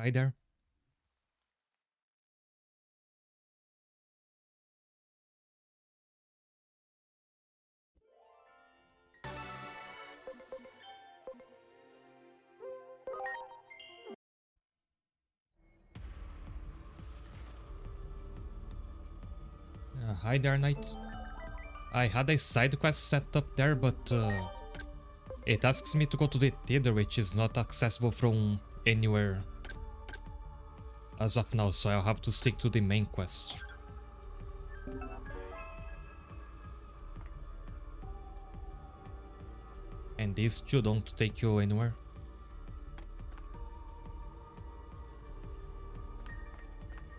Hi there. Hi there, Knight. I had a side quest set up there, but it asks me to go to the theater, which is not accessible from anywhere as of now, so I'll have to stick to the main quest. And these two don't take you anywhere.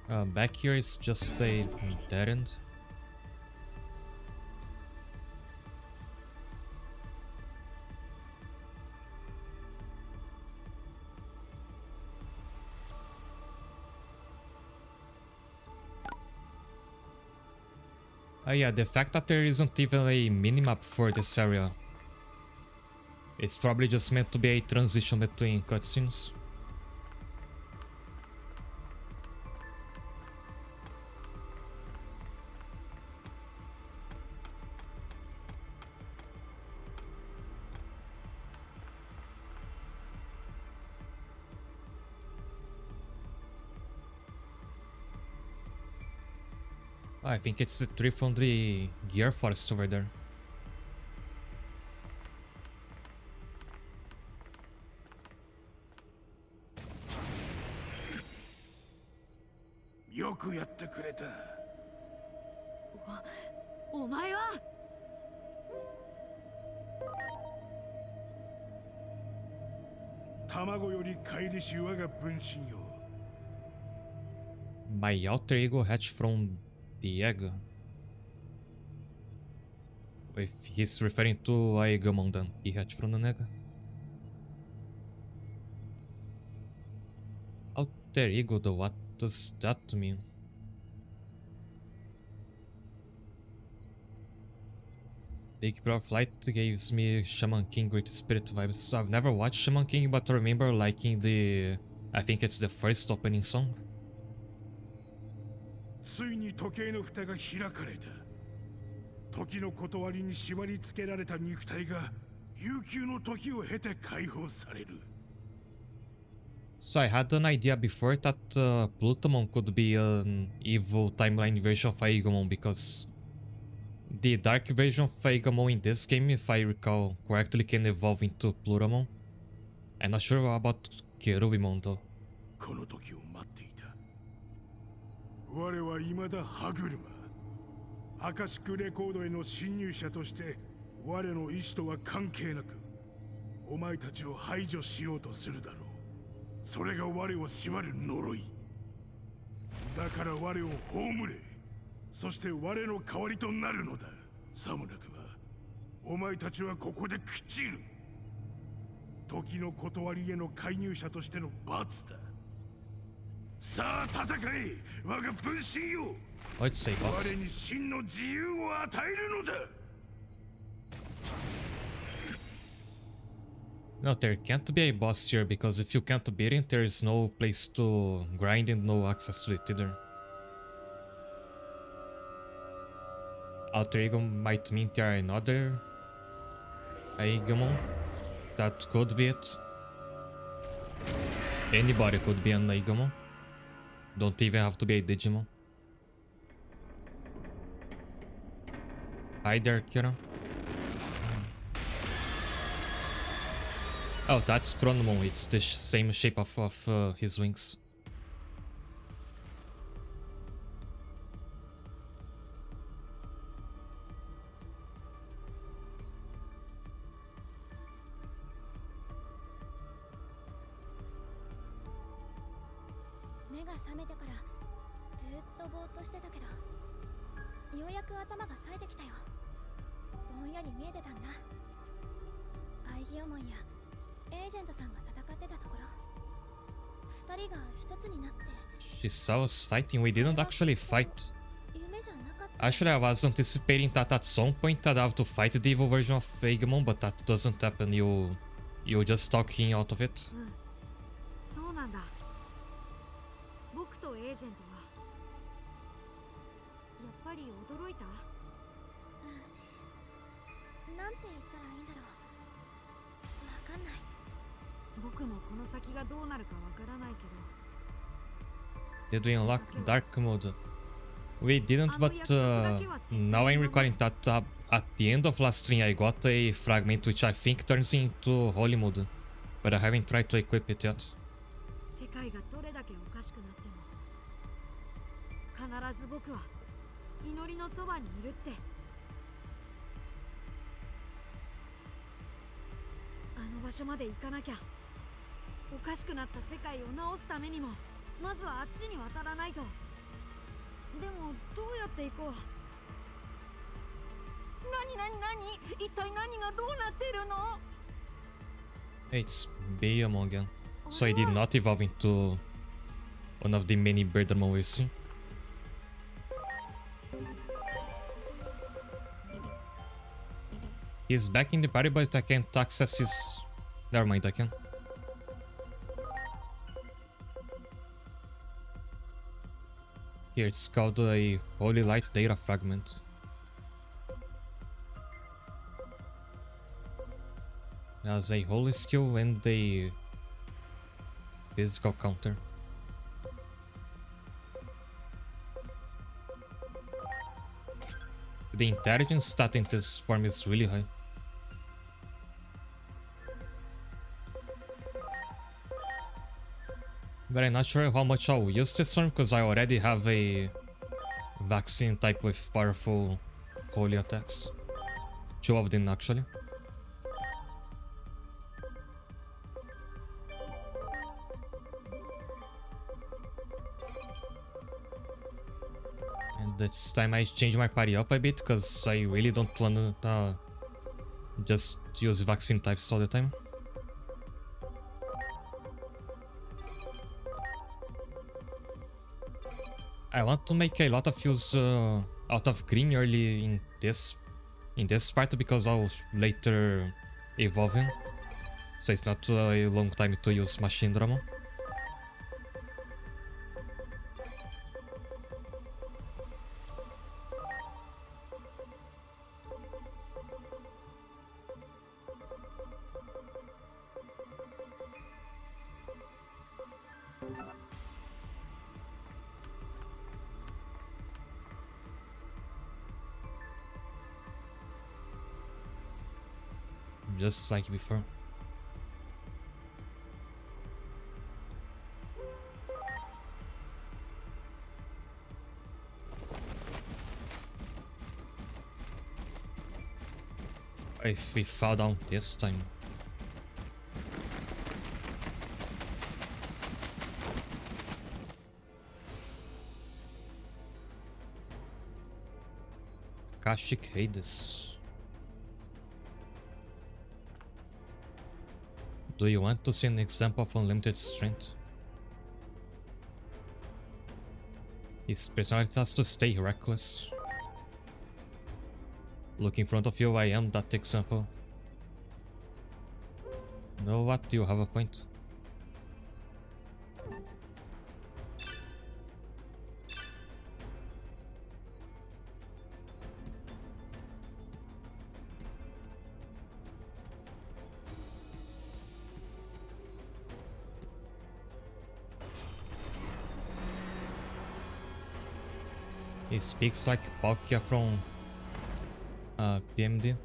Back here is just a dead end. Yeah, the fact that there isn't even a minimap for this area. It's probably just meant to be a transition between cutscenes. I think it's the tree from the gear forest over there. よくやってくれた。お前は卵より帰りし我が分身よ。My alter ego hatched from the egg. If he's referring to Aigamon, then he hatched from an egg. Alter ego, though, what does that mean? Big Brother Flight gives me Shaman King Great Spirit vibes. So I've never watched Shaman King, but I remember liking the... I think it's the first opening song. ついに時計の蓋が開かれた。時の断りに縛り付けられた肉体が悠久の時を経て解放される。 So I had an idea before that Plutamon could be an evil timeline version of Aigamon, because the dark version of Aigamon in this game, if I recall correctly, can evolve into Plutamon. I'm not sure about Kerubimon though. この時を待っていた。我は未だ歯車。アカシックレコードへの侵入者として我の意志とは関係なくお前たちを排除しようとするだろう。それが我を縛る呪い。だから我を葬れ。そして我の代わりとなるのだ。さもなくばお前たちはここで朽ちる。時の断りへの介入者としての罰だ。さあ戦え、我が分身よ。 I'd say boss. 我に真の自由を与えるのだ。 No, there can't be a boss here, because if you can't beat it, there is no place to grind and no access to it either. Alter Ego might mean there are another Aigamon. That could be it. Anybody could be an Aigamon. Don't even have to be a Digimon. Hi there, Kira. Oh, that's Chronomon. It's the same shape of his wings. She saw us fighting. We didn't actually fight. Actually, I was anticipating that at some point I'd have to fight the evil version of Aigamon, but that doesn't happen. You just talk him out of it. そうなんだ。ージェントはやっぱり驚いた？なんて言ったらいいんだろう。わかんない。僕もこの先がどうなるかわからないけど。Did we unlock dark mode? We didn't, but now I'm recording that at the end of last stream I got a fragment which I think turns into holy mode, but I haven't tried to equip it yet. 世界がどれだけおかしくなっても必ず僕は祈りのそばにいるって。あの場所まで行かなきゃ。おかしくなった世界を直すためにもまずはあっちに渡らないと。でもどうやって行こう。何一体何がどうなってるの？ It's Digimon again. So I did not evolve into one of the many Birdamon we've seen. He's back in the party, but I can't access his... Never mind, I can. Here, it's called a Holy Light Data Fragment. It has a holy skill and a physical counter. The intelligence stat in this form is really high. But I'm not sure how much I'll use this form because I already have a vaccine type with powerful holy attacks. 2 of them actually. And this time I changed my party up a bit because I really don't want to just use vaccine types all the time. I want to make a lot of use out of green early in this part because I'll later evolve him. So it's not a long time to use Machine Dramon. Just like before. If we fall down this time. Kashik Hades. Do you want to see an example of unlimited strength? His personality has to stay reckless. Look in front of you, I am that example. No, what? You have a point. He speaks like Palkia from PMD.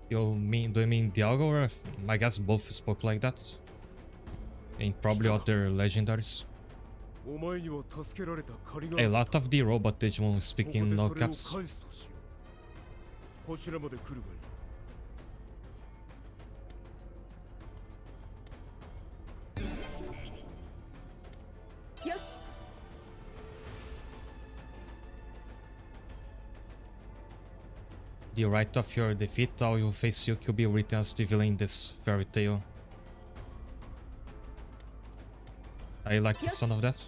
Do you mean Dialga or I guess both spoke like that? And probably other legendaries. A lot of the robot Digimon speak in all caps. The right of your defeat, all you face you could be written as the villain in this fairy tale. I like the sound of that.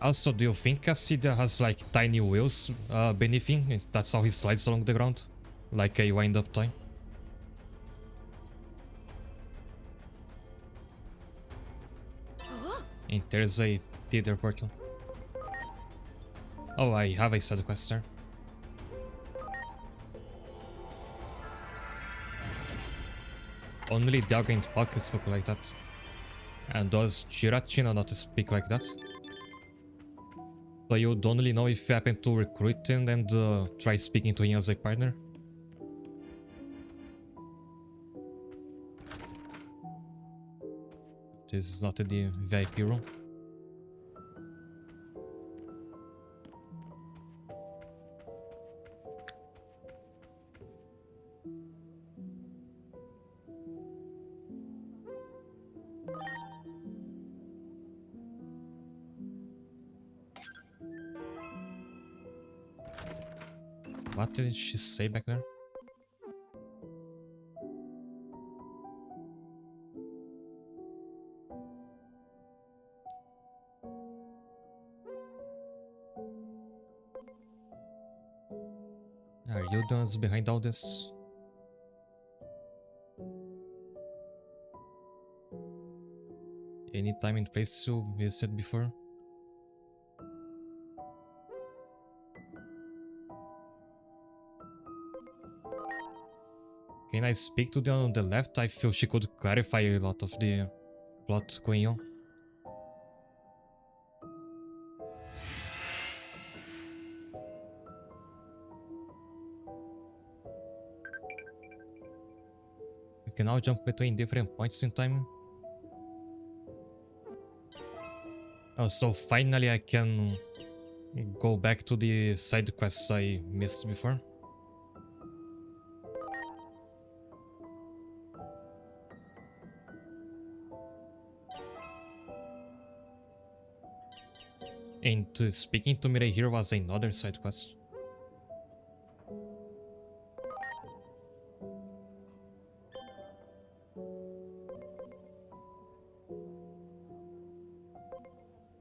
Also, do you think Cassidia has like tiny wheels beneath him? That's how he slides along the ground? Like a wind-up toy? And there's a theater portal. Oh, I have a side quest there. Only Daga and Puck spoke like that. And does Chirachino not speak like that? But you'd only know if you happen to recruit him and try speaking to him as a partner. This is not the VIP room. What did she say back there? Are you the ones behind all this? Any time and place you visited before? Can I speak to the one on the left? I feel she could clarify a lot of the plot going on. You can now jump between different points in time. Oh, so finally I can go back to the side quests I missed before. And speaking to Mirai here was another side quest.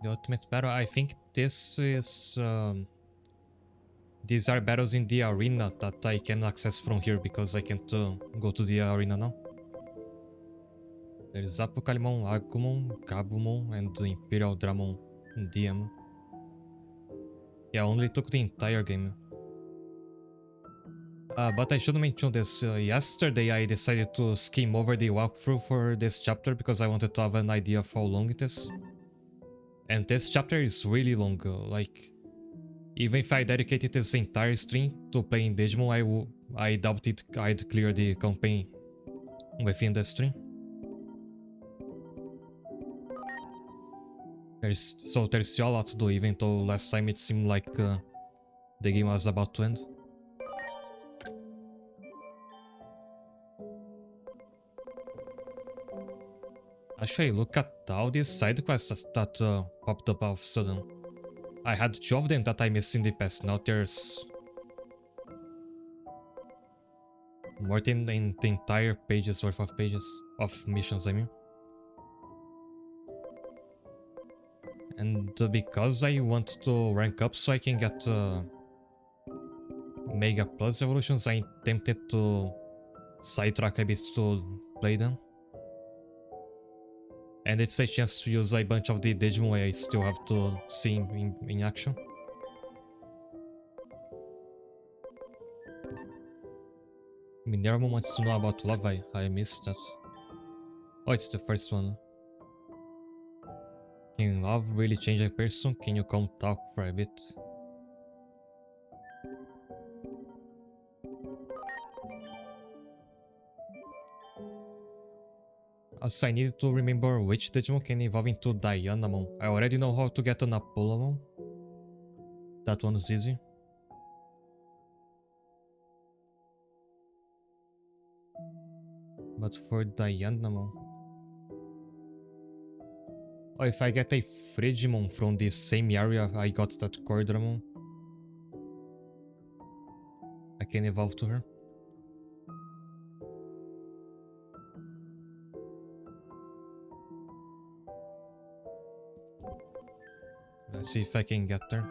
The ultimate battle, I think this is... these are battles in the arena that I can access from here because I can't go to the arena now. There is Apocalimon, Agumon, Gabumon, and the Imperial Dramon DM. Yeah, only took the entire game. But I should mention this. Yesterday I decided to skim over the walkthrough for this chapter because I wanted to have an idea of how long it is. And this chapter is really long. Like, even if I dedicated this entire stream to playing Digimon, I doubted I'd clear the campaign within the stream. There's still a lot to do, even though last time it seemed like the game was about to end. Actually, look at all these side quests that popped up all of a sudden. I had 2 of them that I missed in the past. Now there's more than the entire pages worth of pages of missions, I mean. And because I want to rank up so I can get Mega Plus evolutions, I'm tempted to sidetrack a bit to play them. And it's a chance to use a bunch of the Digimon I still have to see in action. Minerva wants to know about love. I missed that. Oh, it's the first one. Can love really change a person? Can you come talk for a bit? Also, I need to remember which Digimon can evolve into Dianamon. I already know how to get an Apolomon. That one is easy. But for Dianamon... Oh, if I get a Frigimon from the same area I got that Cordramon, I can evolve to her. Let's see if I can get there.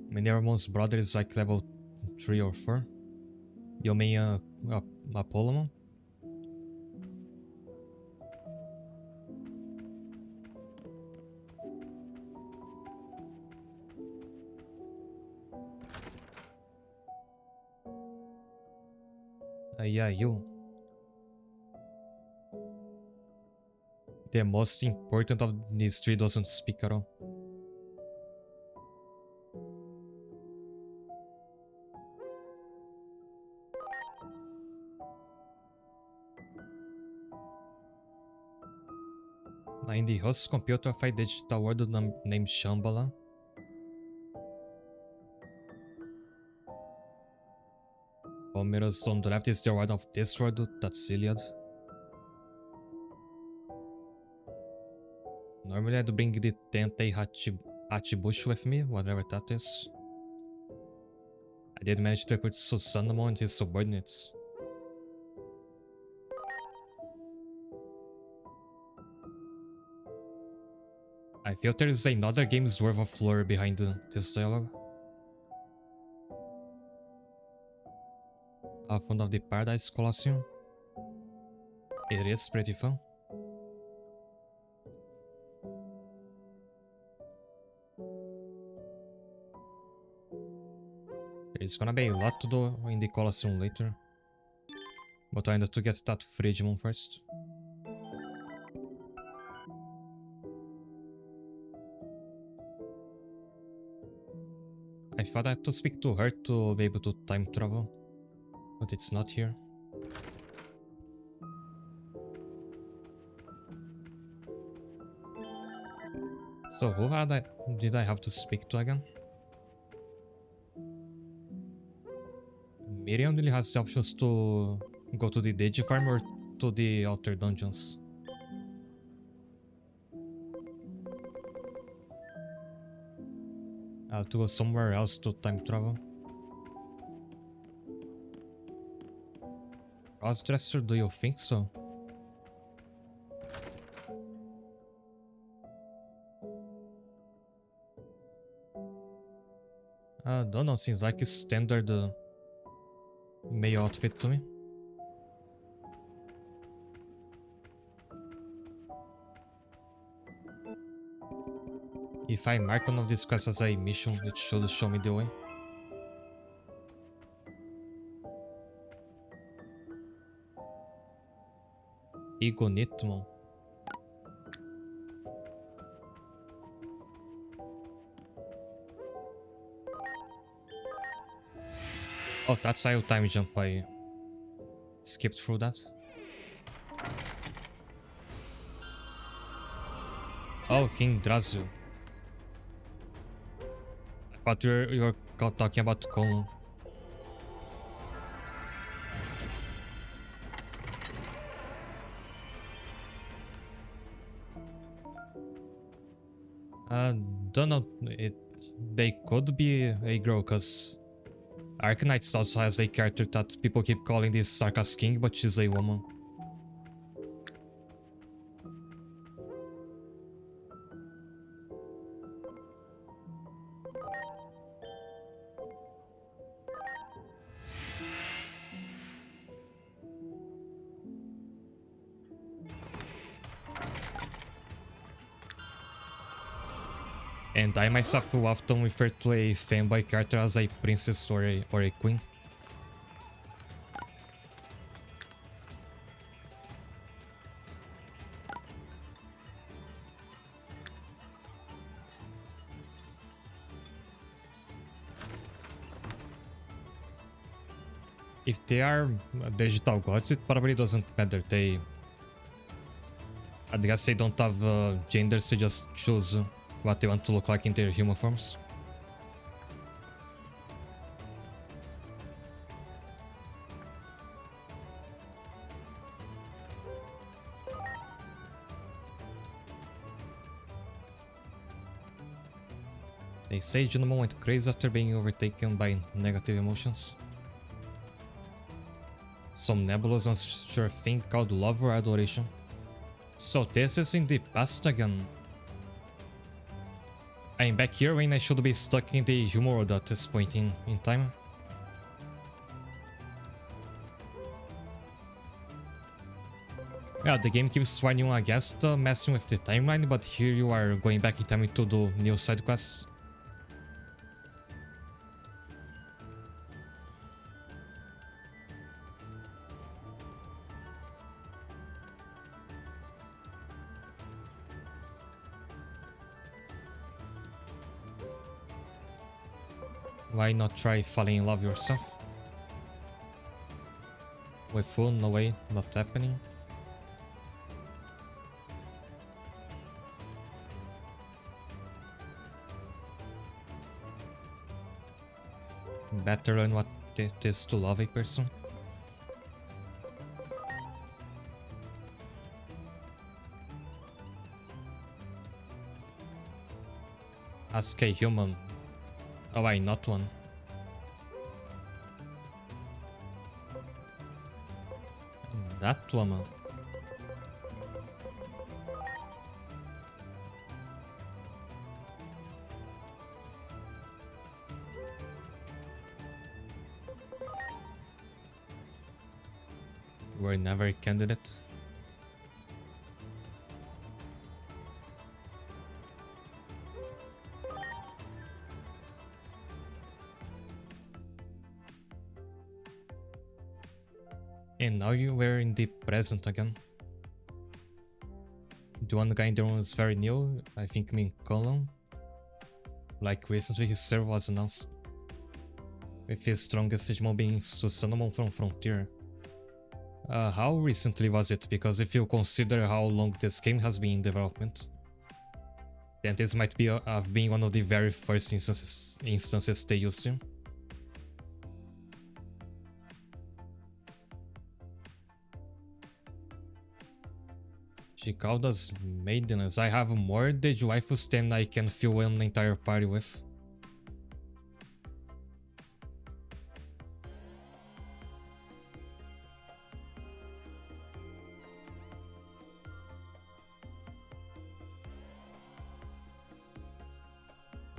Minervamon's brother is like level 3 or 4. You mean Apolomon? Yeah, you. The most important of these three doesn't speak at all. In the host computer of a digital world named Shambhala. Pomero's on the left is the world of this world, that's Iliad. Normally I'd bring the Tentei Hachibushi with me, whatever that is. I did manage to recruit Susanamo and his subordinates. I feel there is another game's worth of lore behind this dialogue. Fond of the Paradise Colosseum. It is pretty fun. There's gonna be a lot to do in the Colosseum later. But I need to get that Digimon first. I thought I had to speak to her to be able to time travel. But it's not here. So who did I have to speak to again? Miriam really has the options to go to the Digifarm or to the outer dungeons. I have to go somewhere else to time travel. Crossdresser, do you think so? I don't know, seems like a standard male outfit to me. If I mark one of these quests as a mission, it should show me the way. Igonitmon. Oh, that's how time jump. I skipped through that. Oh, King Drazu. I thought you were talking about Kon. Don't know. They could be a girl, cause Arknights also has a character that people keep calling this Sarkas King, but she's a woman. And I myself will often refer to a fanboy character as a princess or a queen. If they are digital gods, it probably doesn't matter. I guess they don't have gender, so just choose what they want to look like in their human forms. They say Junimon went crazy after being overtaken by negative emotions. Some nebulous unsure thing called love or adoration. So this is in the past again. I'm back here when I should be stuck in the human world at this point in time. Yeah, the game keeps warning you against messing with the timeline, but here you are going back in time to do new side quests. Why not try falling in love yourself? With full, no way, not happening. Better learn what it is to love a person. Ask a human. Oh, why not one? That woman. We're never a candidate. And now you were in the present again. The one guy in the room is very new, I think me and Colin. Like recently his server was announced. With his strongest Digimon being Susanamon from Frontier. How recently was it? Because if you consider how long this game has been in development, then this might be have been one of the very first instances they used him. She called us maidens. I have more Digiwaifus than I can fill an entire party with.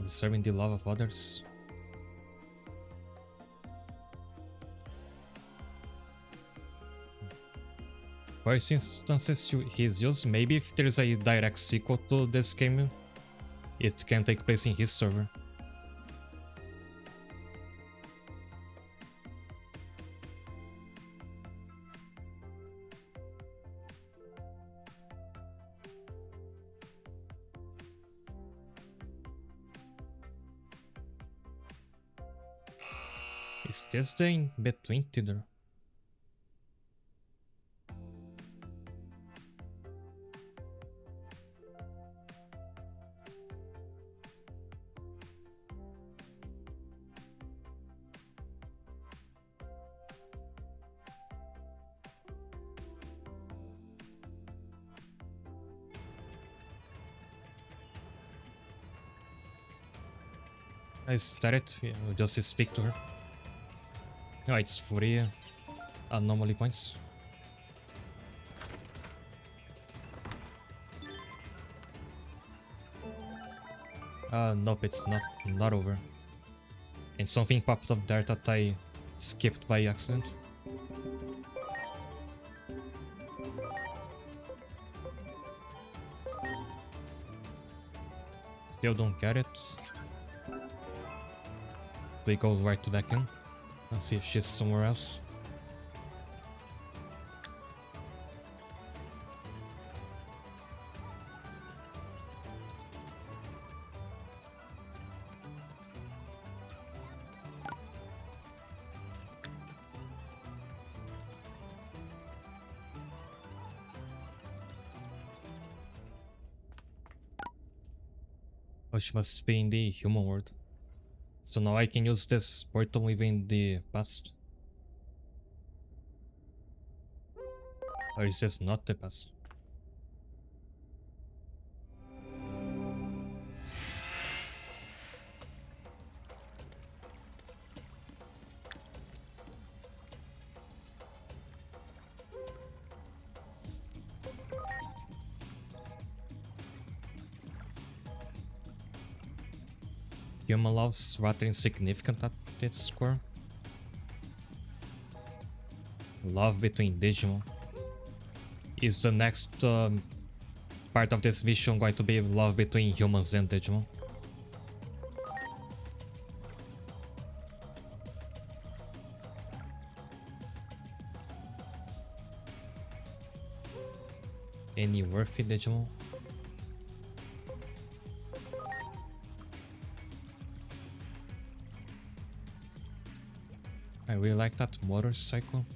Deserving the love of others. First instances he's used, maybe if there's a direct sequel to this game, it can take place in his server. Is this the in-between Tinder? I started, we'll just speak to her. Oh, it's 40 anomaly points. Nope, it's not over. And something popped up there that I skipped by accident. Still don't get it. We go right back in. Let's see if she's somewhere else. Oh, she must be in the human world. So now I can use this portal within the past. Or is this not the past? Human love's rather insignificant at its core. Love between Digimon. Is the next part of this mission going to be love between humans and Digimon? Any worthy Digimon? I really like that motorcycle.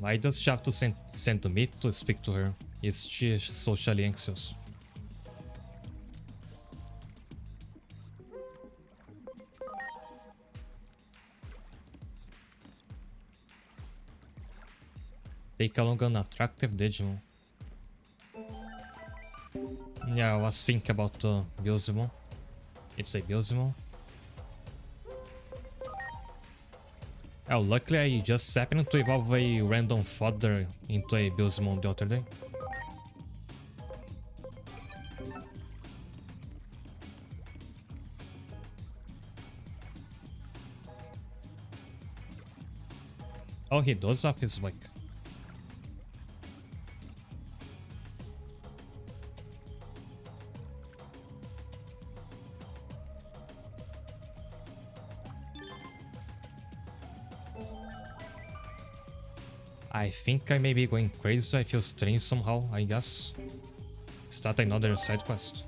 Why does she have to send me to speak to her? Is she socially anxious? Take along an attractive Digimon. Yeah, I was thinking about Beelzebub. It's a Beelzebub. Oh, luckily I just happened to evolve a random fodder into a Beelzebub the other day. Oh, he does have his bike. I think I may be going crazy. I feel strange somehow, I guess. Is that another side quest?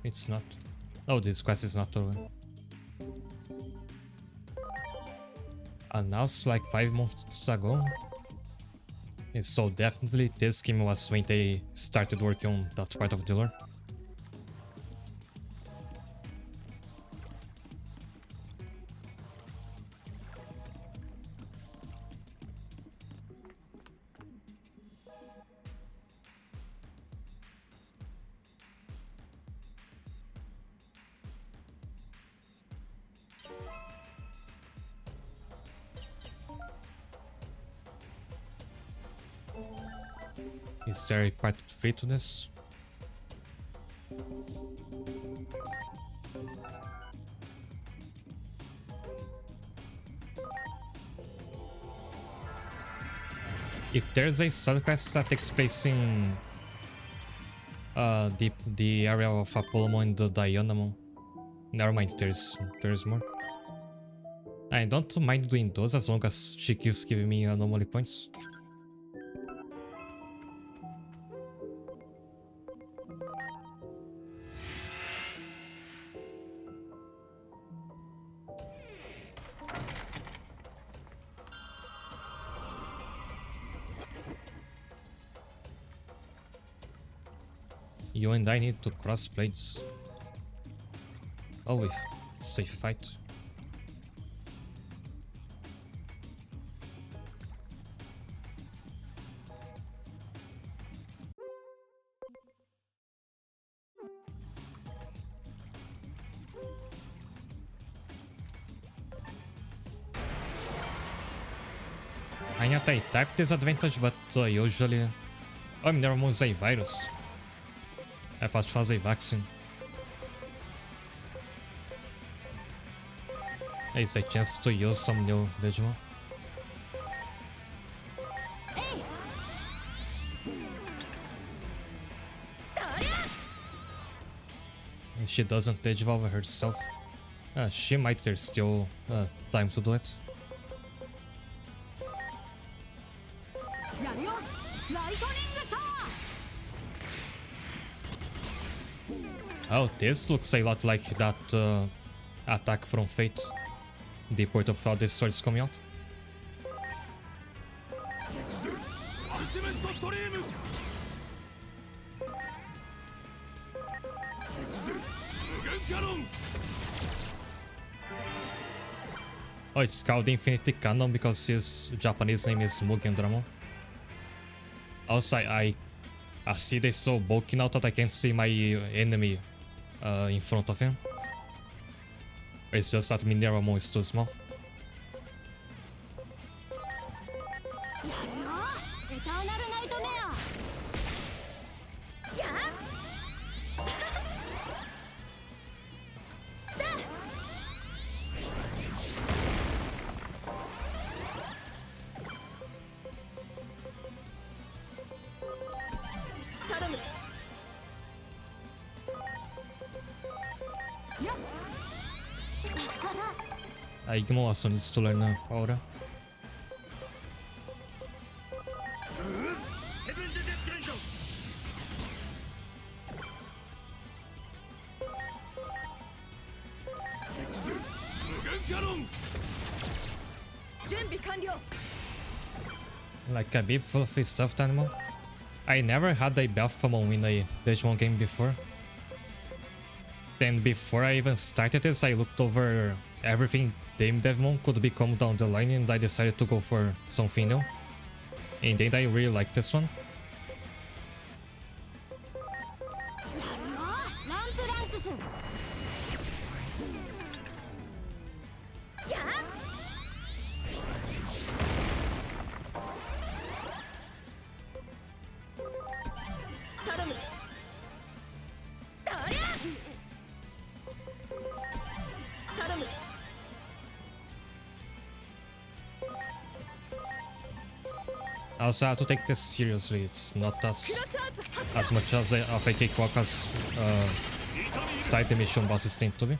It's not. Oh, this quest is not over. Announced like 5 months ago. Okay, so definitely this game was when they started working on that part of the lore. Is there a part 3 to this? If there's a side quest that takes place in the area of Apollomon and the Dianamon, never mind, there's more. I don't mind doing those as long as she keeps giving me anomaly points. You and I need to cross blades. Oh, it's a fight. Anyata attack disadvantage, but usually... Oh, Mineramon is a virus. I thought it was a vaccine. It's a chance to use some new Digimon. And she doesn't Digivolve herself. She might, there's still time to do it. Oh, this looks a lot like that attack from Fate. The point of all these swords coming out. Oh, it's called Infinity Cannon because his Japanese name is Mugen Dramon. Also, I see they so bulky now that I can't see my enemy in front of him. It's just that Mineramon is too small. Aigmon also needs to learn Aura. Like a big fluffy stuffed animal. I never had a Belphamon in a Digimon game before. Then before I even started this, I looked over everything Dame Devimon could become down the line and I decided to go for something new. And then I really like this one. I also have to take this seriously. It's not as much as of a cakewalk as side mission bosses tend to be.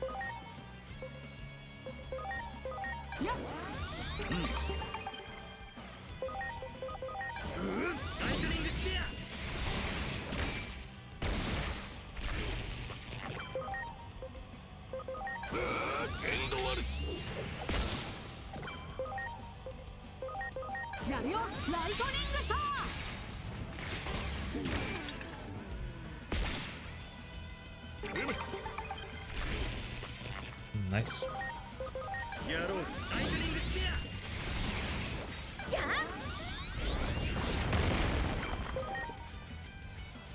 Nice.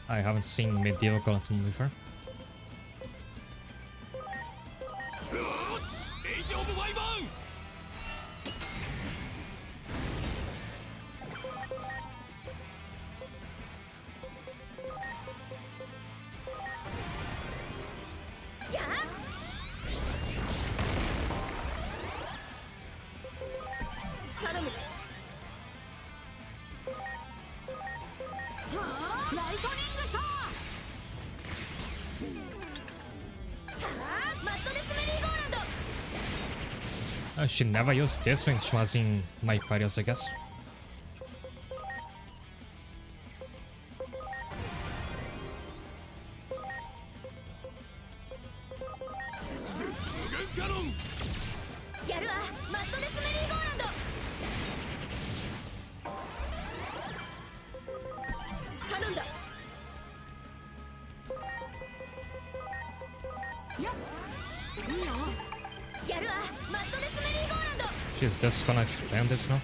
I haven't seen medieval Galantum before. She never used this when she was in my parties, I guess. She's just gonna spam this now.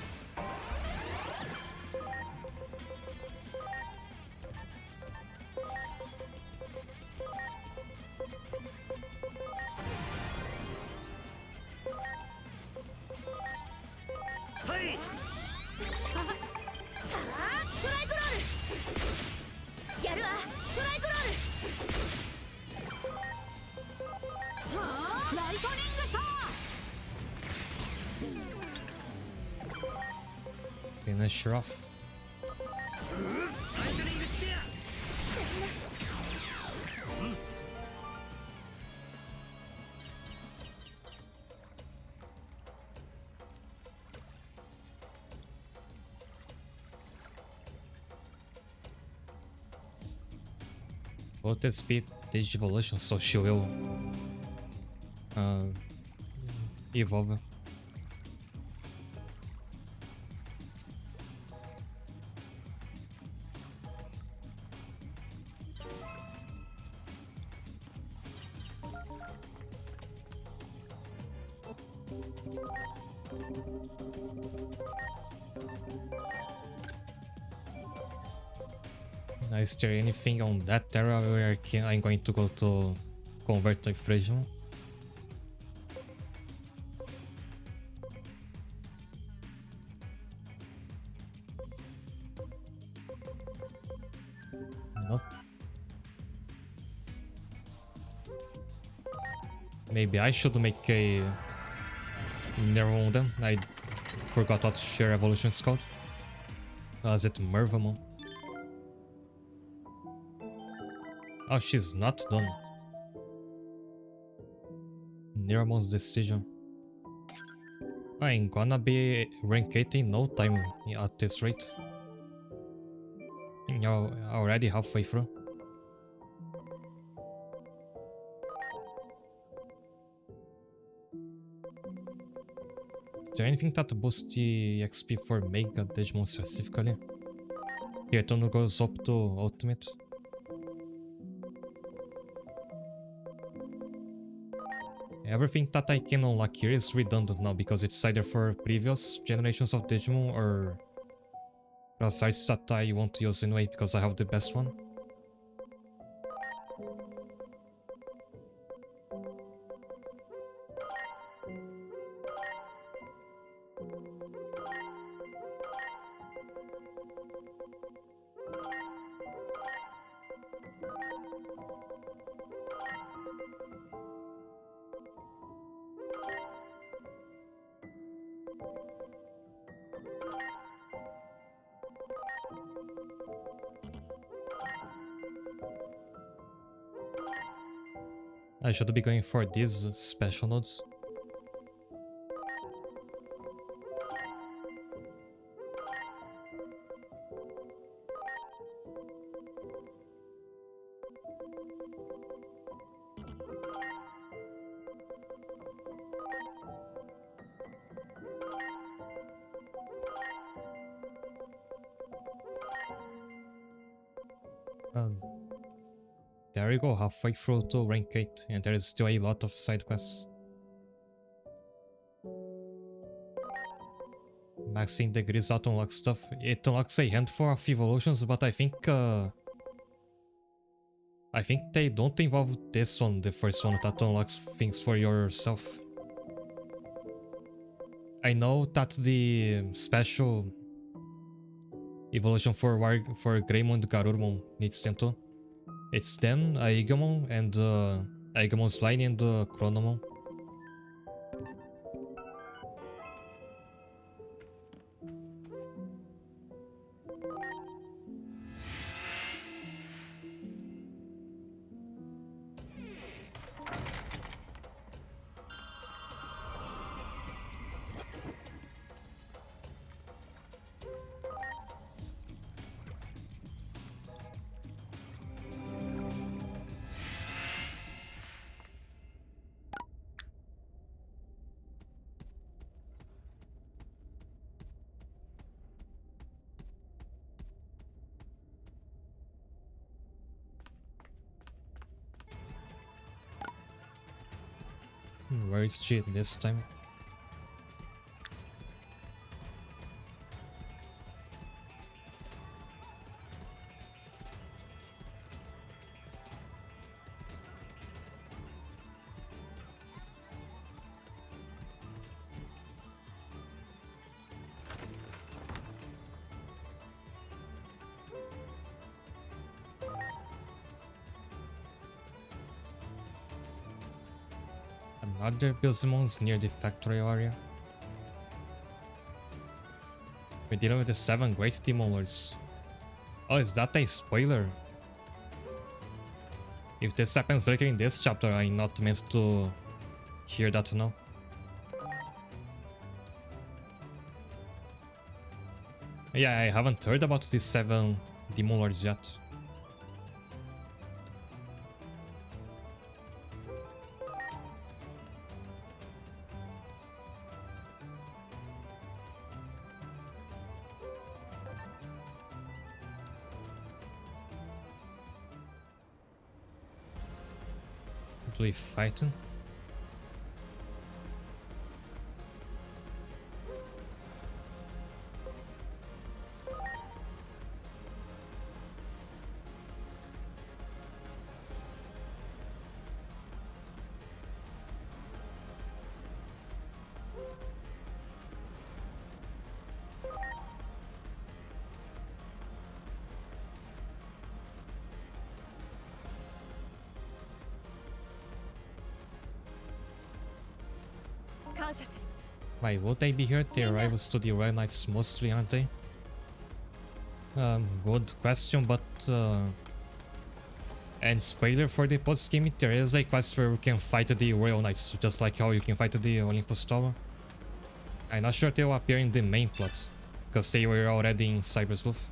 Finish her off. Both its speed Digivolution, so she will evolve. Is there anything on that area where I'm going to go to convert to Frisian? Nope. Maybe I should make a Nervon then. I forgot what sheer evolution is called. Is it Mervamon? Oh, she's not done. Niramon's decision. I'm gonna be rank 8 in no time at this rate. You're already halfway through. Is there anything that boosts the XP for Mega Digimon specifically? Here, Tono goes up to Ultimate. Everything that I can unlock here is redundant now because it's either for previous generations of Digimon or sites that I want to use anyway because I have the best one. I should be going for these special nodes. There we go, halfway through to rank 8, and there is still a lot of side quests. Maxing degrees out unlocks stuff. It unlocks a handful of evolutions, but I think they don't involve this one, the first one that unlocks things for yourself. I know that the special evolution for Greymon and Garurumon needs 10 too. It's then Aigamon and Aigamon's line and Chronomon. Where is she this time? Another Billsimon's near the factory area. We're dealing with the 7 Great Demon Lords. Oh, is that a spoiler? If this happens later in this chapter, I'm not meant to hear that now. Yeah, I haven't heard about the 7 Demon Lords yet. Do we fighting? Why would they be here? They rivals to the Arknights mostly, aren't they? Good question, but and spoiler for the post game, there is a quest where you can fight the Royal Knights, just like how you can fight the Olympus Tower. I'm not sure they will appear in the main plot, because they were already in Cybersleuth.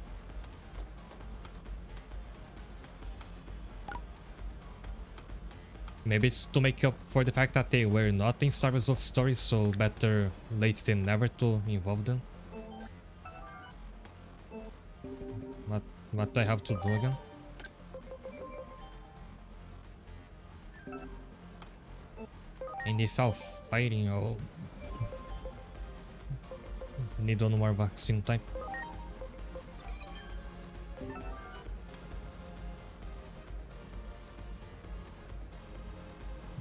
Maybe it's to make up for the fact that they were not in Cybersleuth stories, so better late than never to involve them. What do I have to do again? And without fighting, I'll need one more vaccine type.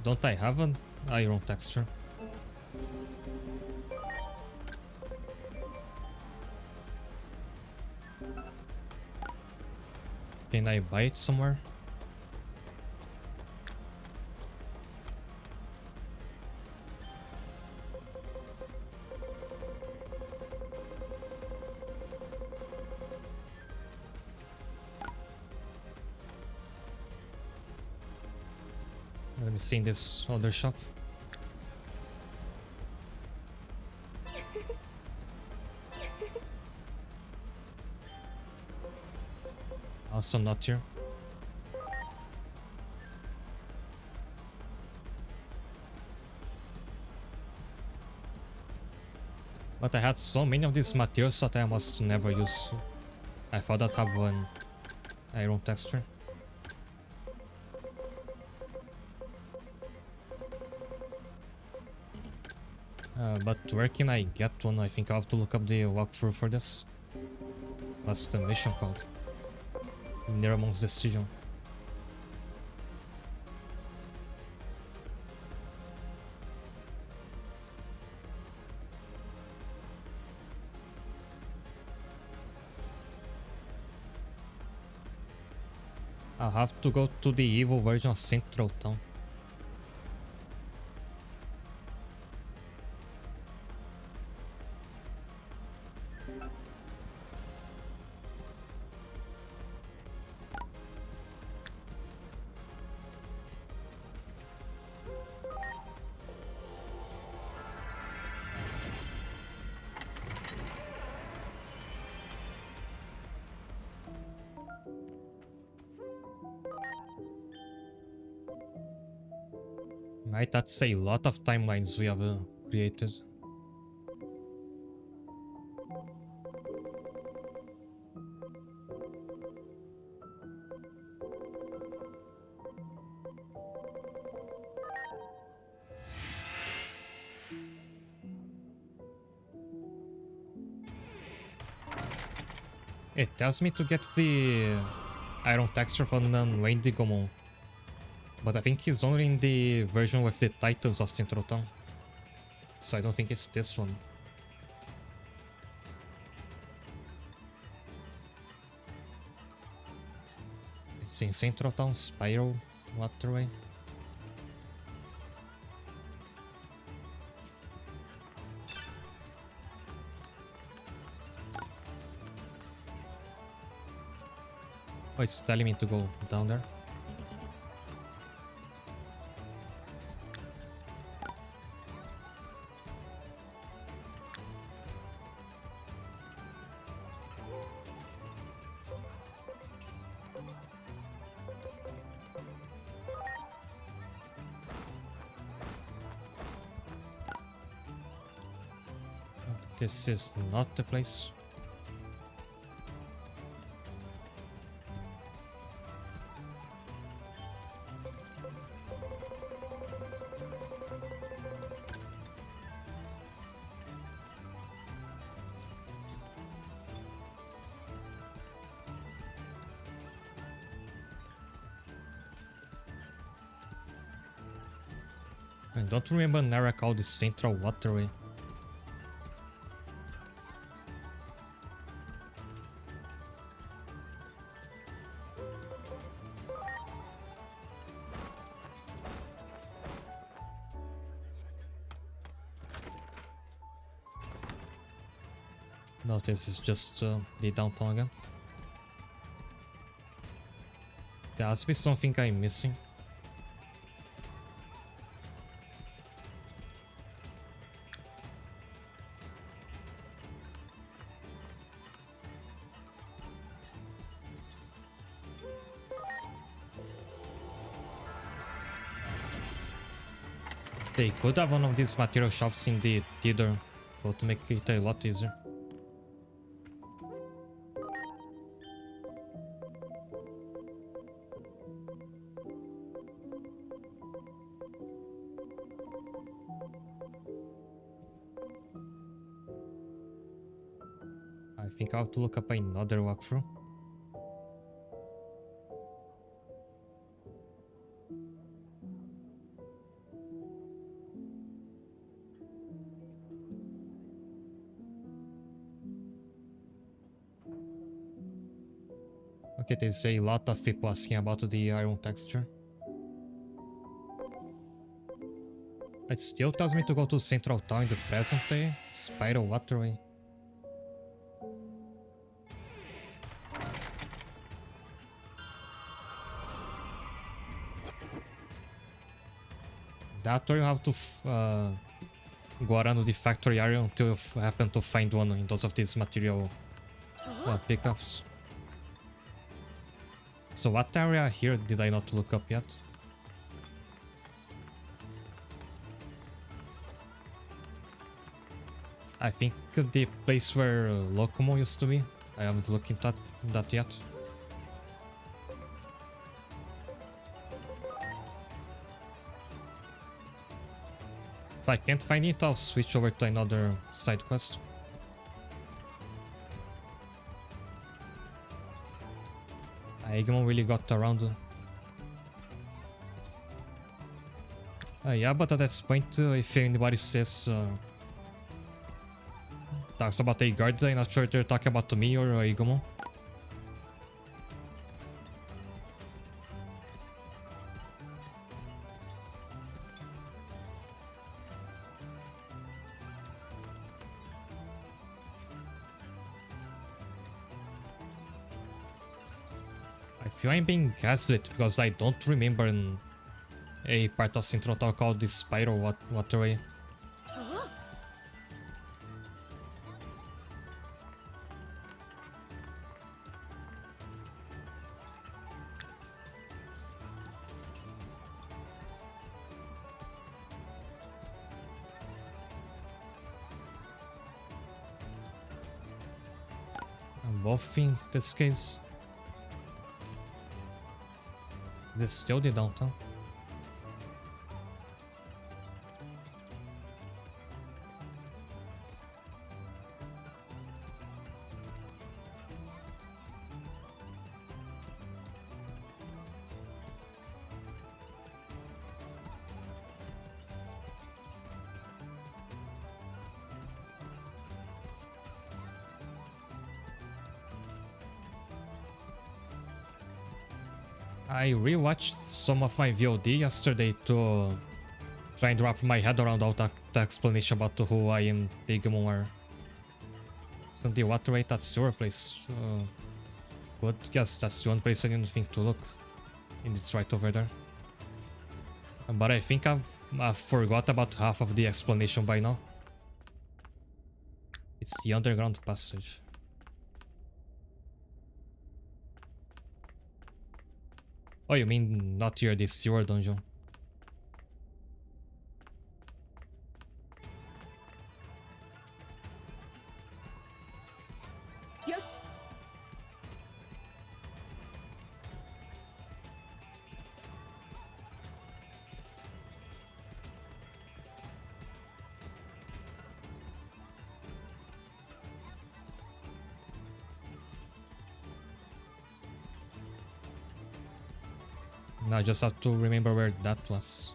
Don't I have an iron texture? Can I buy it somewhere? Let me see in this other shop. Also not here. But I had so many of these materials that I must never use. I thought I'd have one iron texture. But where can I get one? I think I'll have to look up the walkthrough for this. What's the mission called? Neramon's Decision. I'll have to go to the evil version of Central Town. Right, that's a lot of timelines we have created. It tells me to get the iron texture from Wayne Digimon. But I think he's only in the version with the Titans of Central Town. So I don't think it's this one. It's in Central Town, Spiral Waterway. Oh, it's telling me to go down there. This is not the place. I don't remember Nara called the Central Waterway. No, this is just the downtown again. There has to be something I'm missing. They could have one of these material shops in the theater, but to make it a lot easier. I think I have to look up another walkthrough. Okay, there's a lot of people asking about the iron texture. It still tells me to go to Central Town in the present day. Spiral Waterway. That or you have to go around the factory area until you happen to find one in those of these material pickups. So what area here did I not look up yet? I think the place where Locomo used to be. I haven't looked into that yet. If I can't find it, I'll switch over to another side quest. Agumon really got around. Yeah, but at this point, if anybody says talks about a guard, I'm not sure if they're talking about me or Agumon. I feel I'm being gaslit because I don't remember a part of Central Town called the Spiral Waterway. I'm both in this case. This is still the downtown. I rewatched some of my VOD yesterday to try and wrap my head around all the explanation about who I and Digimon are. So the waterway, that's your place. But yes, that's the one place I didn't think to look. And it's right over there. But I think I've forgot about half of the explanation by now. It's the underground passage. Oh, you mean not here, the sewer dungeon? Yes. Now I just have to remember where that was.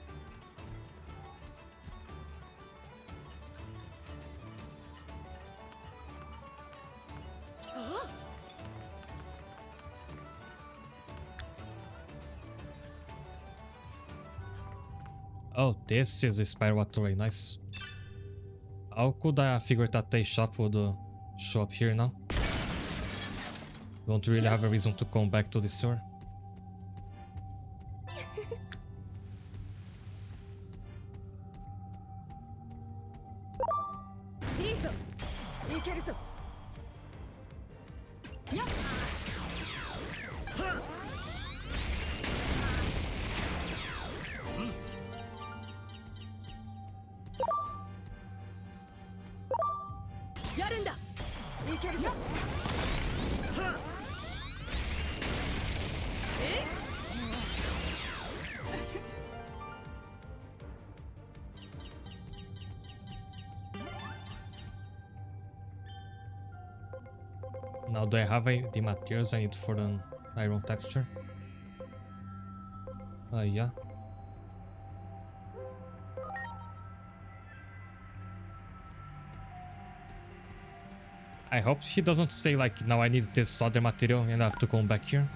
Oh, this is a spiral waterway, nice. How could I figure that a shop would show up here now? Don't really have a reason to come back to the sewer. Now, do I have the materials I need for an iron texture? Yeah. I hope he doesn't say like, now I need this other material and I have to come back here.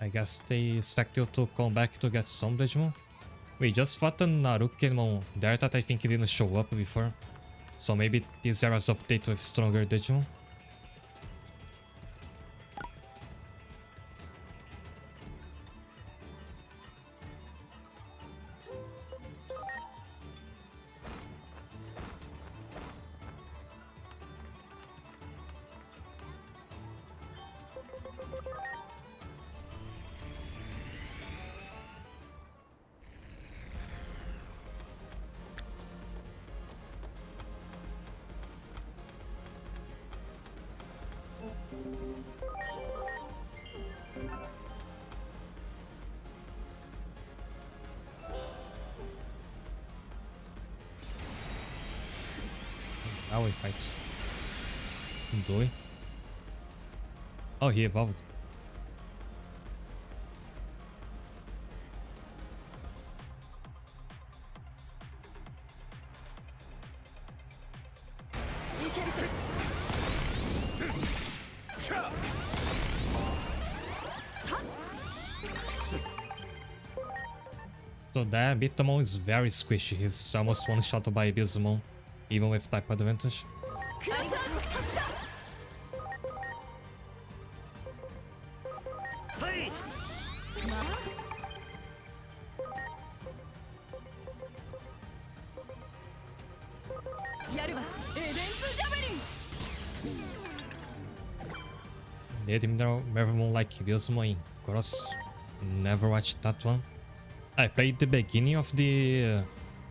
I guess they expect you to come back to get some Digimon. We just fought a Narukemon there that I think didn't show up before. So maybe this era's update with stronger Digimon. Now we fight. Do we? Oh, he evolved. So that Bitamon is very squishy. He's almost one-shot by Abysmon, even with type advantage. Did Mervamon like Abysmon in Cross? Never watched that one. I played the beginning of the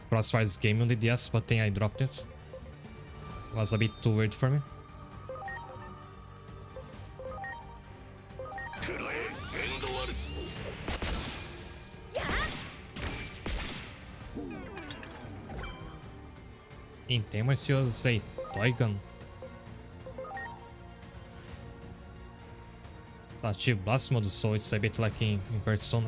Crossfire's game on the DS, but then I dropped it. It was a bit too weird for me. In Tamers, he was a toy gun. Achieve blast mode, so it's a bit like in Persona.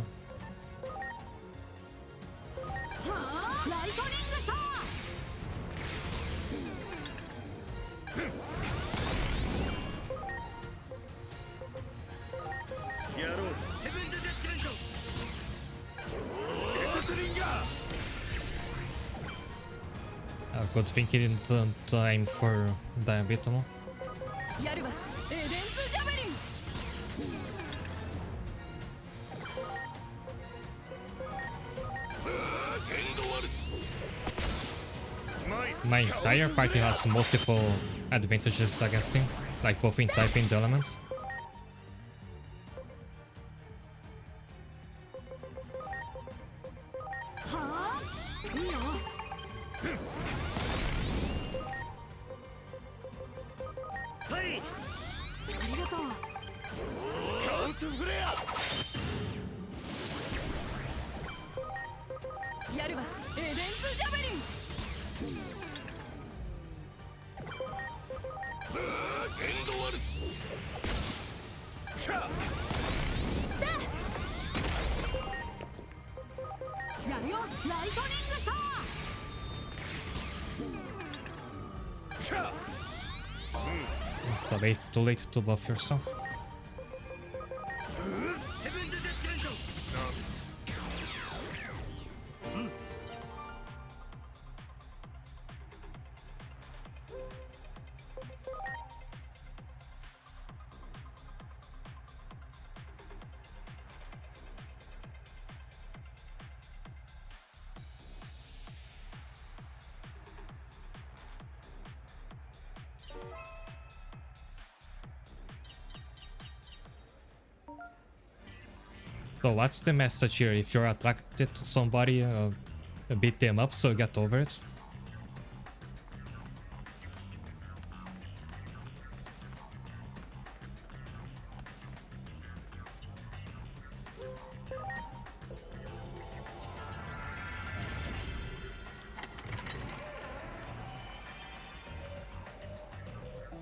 Good thing he didn't aim for Diabetomon. My entire party has multiple advantages against him, like both in type and element. So wait, too late to buff yourself. So what's the message here? If you're attracted to somebody, beat them up so get over it.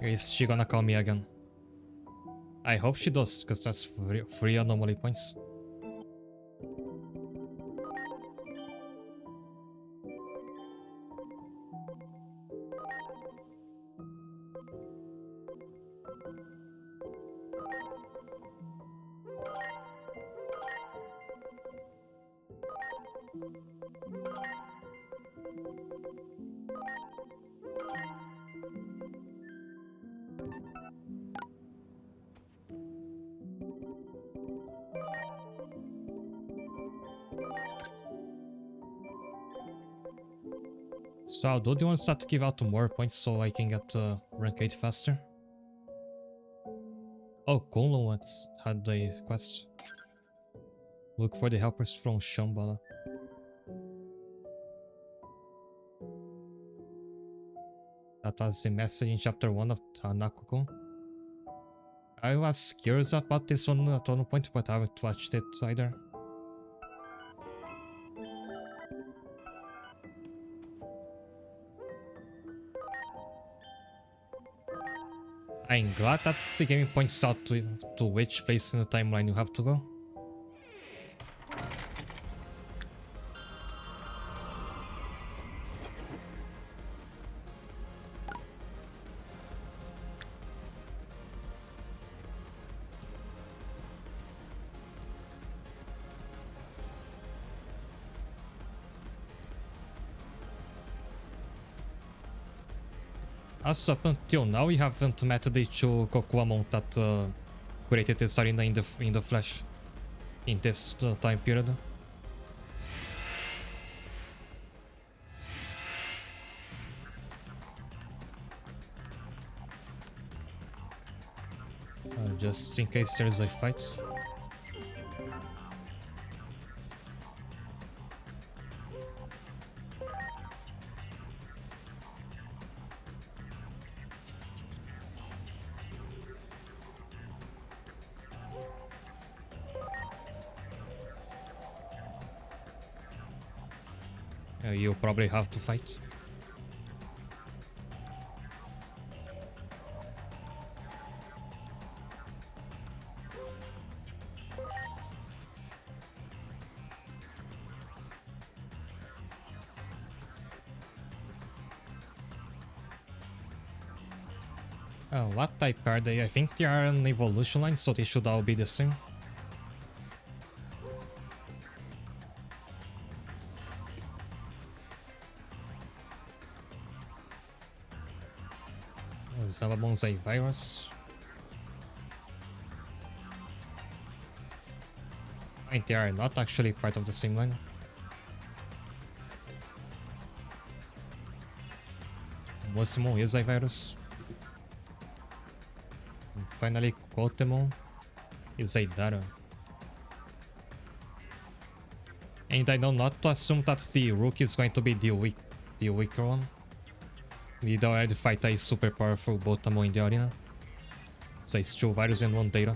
Is she gonna call me again? I hope she does, because that's free anomaly points. So do you want to start to give out more points so I can get rank 8 faster? Oh, Kunlun once had a quest. Look for the helpers from Shambhala. That was the message in chapter 1 of Tanakuko. I was curious about this one at one point, but I haven't watched it either. I'm glad that the game points out to which place in the timeline you have to go. As up until now, we haven't met the two Kokuamon that created this arena in the flesh in this time period. Just in case there's a fight. You probably have to fight. What type are they? I think they are an evolution line, so they should all be the same. Zalamon's a virus. They are not actually part of the same line. Mosimo is a virus. And finally, Kotemon is a Dara. And I know not to assume that the Rook is going to be the weaker one. We already fight a super powerful Botamon in the arena. So it's 2 virus and 1 data.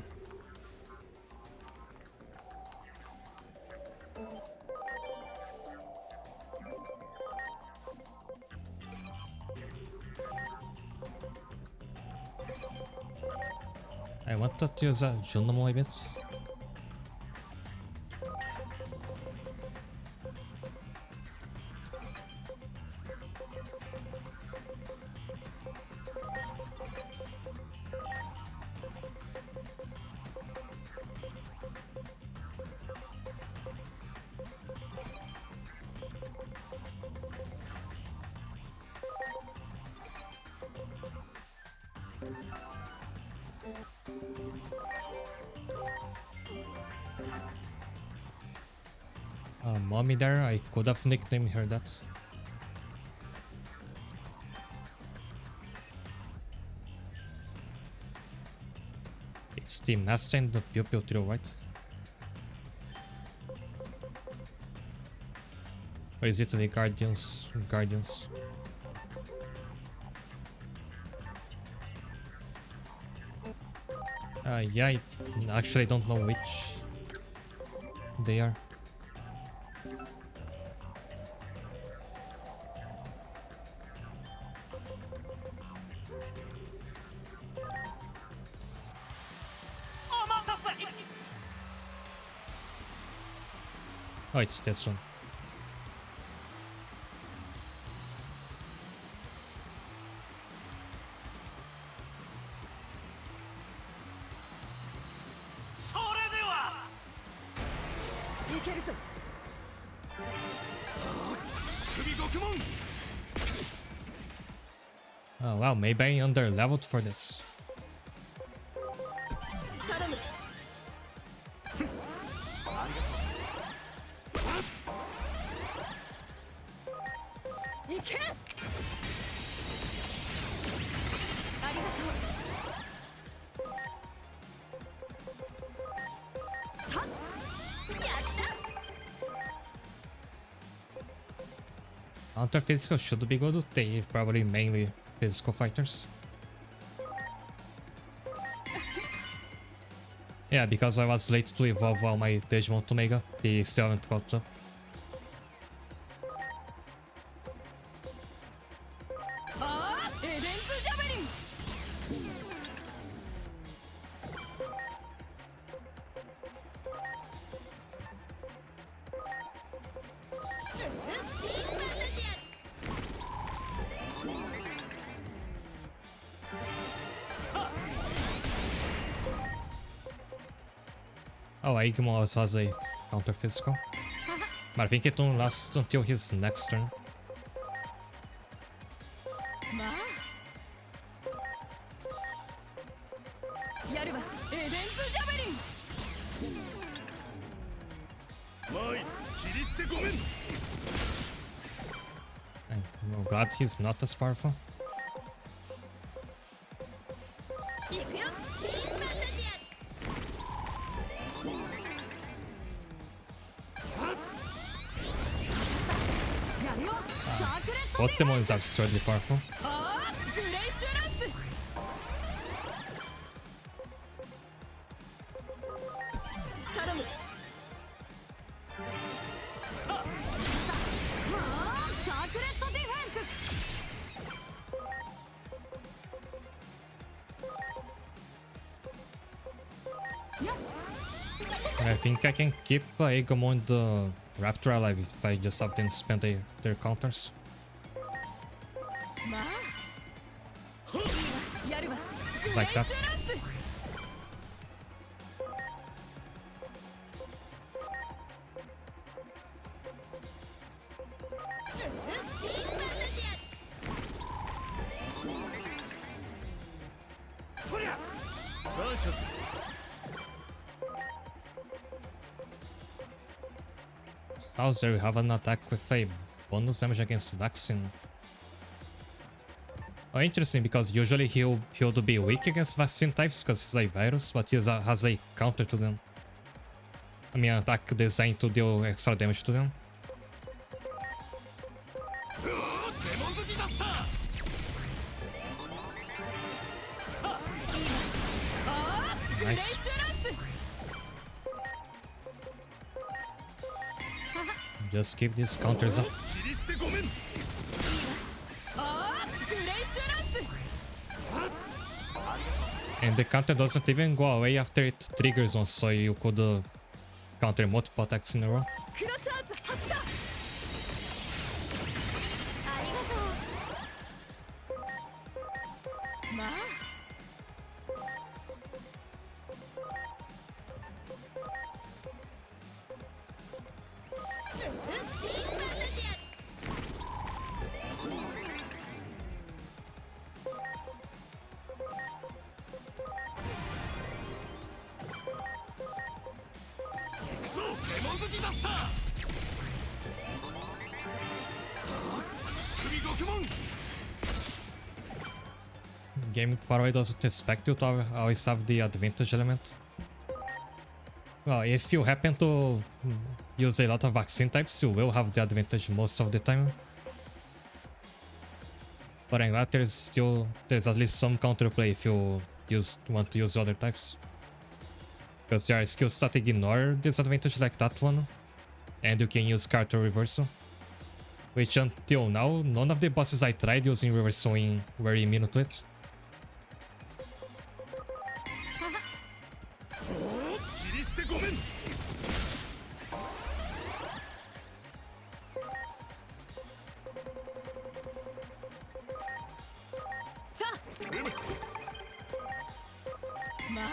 I wanted to use a Junomon a bit. Mommy there, I could have nicknamed her that. It's the master and the pupil to the right. Or is it the Guardians? Guardians. Yeah, I actually don't know which they are. Oh, it's this one. Oh wow, maybe I under-leveled for this. Counter physical should be good. They probably mainly physical fighters. Yeah, because I was late to evolve all my Digimon to Mega, they still haven't caught up. Oh, Igmo also has a counter physical. But I think it only lasts until his next turn. Oh god, he's not as powerful. Both demons are absurdly powerful. I think I can keep Agumon and the Raptor alive if I just have them spend their counters. Like that. There we have an attack with a bonus damage against vaccine. Oh, interesting, because usually he'll be weak against vaccine types because he's a virus, but he has a counter to them. I mean, attack designed to deal extra damage to them. Nice. Just keep these counters up. And the counter doesn't even go away after it triggers on, so you could counter multiple attacks in a row. Game, by the way, doesn't expect you to always have the advantage element. Well, if you happen to use a lot of vaccine types, you will have the advantage most of the time. But in that, there's at least some counterplay if you want to use other types. Because there are skills that ignore disadvantage like that one, and you can use character reversal. Which until now, none of the bosses I tried using reversaling were immune to it. 切り捨てごめん。さあ、まあ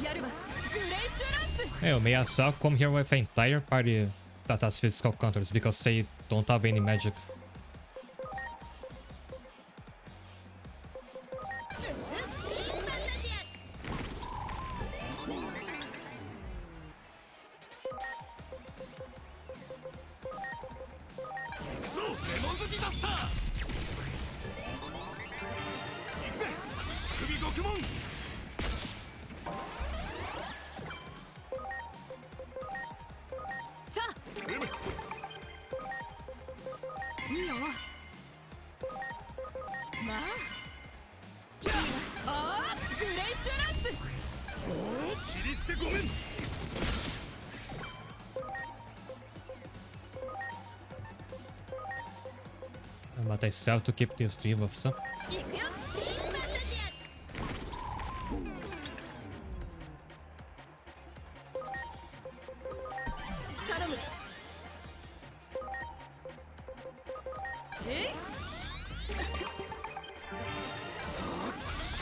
やるわ。グレイスランス。 You may as well come here with an entire party that has physical counters because they don't have any magic. But I still have to keep these three buffs up. いくよ。 頼む。えい。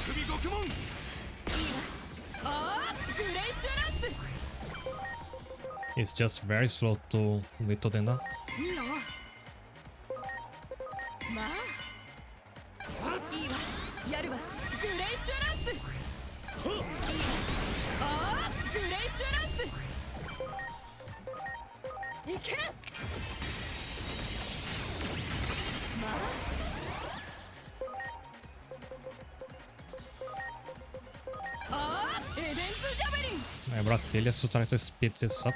首獄門。ああ、グレイスランス。 It's just very slow to Little than that. いいの。まあ。いいわ。やるわ。グレイスランス。いいわ。ああ、グレイスランス。いけ。まあ。ああ、エデンズジャベリン。 I brought Elias to try to speed this up.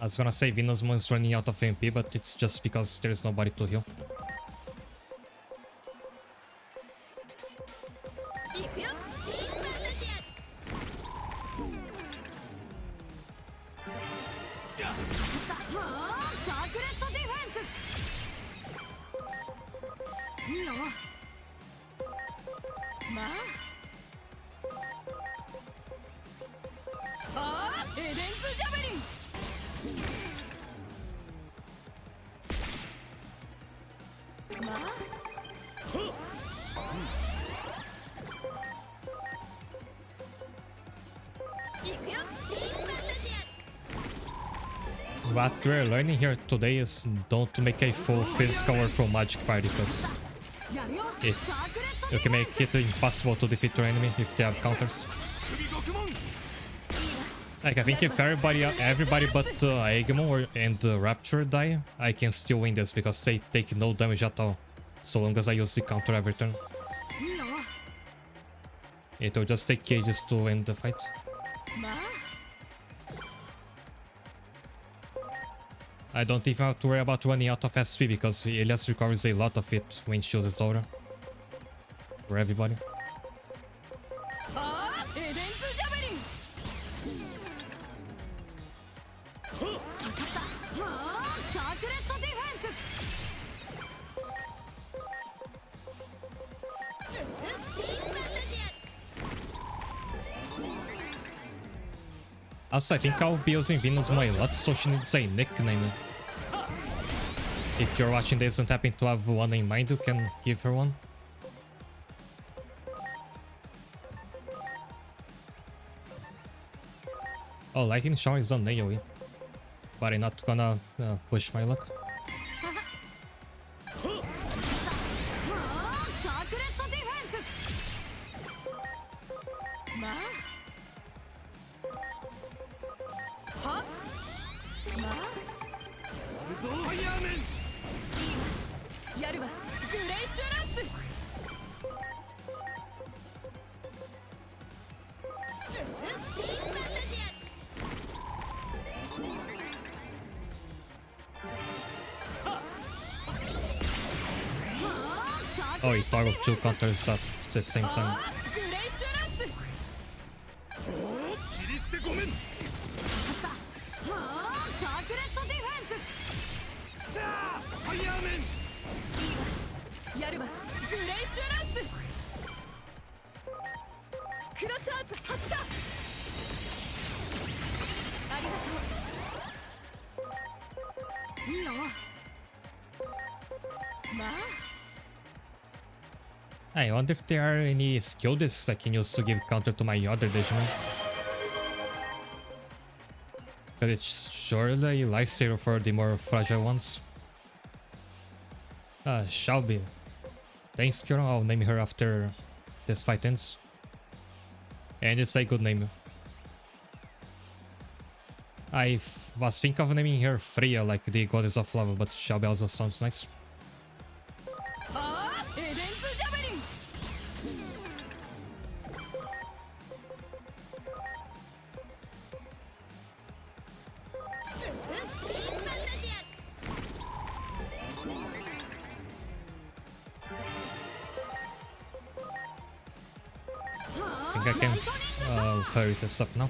I was gonna say Venusmon is running out of MP, but it's just because there's nobody to heal. いくよ。はあ、サークレットディフェンス。いいの。まあ。ああ、エデンズジャベリン。 まあ。 What we're learning here today is don't make a full physical or full magic party, because やるよ。 you can make it impossible to defeat your enemy if they have counters. 首獄門。 Like, I think if everybody but Aegmon and Rapture die, I can still win this because they take no damage at all, so long as I use the counter every turn. いいの。 It will just take ages to end the fight. まあ。 I don't even have to worry about running out of SP because Elias recovers a lot of it when she uses aura. For everybody. ああ、エデンズジャベリン。わかった。はあ、サークレットディフェンス。 Also, I think I'll be using Venusmon a lot, so she needs a nickname. If you're watching this and happen to have one in mind, you can give her one. Oh, Lightning Shower is on AoE. But I'm not gonna push my luck. はあ、サークレットディフェンス。まあ。 は。まあ。ファイヤーメン。やるわ。グレイスランス。Oh, he toggled 2 counters at the same time. 切り捨てごめん。はあサークレットディフェンス。ファイヤーメン。やるわグレイスランス。クラッチアーツ発射。ありがとう。いいの。まあ I wonder if there are any skill discs I can use to give counter to my other Digimon. But it's surely a lifesaver for the more fragile ones. Shelby. Thanks, Kiro. I'll name her after this fight ends. And it's a good name. I was thinking of naming her Freya, like the goddess of love, but Shelby also sounds nice. あーエデンズジャベリン。I think I can hurry this up now.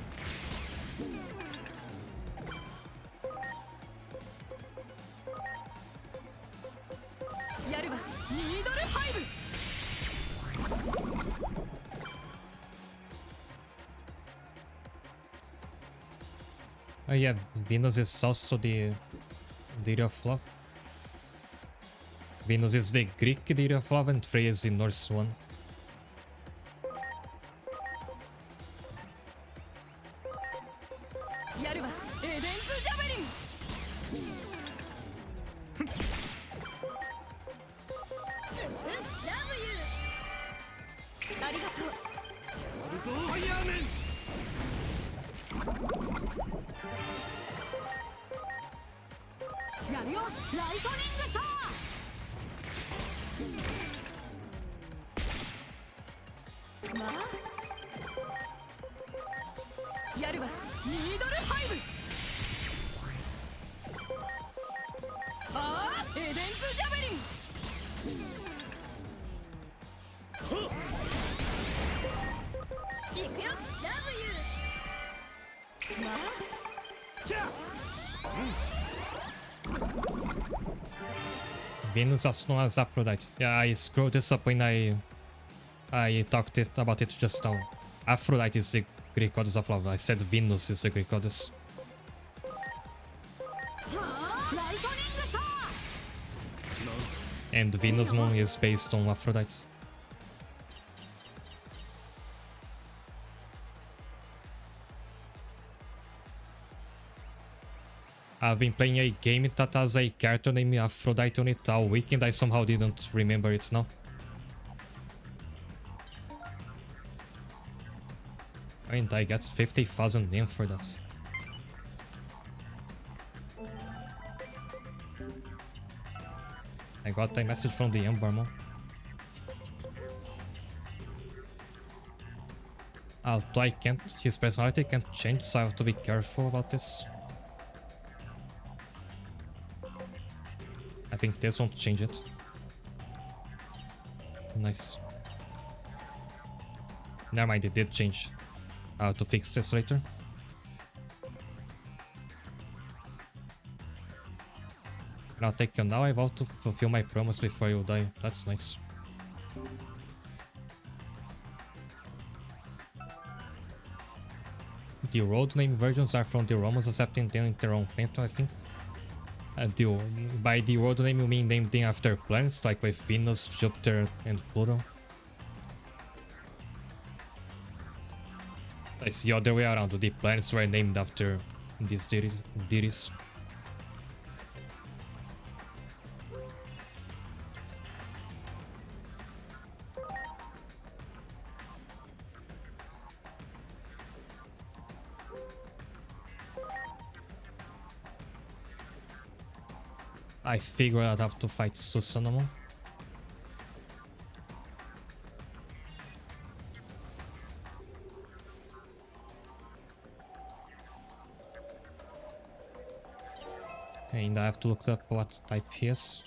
やるわニードルハイブ。 Oh yeah, Venus is also the deity of love. Venus is the Greek deity of love and Freya is the Norse one. やるわエデンズジャベリン。ありがとう。ファイヤーメン。やるよライトニングシャー。まあやるわニードルハイブ。あーエデンズジャベリン。行くよラブユー。まあ Venus also known as Aphrodite. Yeah, I screwed this up when I talked about it just now. Aphrodite is the Greek goddess of love. I said Venus is the Greek goddess. はあライトニングシャー。 And Venus Moon is based on Aphrodite. I've been playing a game that has a character named Aphrodite on it all weekend. I somehow didn't remember it now. And I get 50,000 yen for that. I got a message from the Embarmo. Although I can't, his personality can't change, so I have to be careful about this. I think this won't change it. Nice. Never mind, it did change. I'll have to fix this later. And I'll take you now. I vow to fulfill my promise before you die. That's nice. The road name versions are from the Romans, accepting them in their own pento, I think. By the world name you mean named them after planets, like with Venus, Jupiter, and Pluto? It's the other way around, the planets were named after these deities. I figured I'd have to fight Susanoo. And I have to look up what type he is.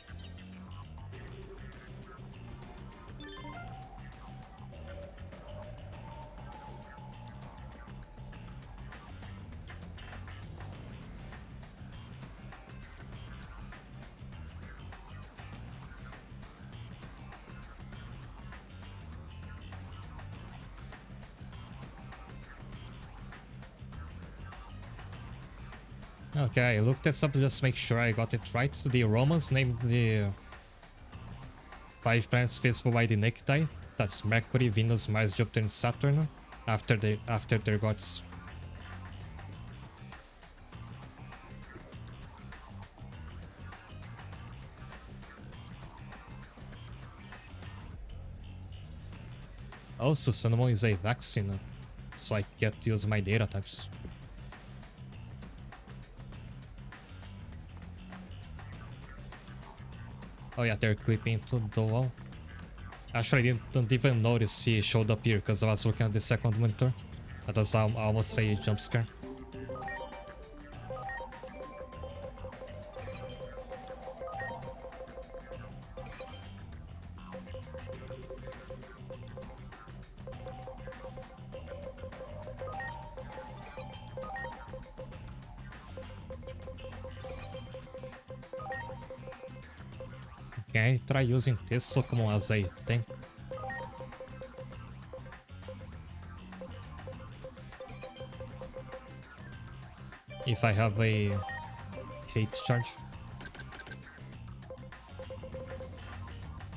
Okay, I looked this up to just make sure I got it right. The Romans named the 5 planets visible by the naked eye. That's Mercury, Venus, Mars, Jupiter, and Saturn. After their gods. Also, Summon is a vaccine, so I get to use my data types. Oh yeah, they're clipping into the wall. Actually, I didn't even notice he showed up here because I was looking at the second monitor. That was almost a jump scare. Can I try using this Pokemon as a tank? If I have a hate charge.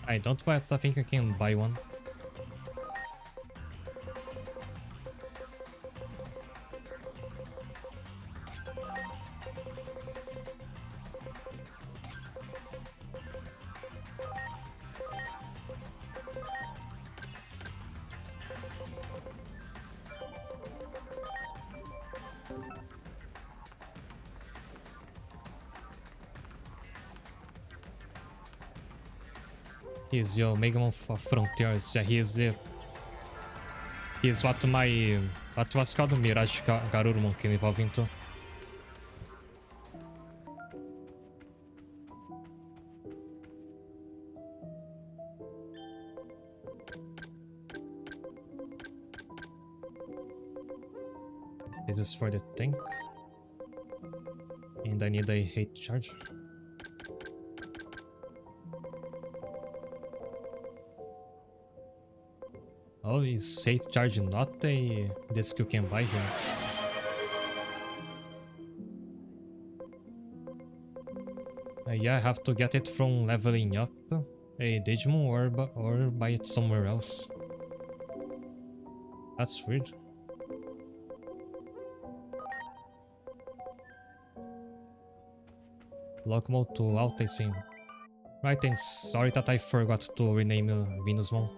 I don't, but I think I can buy one. He's your Megamon Frontiers. Yeah, he's what was called Mirage Garurumon can evolve into. This is for the tank. And I need a hate charge. Oh, is hate charge not a disc you can buy here? Yeah, I have to get it from leveling up a Digimon or buy it somewhere else. That's weird. Lock mode to out, I see. Right, and sorry that I forgot to rename Venusmon.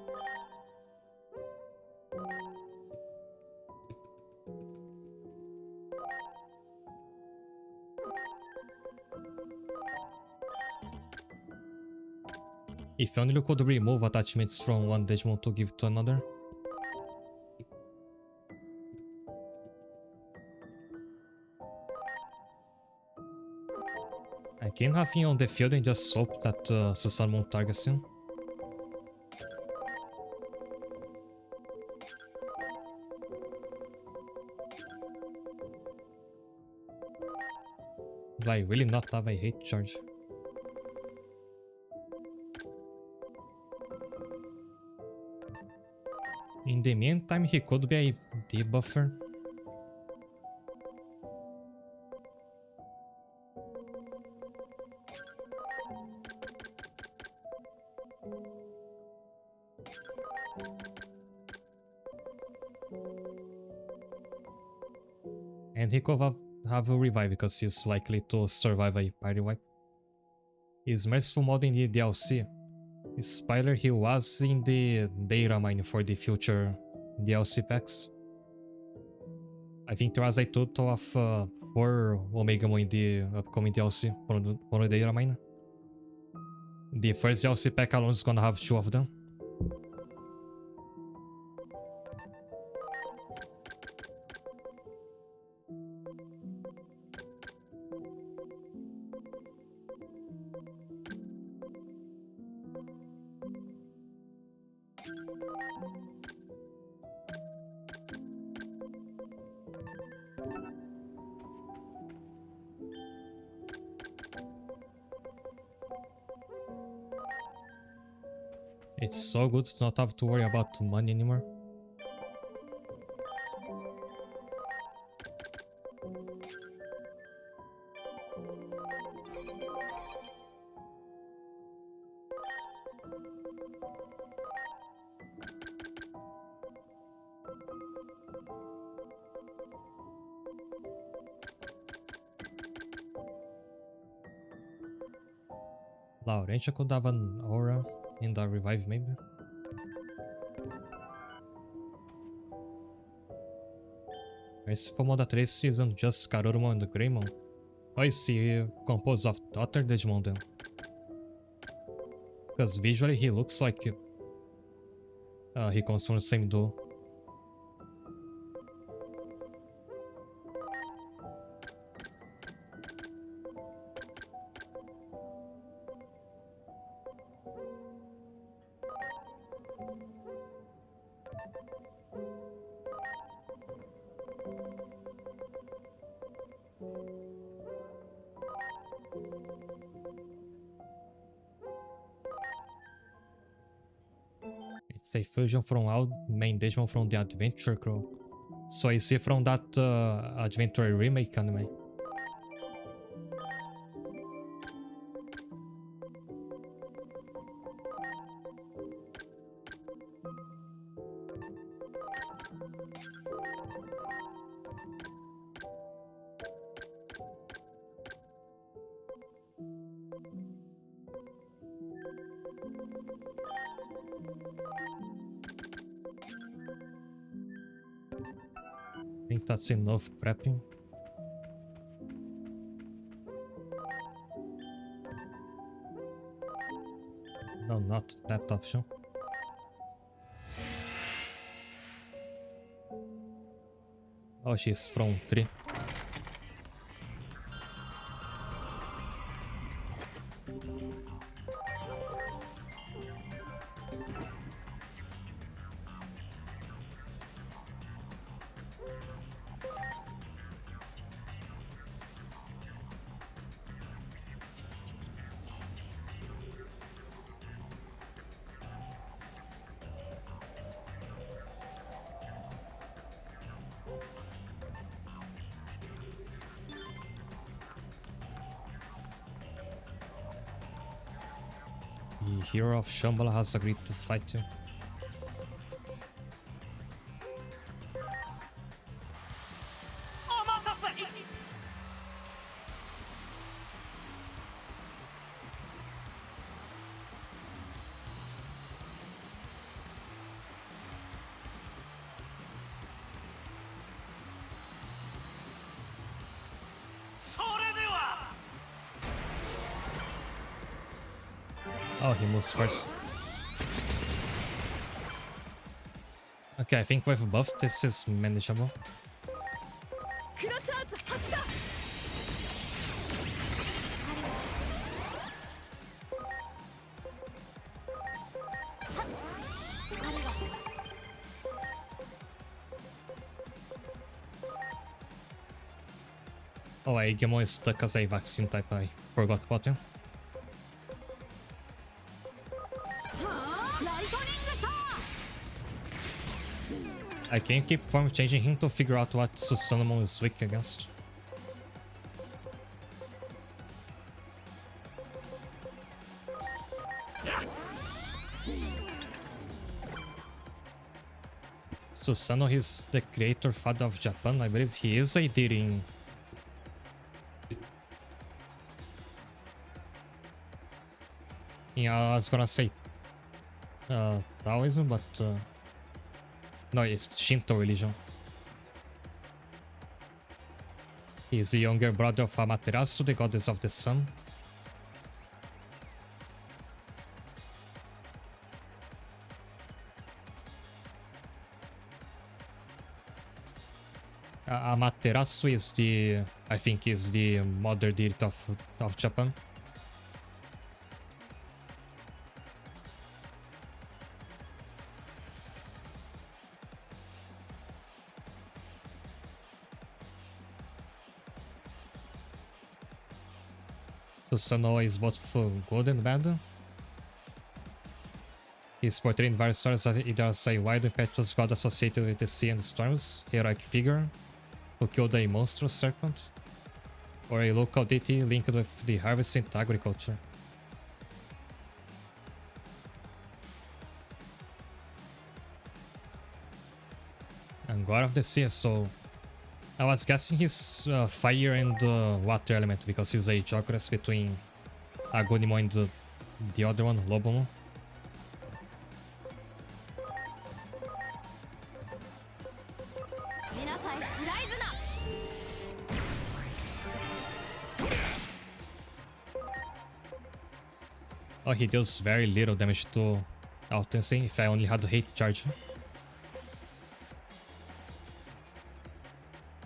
If only you could remove attachments from one Digimon to give to another. I can have him on the field and just hope that Susanmon targets him. Do I really not have a hate charge? In the meantime, he could be a debuffer. And he could have a revive because he's likely to survive a party wipe. Is Merciful Mode in the DLC? Spoiler, he was in the data mine for the future DLC packs. I think there was a total of 4 Omegamon in the upcoming DLC for the data mine. The first DLC pack alone is gonna have 2 of them. It's so good to not have to worry about money anymore. Laurentia could have an aura in the revive, maybe. Esse Fumo da Trace isn't just Karurumon and Greymon. Oh, is he composed of other Digimon then? Because visually he looks like he comes from the same duo. It's a fusion from all main Digimon from the Adventure Crew. So is he from that Adventure remake anime? I think that's enough prepping. No, not that option. Oh, she's from 3. The hero of Shambhala has agreed to fight you. Oh, he moves first. Okay, I think with buffs this is manageable. Oh, Aegamon is stuck as a vaccine type, I forgot about him. I can keep form changing him to figure out what Susanoo is weak against. Susanoo is the creator father of Japan. I believe he is a deity I was gonna say Taoism, but no, it's Shinto religion. He is the younger brother of Amaterasu, the goddess of the sun. Amaterasu is the, I think, is the mother deity of Japan. Susanoo is both good and bad. He's portrayed in various stories as either as a wild impetuous god associated with the sea and storms, heroic figure who killed a monstrous serpent, or a local deity linked with the harvest and agriculture. God of the Sea, so I was guessing he's fire and water element because he's a Geogras between Agonimon and the other one, Lobomon. Oh, he deals very little damage to Altensei if I only had the hate charge.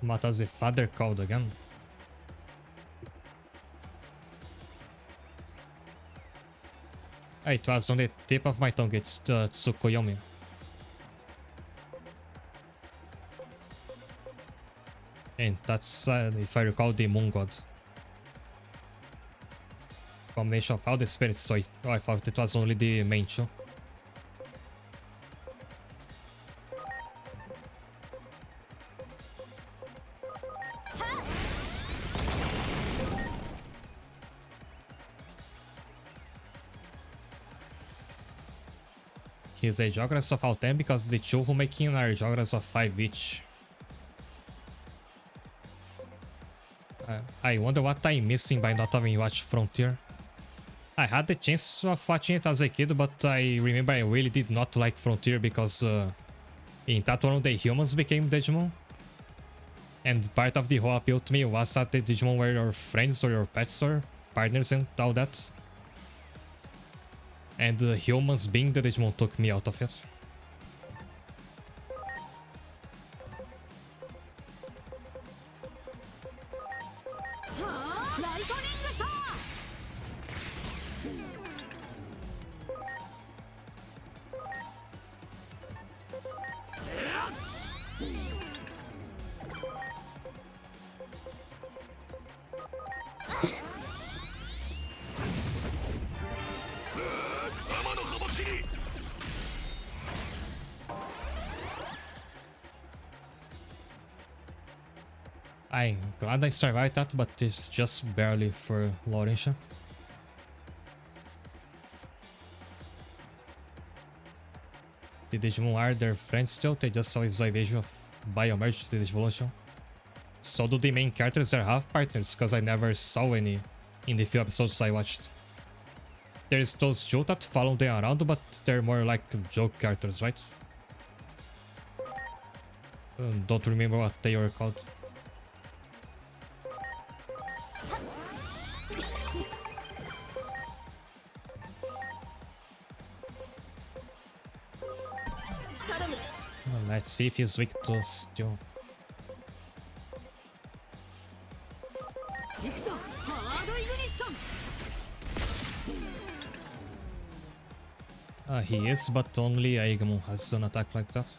What was the father called again? It was on the tip of my tongue, it's the Tsukuyomi. And that's, if I recall, the Moon God. Combination of all the spirits, so I thought it was only the main two. He's a Geogras of all 10 because the two who make him are Geogras of 5 each. I wonder what I'm missing by not having watched Frontier. I had the chance of watching it as a kid, but I remember I really did not like Frontier because in that one the humans became Digimon. And part of the whole appeal to me was that the Digimon were your friends or your pets or partners and all that. And the humans being the Digimon took me out of it. I'm glad I survived that, but it's just barely for Laurentia. The Digimon are their friends still, they just saw his evasion of Biomerge to the Digivolution. So do the main characters are half partners, because I never saw any in the few episodes I watched. There's those two that follow them around, but they're more like joke characters, right? Don't remember what they were called. Let's see if he's weak to steel. He is, but only Aigamon has an attack like that.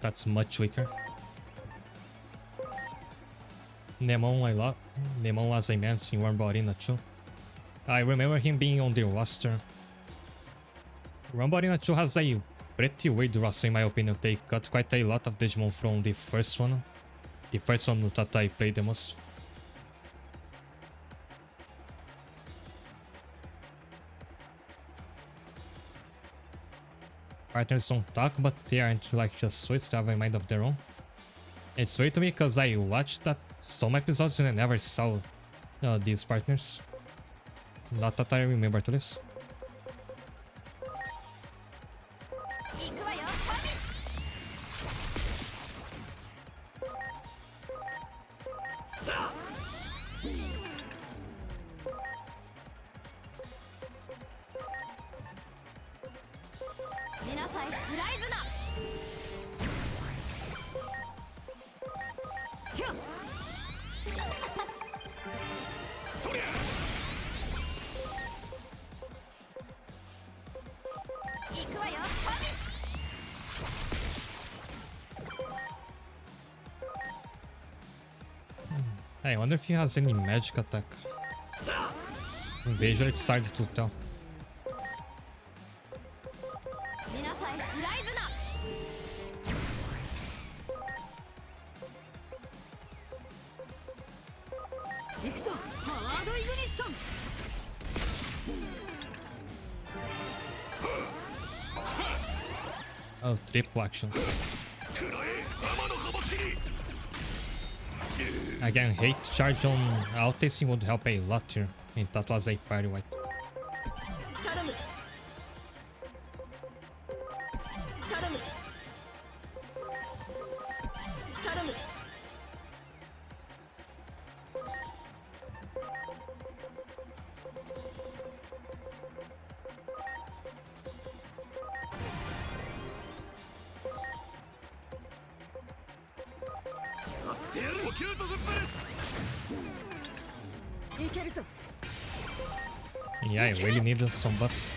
That's much weaker. Nemon I love. Nemon was immense in Rumble Arena too. I remember him being on the roster. Rumble Arena 2 has a pretty weird roster in my opinion. They cut quite a lot of Digimon from the first one. The first one that I played the most. Partners don't talk, but they aren't like just sweet, they have a mind of their own. It's weird to me because I watched that some episodes and I never saw these partners. Not that I remember to this. I wonder if he has any magic attack. Invasion, it's hard to tell. 行くぞハードイグニッション。 Oh, triple actions. Again, hate charge on outpacing would help a lot here. And that was a party wipe. 頼む頼む頼む。いけるぞ。 Yeah, I really needed some buffs.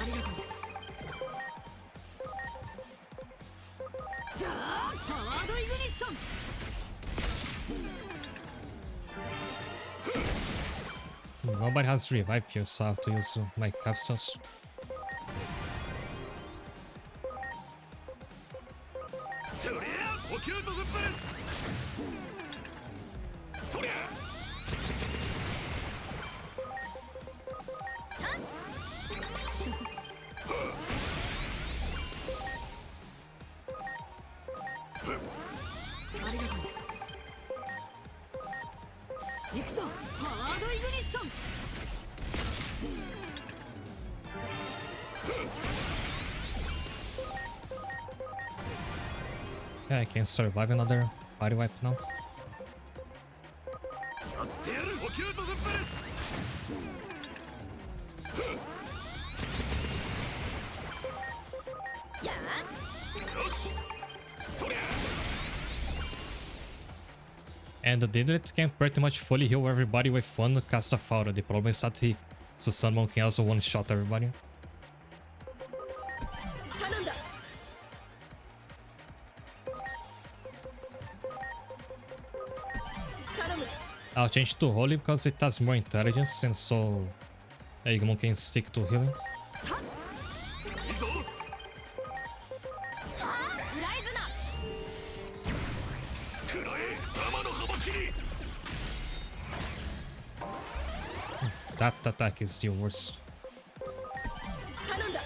ありがとう。じゃあハードイグニッション。 Nobody has revive here, so I have to use my capsules. そりゃ補給とすっぱですそりゃありがとう。行くぞハードイグニッション。 Yeah, I can survive another body wipe now. やってやる補給とすっぱですやよしそりゃ And the Didrit can pretty much fully heal everybody with one cast of aura. The problem is that Susanmon can also one-shot everybody. 頼んだ。 頼む。 I'll change to Holy because it has more intelligence and so Agumon can stick to healing. いいぞフライズナ。 くらえ天の幅切り That attack is the worst. 頼んだ。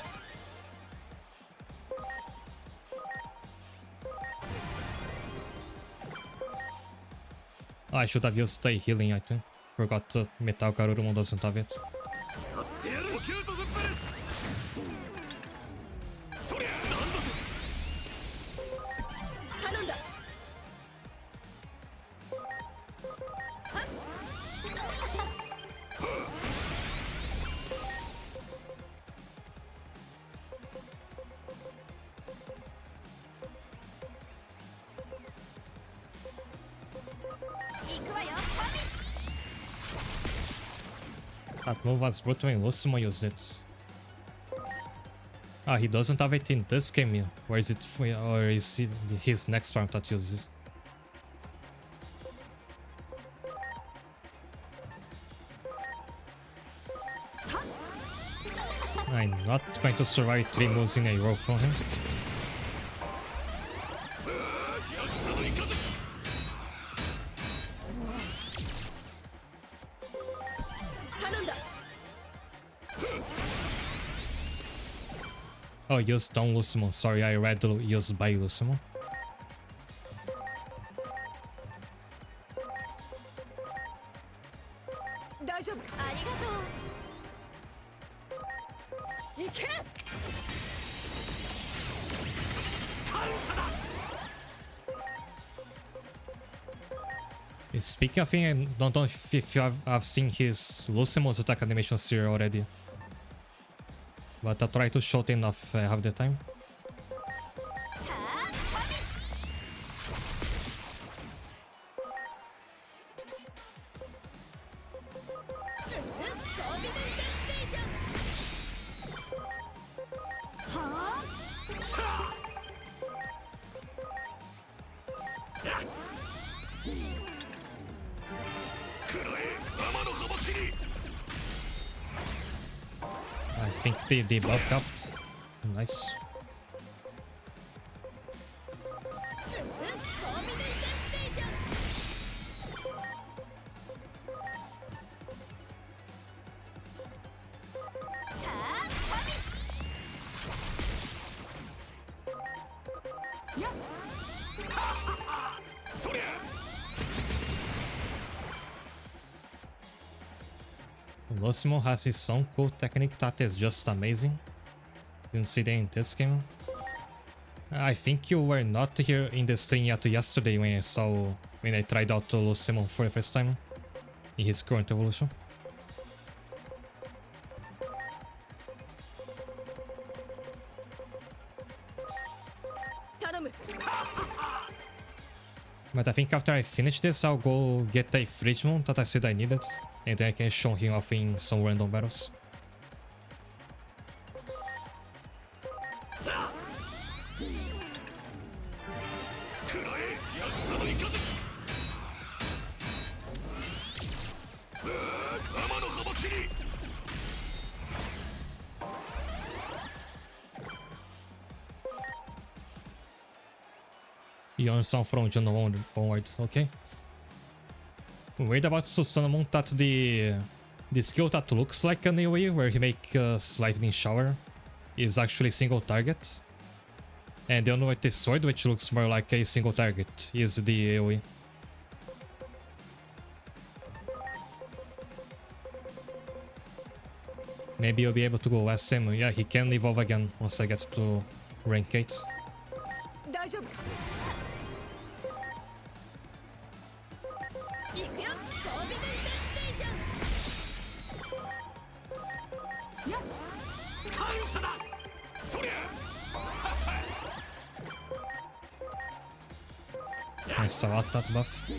Oh, I should have used a healing item. Forgot Metal Garurumon doesn't have it. やってやる補給とすっぱですそりゃなんだと頼んだ。 行くわよ。 That move was brutal when Lucimo used it. Ah, he doesn't have it in this game here. Where is it? Or is it his next farm that uses it? I'm not going to survive 3 moves in a row from him. 役者のイカズチ 頼んだ。 Oh, use Don Lucimo. Sorry, I read use by Lucimo. 大丈夫か。ありがとう。行け。 Speaking of him, I don't know if I've seen his Lucimo's attack animations here already. But I'll try to show it enough if I have the time. さあ think the buff helped. Nice. Losimo has his own cool technique that is just amazing. Didn't see that in this game. I think you were not here in the stream yet yesterday when I tried out Losimo for the first time in his current evolution. But I think after I finish this, I'll go get a Digimon that I said I needed, and then I can show him off in some random battles. You earn some from June onward, okay? Weird about Susanamon that the skill that looks like an AoE, where he makes lightning shower, is actually single target. And the one with the sword, which looks more like a single target, is the AoE. Maybe you'll be able to go SM. Yeah, he can evolve again once I get to rank 8. I saw out that buff.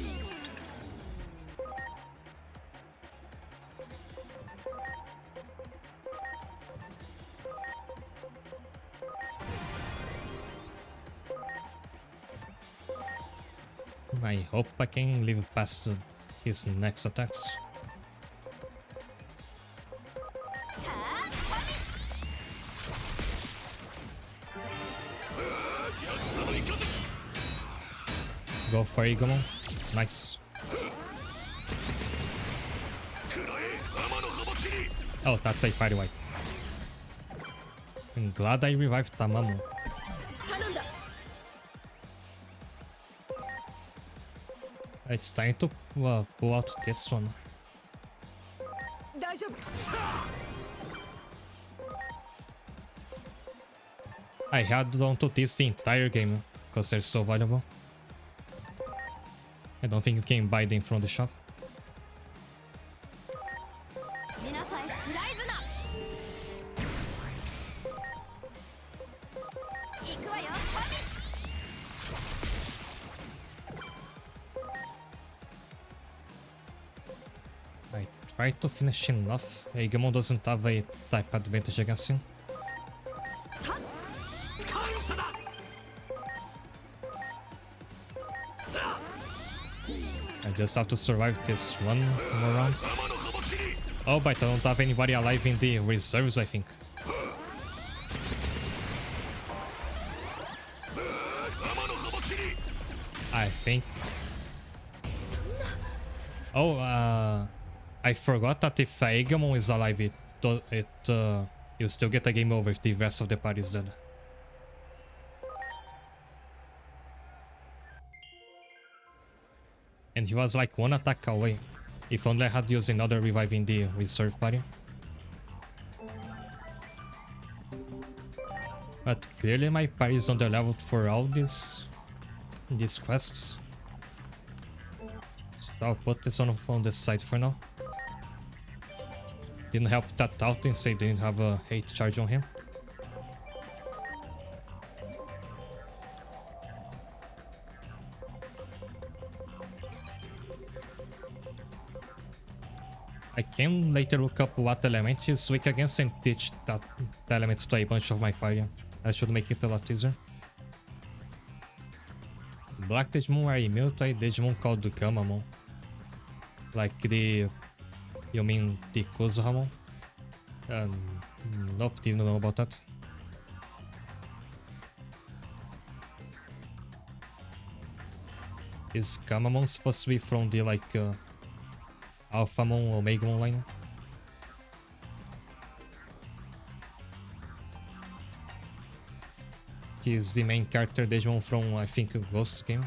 I hope I can live past his next attacks. Go for Igomon. Nice. Oh, that's a fire wipe. I'm glad I revived Tamamo. It's time to pull out this one. I had on to this the entire game because they're so valuable. I don't think you can buy them from the shop. I tried to finish him off. Agumon doesn't have a type advantage against him. I just have to survive this one more round. Oh, but I don't have anybody alive in the reserves, I think. I think. Oh, I forgot that if Agumon is alive, you still get a game over if the rest of the party is dead. And he was like one attack away. If only I had used another revive in the reserve party. But clearly my party is underleveled for all these quests. So I'll put this on the side for now. Didn't help that out and say didn't have a hate charge on him. I can later look up what element is weak against and teach that element to a bunch of my party. That should make it a lot easier. Black Digimon are immune to a Digimon called Gamamon. Like the... You mean the Kuzuhamon? Nope, didn't know about that. Is Gamamon supposed to be from the like Alphamon or Omegamon line? He's the main character Digimon from, I think, a Ghost game.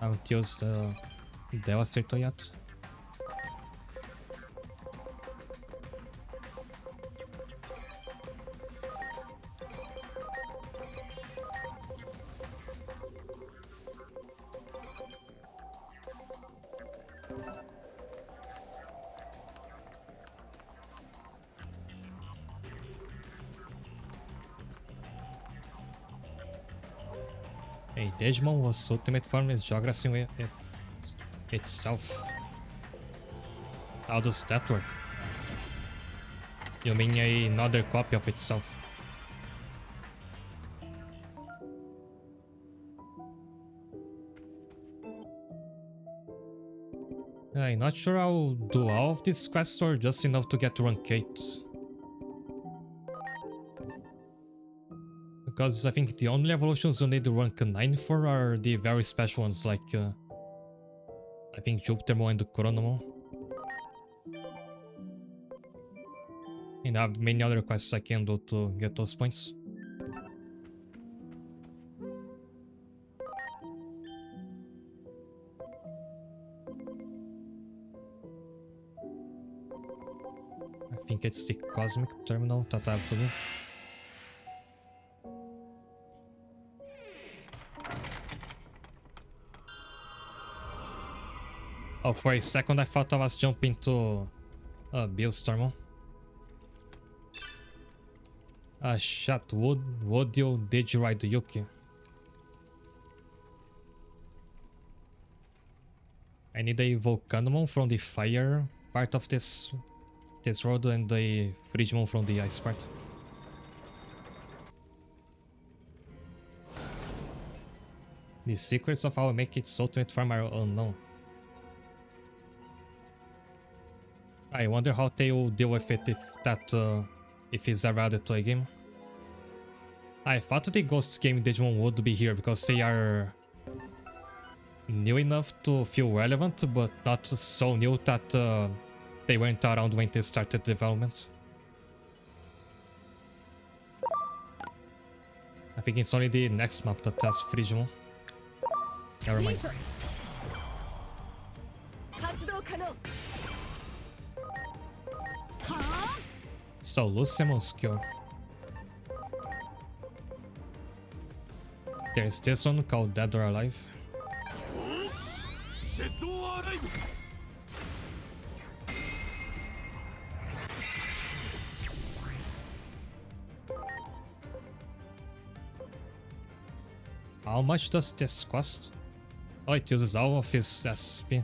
I haven't used Devastator yet. Hey, Digimon was ultimate form is geography with itself. How does that work? You mean another copy of itself? I'm not sure I'll do all of this quest or just enough to get to rank 8. Because I think the only evolutions you need to rank 9 for are the very special ones like I think Jupitermon and the Chronomon. And I have many other quests I can do to get those points. I think it's the Cosmic Terminal that I have to do. Oh, for a second I thought I was jumping to Beelstormon. Shit, would you did you ride the Yuki? I need a Volcanomon from the fire part of this road and the Frigimon from the ice part. The secrets of how to make its ultimate farm are unknown. I wonder how they will deal with it if it's ever added to a game. I thought the Ghost game Digimon would be here because they are new enough to feel relevant, but not so new that they weren't around when they started development. I think it's only the next map that has Frigimon. Never mind. So, Lucimon's skill. There's this one called Dead or Alive. How much does this cost? Oh, it uses all of his SSP.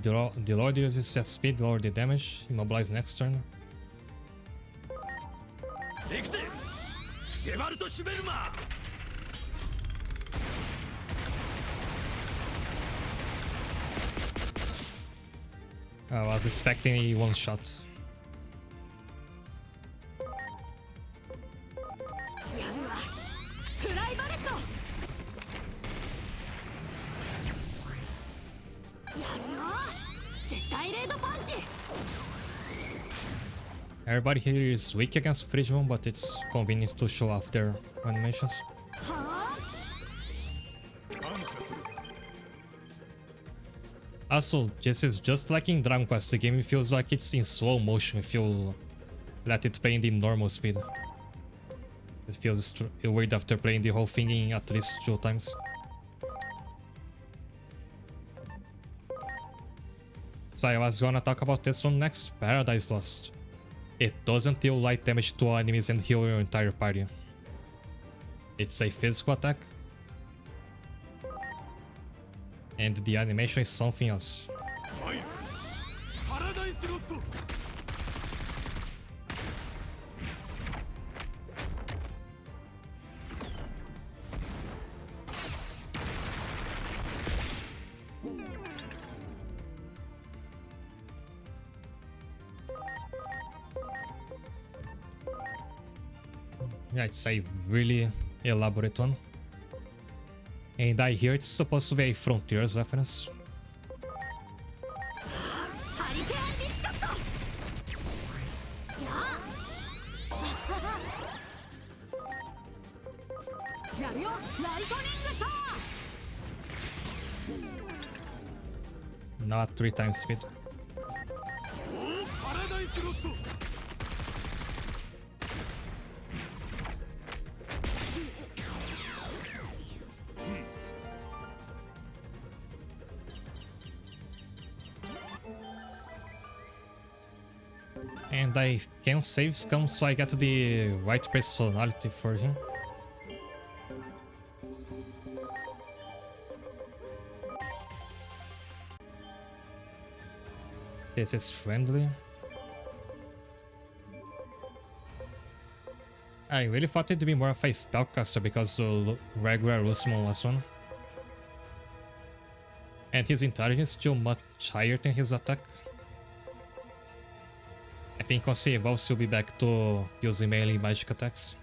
The Lord uses SSP, lower the damage, immobilize next turn. I was expecting a one shot. Everybody here is weak against Frigimon, but it's convenient to show off their animations. Also, this is just like in Dragon Quest, the game feels like it's in slow motion if you let it play in the normal speed. It feels weird after playing the whole thing in at least 2 times. So I was gonna talk about this one next, Paradise Lost. It doesn't deal light damage to enemies and heal your entire party. It's a physical attack. And the animation is something else. Yeah, it's a really elaborate one. And I hear it's supposed to be a Frontiers reference. ハリケーンリスショット。やるよ、ライトニングショー。 Not 3 times speed. パラダイスロスト。 And I can save Scum so I get the right personality for him. This is friendly. I really thought it'd be more of a spellcaster because the regular Lucimon was one. And his intelligence is still much higher than his attack. I think once he evolves, he'll be back to using mainly magic attacks.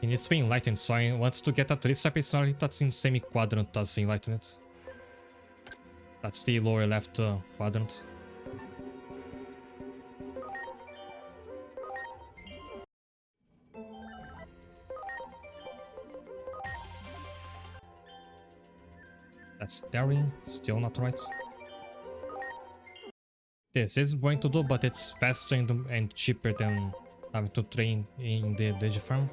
He needs to be enlightened, so I want to get at least a personality that's in semi-quadrant as enlightened. That's the lower left quadrant. That's daring, still not right. This is going to do, but it's faster and cheaper than having to train in the Digifarm.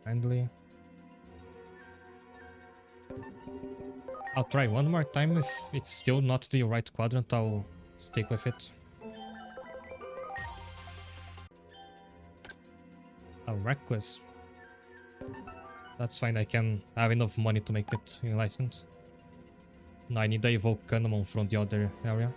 Friendly. I'll try one more time. If it's still not the right quadrant, I'll stick with it. Reckless. That's fine, I can have enough money to make it enlightened. No, I need a Volcanomon from the other area.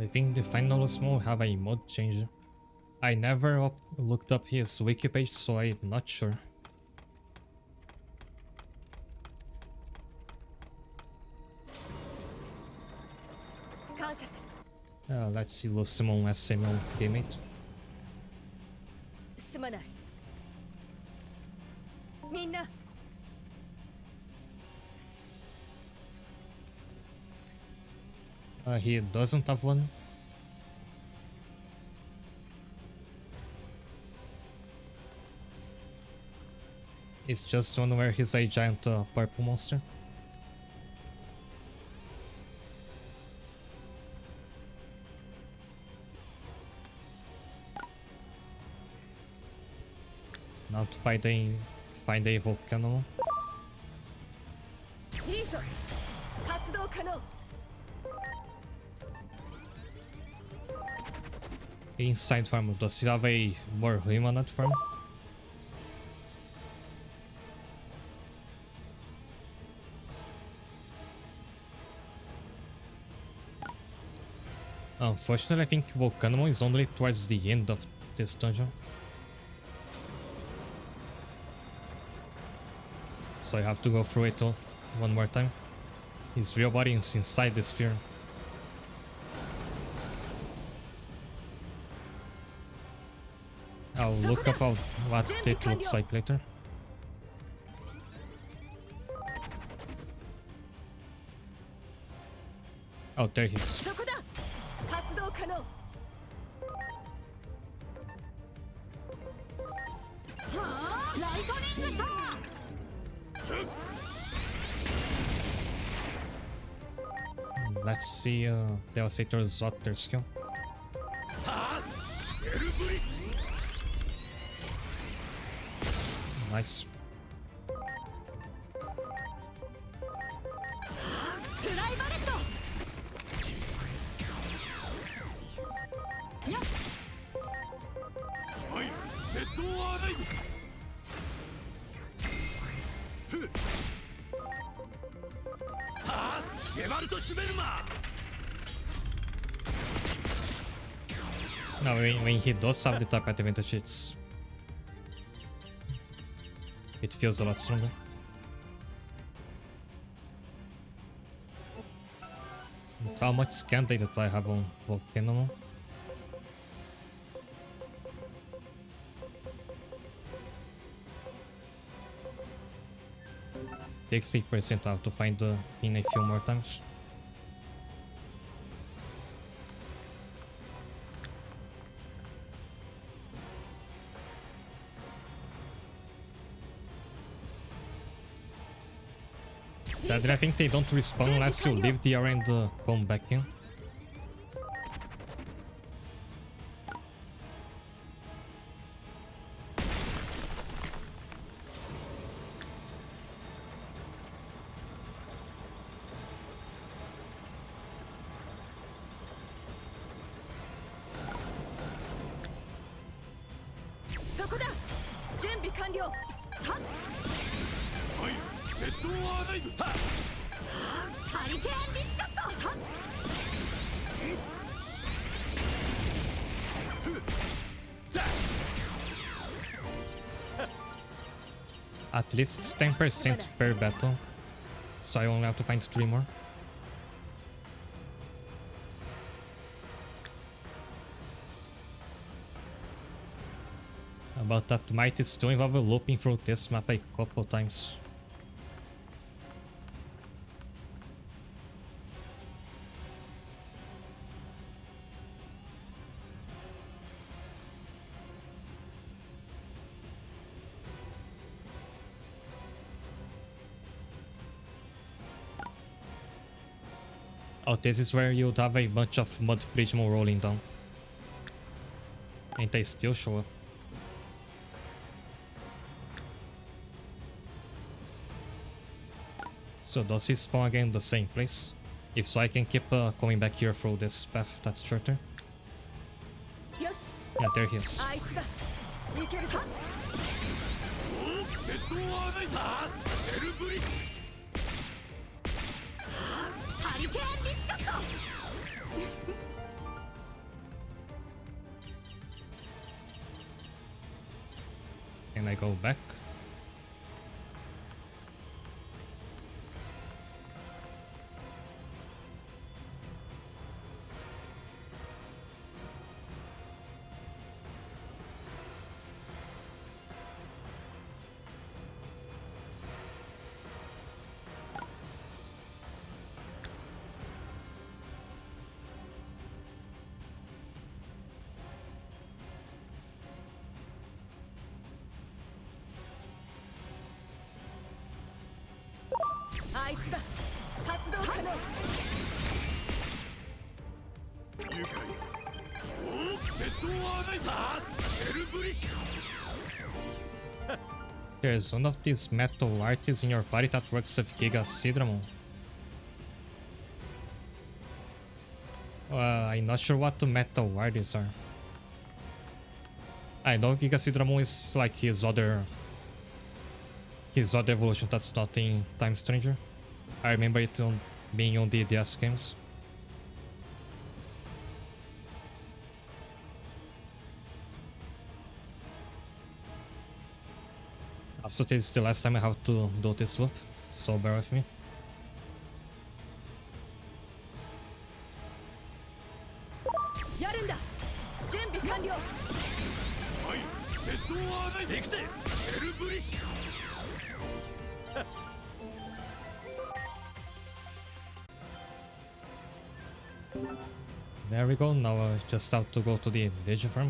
I think the final Lucimon will have a mode change. I never looked up his wiki page, so I'm not sure. Let's see Lucimon as Samuel teammate. He doesn't have one. It's just one where he's a giant purple monster. Now to find a Volcanomon. Inside farm, does he have a more humanoid farm? Unfortunately, I think Volcanomon is only towards the end of this dungeon. So I have to go through it one more time. His real body is inside the sphere. I'll look up what it looks like later. Oh, there he is. let's see Devastator's Otter skill. Nice. フライバレットやっはいデッドアーライブはあゲバルト・シュベルマー No, when he does have the type advantage, it feels a lot stronger. And how much scan data do I have on Volcano? 60%. I have to find the pin a few more times. Sadly, I think they don't respawn unless you leave the area and come back in. At least it's 10% per battle, so I only have to find 3 more. But that might still involve looping through this map a couple times. Oh, this is where you'd have a bunch of mud Digimon rolling down. And they still show up. So does he spawn again in the same place? If so, I can keep coming back here through this path that's shorter. Yeah, there he is. Can I go back? There's one of these metal artists in your party that works with Giga Sidramon. I'm not sure what the metal artists are. I know Giga Sidramon is like his other evolution that's not in Time Stranger. I remember it being on the DS games. Also, this is the last time I have to do this loop, so bear with me. There we go, now I just have to go to the Digifarm.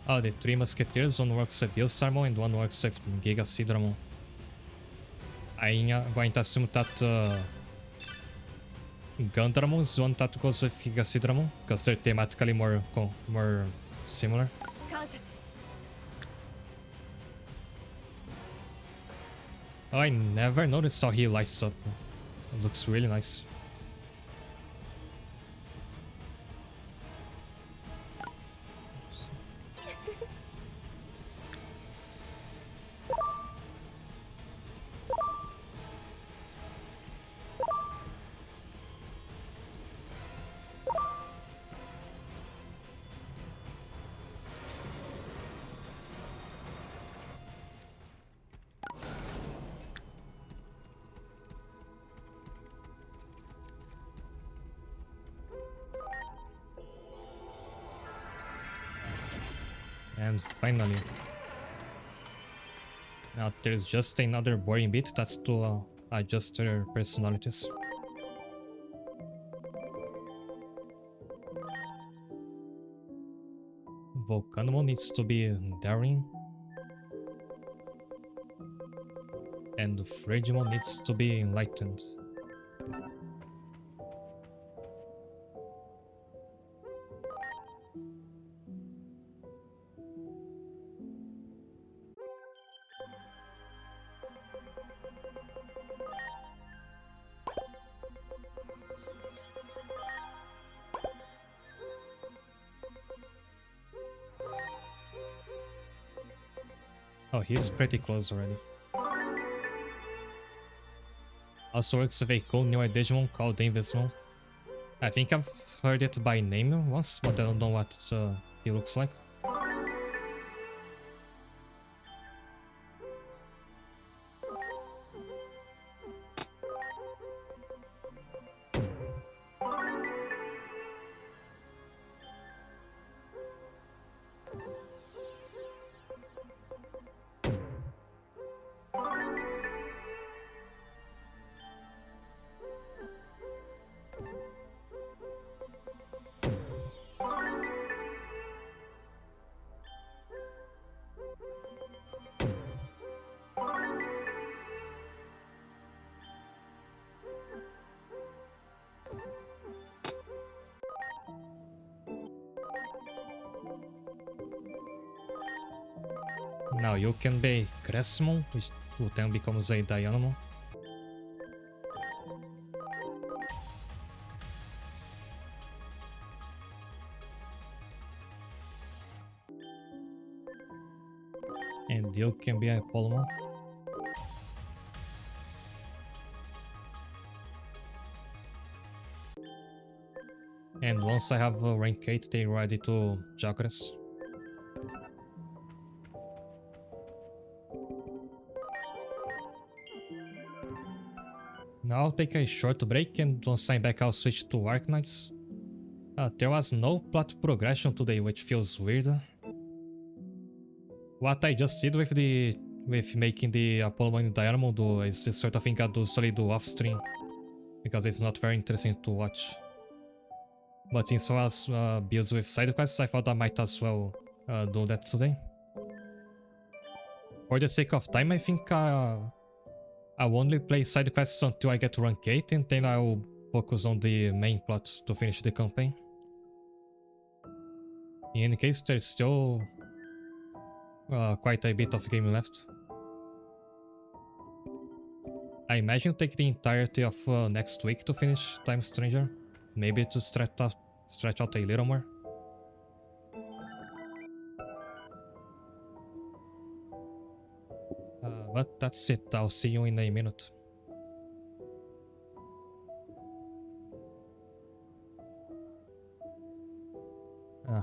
Oh, the Three Musketeers, one works with Bilsarmon and one works with Giga Sidramon. I'm going to assume that Gundramon is one that goes with Giga Sidramon, because they're thematically more similar. 感謝する Oh, I never noticed how he lights up. It looks really nice. And finally, now there's just another boring bit that's to adjust their personalities. Volcanomon needs to be daring, and Frigimon needs to be enlightened. Oh, he's pretty close already. Also works with a cool newer Digimon called Invisimon. I think I've heard it by name once, but I don't know what he looks like. Now you can be Cressimon, who then becomes a Dianamon. And you can be a Polymon. And once I have rank 8, they're ready to Chakras. Now I'll take a short break, and once I'm back I'll switch to Arknights. There was no plot progression today, which feels weird. What I just did with making the Apollo and Diamond do is the sort of thing I'd usually do off stream, because it's not very interesting to watch. But since I was busy with side quests, I thought I might as well do that today. For the sake of time, I think I'll only play side quests until I get to rank 8, and then I'll focus on the main plot to finish the campaign. In any case, there's still quite a bit of game left. I imagine it'll take the entirety of next week to finish Time Stranger, maybe to stretch out a little more. But that's it, I'll see you in a minute.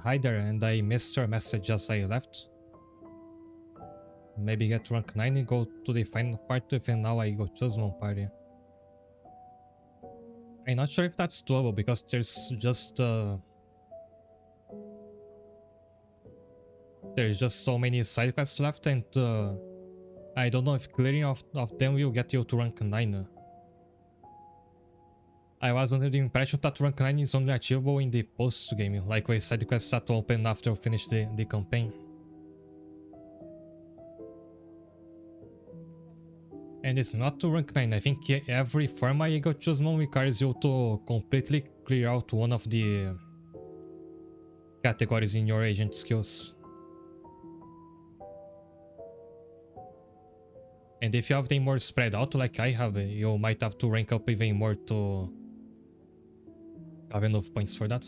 Hi there, and I missed your message as I left. Maybe get rank 9 and go to the final party, and now I go choose one party. I'm not sure if that's doable, because there's just so many side quests left, and I don't know if clearing of them will get you to rank 9. I was under the impression that rank 9 is only achievable in the post-game, like with side quests that open after you finish the campaign. And it's not to rank 9. I think every form I go Chuzmon requires you to completely clear out one of the categories in your agent skills. And if you have them more spread out like I have, you might have to rank up even more to have enough points for that.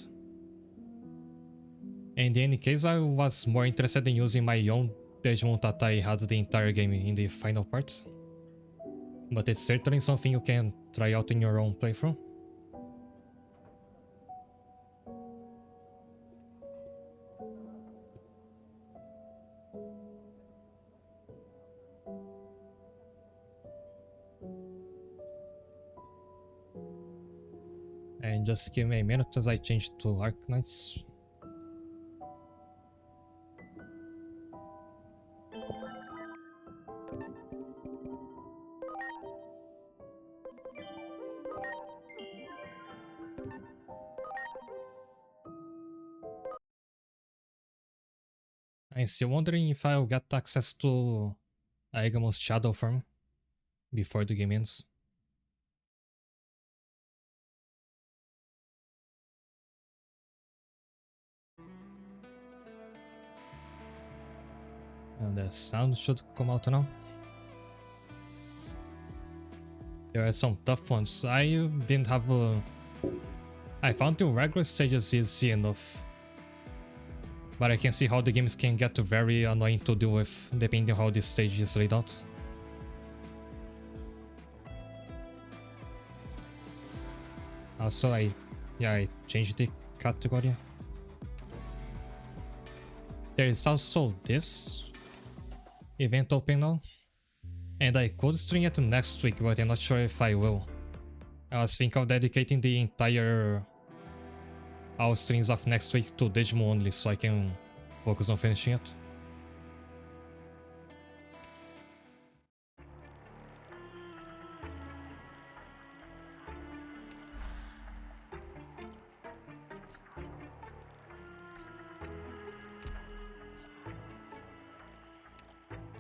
And in any case, I was more interested in using my own Digimon that I had the entire game in the final part. But it's certainly something you can try out in your own playthrough. And just give me a minute as I change to Arknights. I'm still wondering if I'll get access to Aigamon's shadow form before the game ends. And the sound should come out now. There are some tough ones. I didn't have I found the regular stages easy enough. But I can see how the games can get very annoying to deal with depending on how this stage is laid out. Also, I changed the category. There is also this event open now. And I could stream it next week, but I'm not sure if I will. I was thinking of dedicating the entire all streams of next week to Digimon only, so I can focus on finishing it.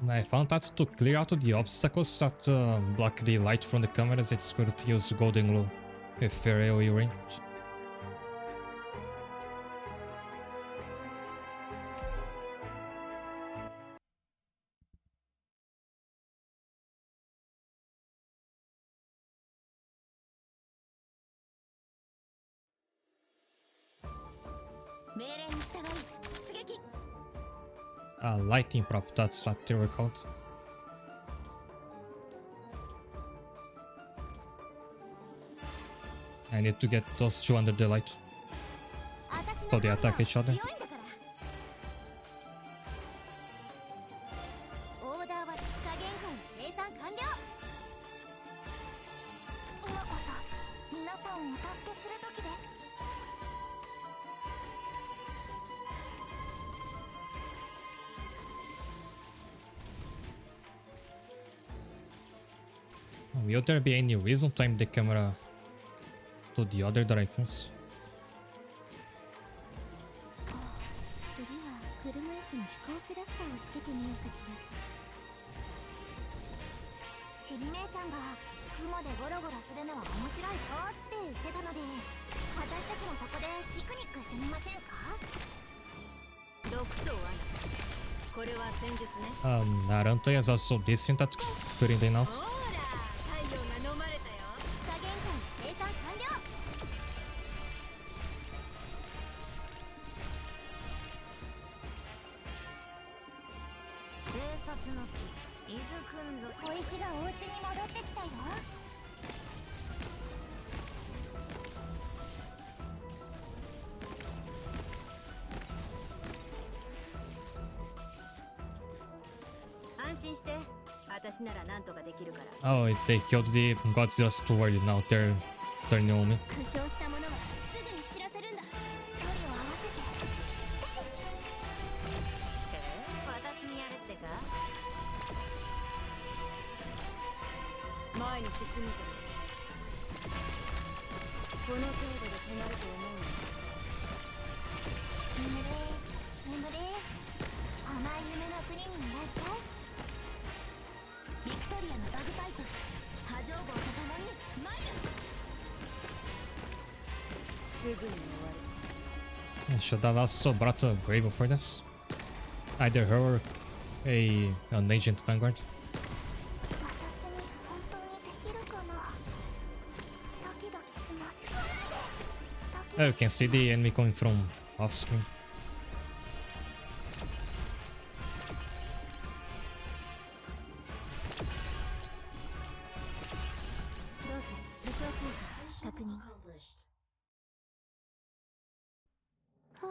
And I found that to clear out the obstacles that block the light from the cameras, it's good to use Golden Glow with fair AoE range. Lighting prop, that's what they were called. I need to get those two under the light so they attack each other. Will there be any reason to aim the camera to the other directions? Naruto is also decent at clearing them out. Oh, they killed the Godzilla's too early, now they're turning on me. ビクトリアのバグパイプ波状棒とともに参る。すぐに終わる。 Should have also brought a Grave for this. Either her or an Agent Vanguard. 私に本当にできるかな。ドキドキします。 Oh, you can see the enemy coming from off screen. どうぞ武装工事確認。ふう、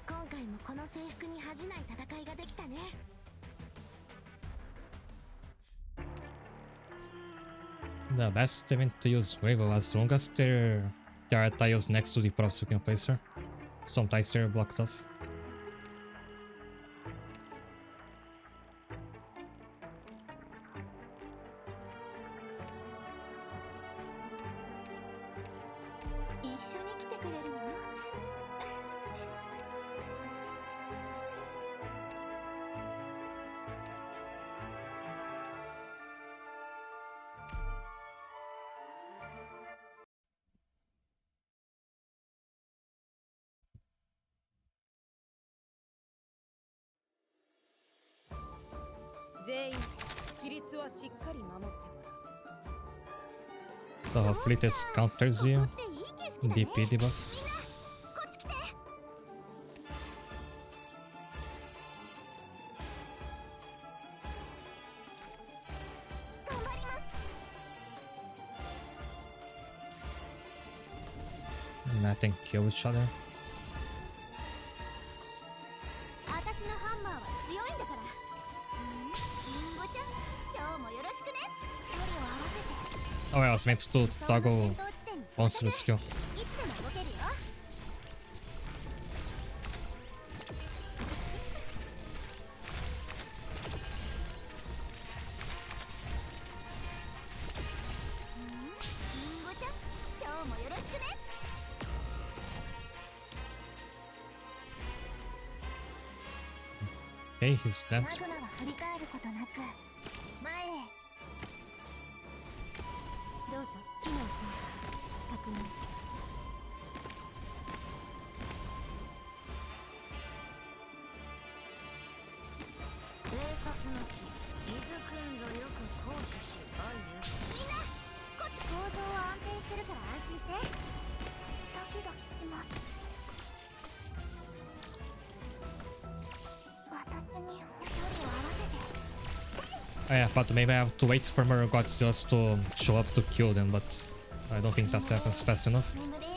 今回もこの制服に恥じない戦いができたね。 The best event to use Grave as long as there are tiles next to the props you can place her. Sometimes they're blocked off. 一緒に来てくれるの？ 全員規律はしっかり守ってもらう。 So hopefully this counters the っていい景色だね。 DP debuff. みんなこっち来て。頑張ります。 Nothing kill each other. 私のハンマーは強いんだから。リンゴちゃん、今日もよろしくね。距離を合わせて。 Oh, I was meant to そんな toggle 戦闘地点に monster skill. いつでも動けるよ。 リンゴちゃん、今日もよろしくね。 Okay, he's dead. マグマは振り返ることなく前へ。どうぞ機能喪失確認。生殺の木伊豆くんぞよく行使し愛よ。みんなこっち。構造は安定してるから安心して。ドキドキします。 私に距離を合わせて。 I thought maybe I have to wait for more gods just to show up to kill them, but I don't think that happens fast enough. 眠れ。甘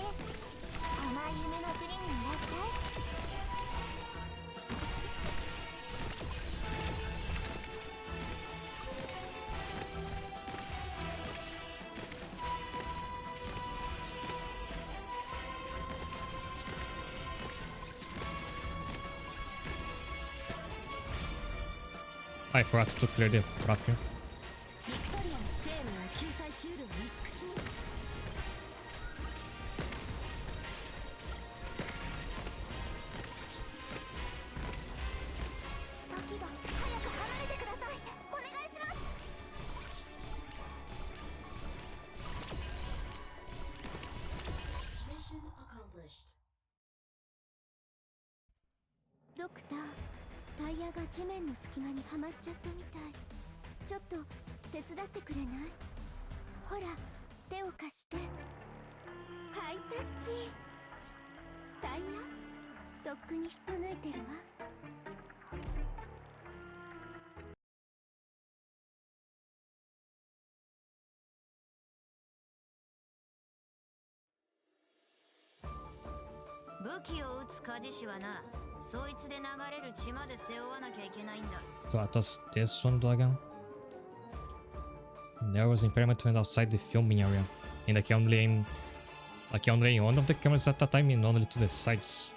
い夢の国にいらっしゃい。 I forgot to clear the prop here. ビクトリアの生命を救済しうる慈しみ。 ドキドキ。早く離れてください。お願いします。 ドクター、タイヤが地面の隙間にはまっちゃったみたい。ちょっと手伝ってくれない？ほら、手を貸して。ハイタッチ。タイヤとっくに引っこ抜いてるわ。 武器を撃つ鍛冶師はな、そいつで流れる血まで背負わなきゃいけないんだ。 So what does this one do again? There was impairment went outside the filming area, and I can only aim one of the cameras at a time and only to the sides.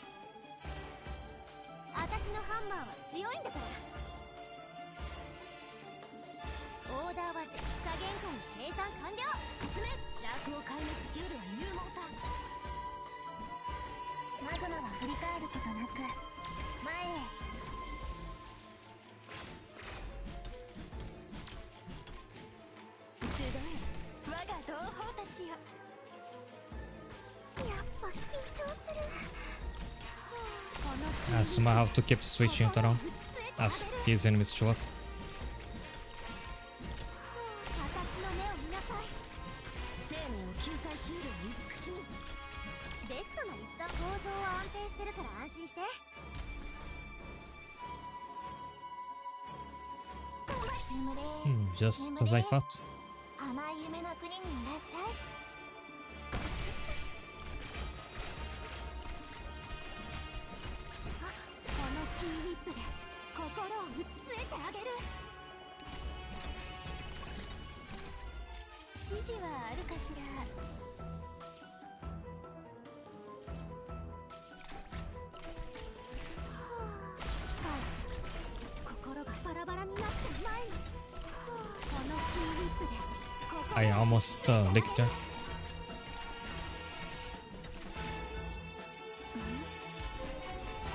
私のハンマーは強いんだから。オーダーは絶火限界の計算完了。進め。邪悪を壊滅しうるは勇猛さ。マグマは振り返ることなく前へ。ちよ。やっぱ緊張する。 somehow I have to keep switching it around as these enemies show up. 私の目を見なさい。生命を救済しうる慈しみ。ベストな一段構造は安定してるから安心して。眠れ。Just as I thought. 甘い夢の国にいらっしゃい。あ、このキーウィップで心を打ち据えてあげる。指示はあるかしら。心がバラバラになっちゃう前に、このキーウィップで I almost licked her.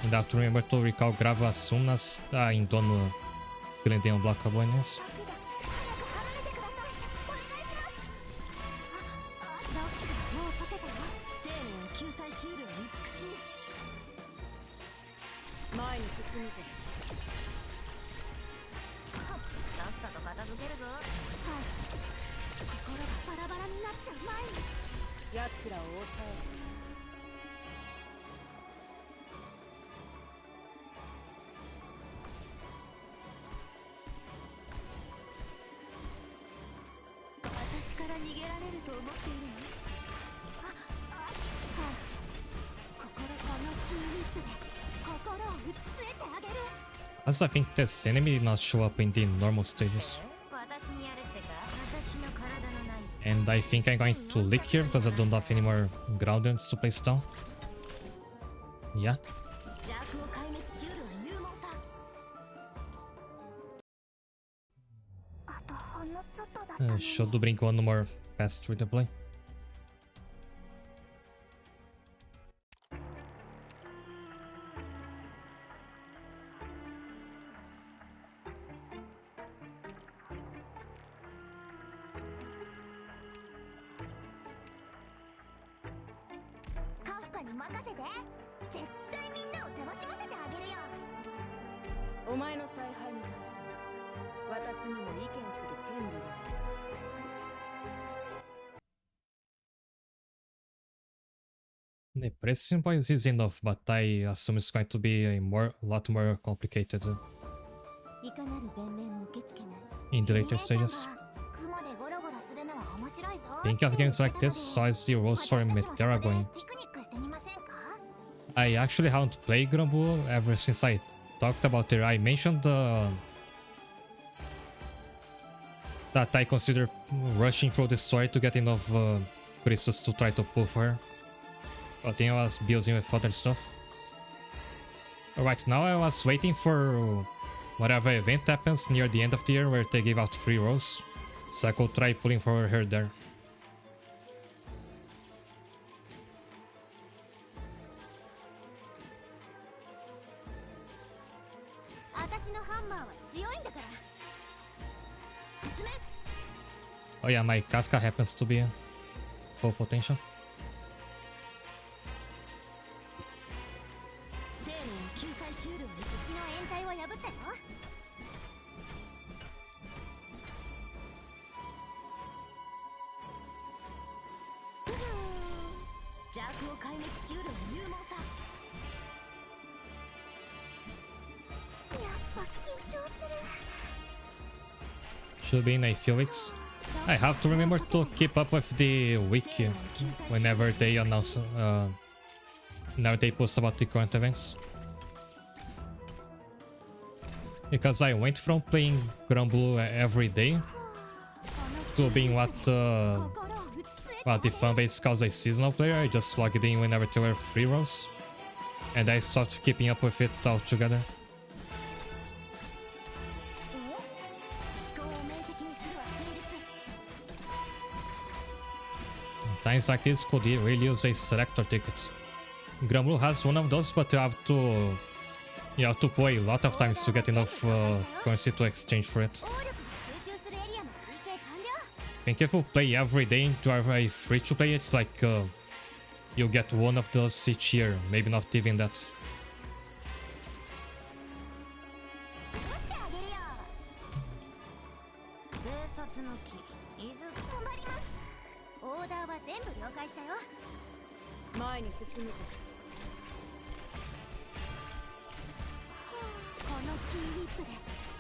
And I have to remember to recall grave as soon as entono grande unblockable enemies. 前に進むぞ。さっさと片付けるぞ。心がバラバラになっちゃう前に、奴らを抑える。私から逃げられると思っているの？心このキーウィップで心を打ち据えてあげる。 As I think this enemy did not show up in the normal stages. 私にやれってか。私の体のない。 And I think I'm going to lick here because I don't have any more groundings to place down. Yeah. 邪悪を壊滅しうるは勇猛さ。あとほんのちょっとだったね。 Should bring one more pass through the play. カフカに任せて。絶対みんなを楽しませてあげるよ。お前の采配に対しては私にも意見する権利がある。The pressing point is easy enough, but I assume it's going to be a lot more complicated いかなる弁明も受け付けない。 in the later stages. 雲でゴロゴロするのは面白いぞ。 Thinking of games like this, so is the rules for Metera going. ピクニックしてみませんか？ I actually haven't played Granblue ever since I talked about it. I mentioned that I consider rushing through the story to get enough crystals to try to pull for her. But then I was busy with other stuff. Alright, now I was waiting for whatever event happens near the end of the year where they give out free rolls, so I could try pulling for her there. 私のハンマーは強いんだから。進め。 Oh yeah, my Kafka happens to be full potential. 生命を救済しうる敵の掩体を破ったよ。邪悪を壊滅しうる勇猛さ。やっぱ緊張する。 Should be in a few weeks. I have to remember to keep up with the wiki whenever they announce, whenever they post about the current events. Because I went from playing Granblue every day to being what the fanbase calls a seasonal player. I just logged in whenever there were free rolls, and I stopped keeping up with it altogether. Times like this could really use a selector ticket. Granblue has one of those, but you have to play a lot of times to get enough currency to exchange for it. think if you play every day and you are a free to play, it's like you get one of those each year, maybe not even that. 前に進むぞ。このキーウィップで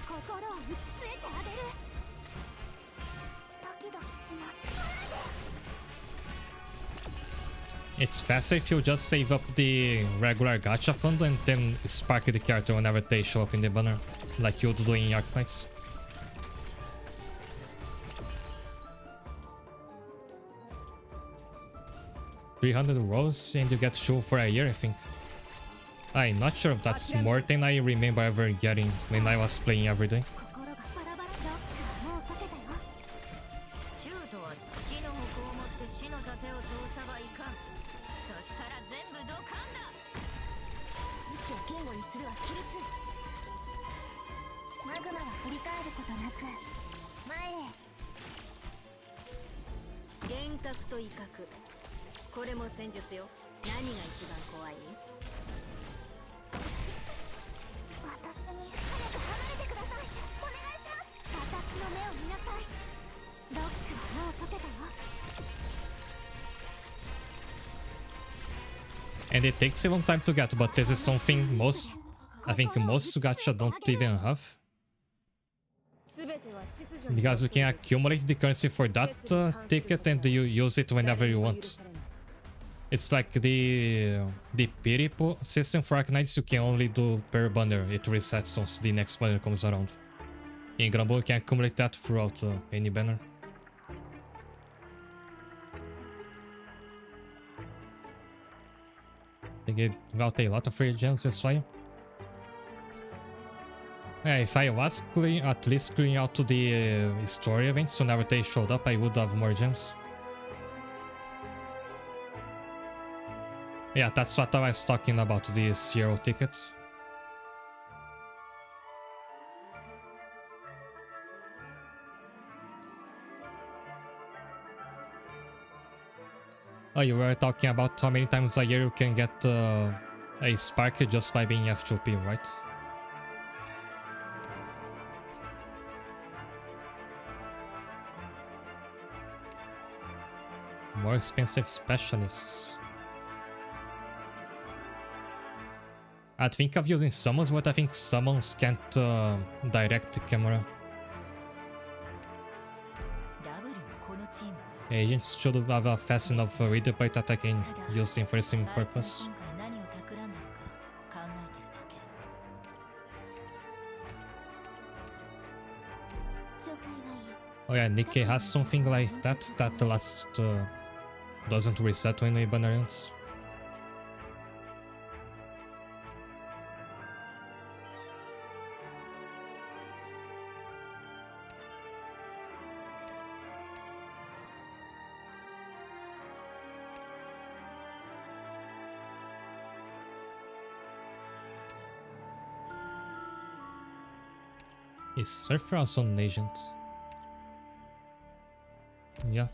心を打ち据えてあげる。ドキドキします。 It's faster if you just save up the regular gacha fund and then spark the character whenever they show up in the banner, like you do in Arknights. $300 rolls and you get show for a year, I think. I'm not sure if that's more than I remember ever getting when I was playing every day. And it takes a long time to get, but this is something I think most gacha don't even have. Because you can accumulate the currency for that ticket and you use it whenever you want. It's like the pity pool system for Arknights, you can only do per banner. It resets once the next banner comes around. In Granblue you can accumulate that throughout any banner. They gave out a lot of free gems this way. Yeah, if I was at least clearing out to the story events whenever they showed up, I would have more gems. Yeah, that's what I was talking about, the 0 tickets. Oh, you were talking about how many times a year you can get a spark just by being F2P, right? More expensive specialists. I'd think of using summons, but I think summons can't direct the camera. Agents should have a fast enough reader point that I can use them for the same purpose. Oh yeah, Nikkei has something like that the last doesn't reset when a banner ends. Is Surfer also an agent? Yeah,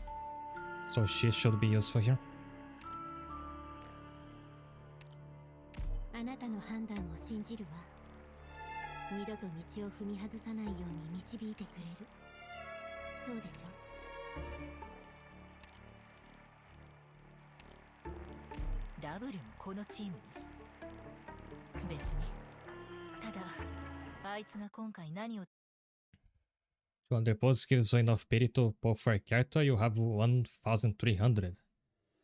so she should be useful here. あなたの判断を信じるわ。二度と道を踏み外さないように導いてくれる。そうでしょ。ダブルもこのチームに。別に。ただ、あいつが今回何を。200 poses gives you enough pity to pull for a character, you have 1300.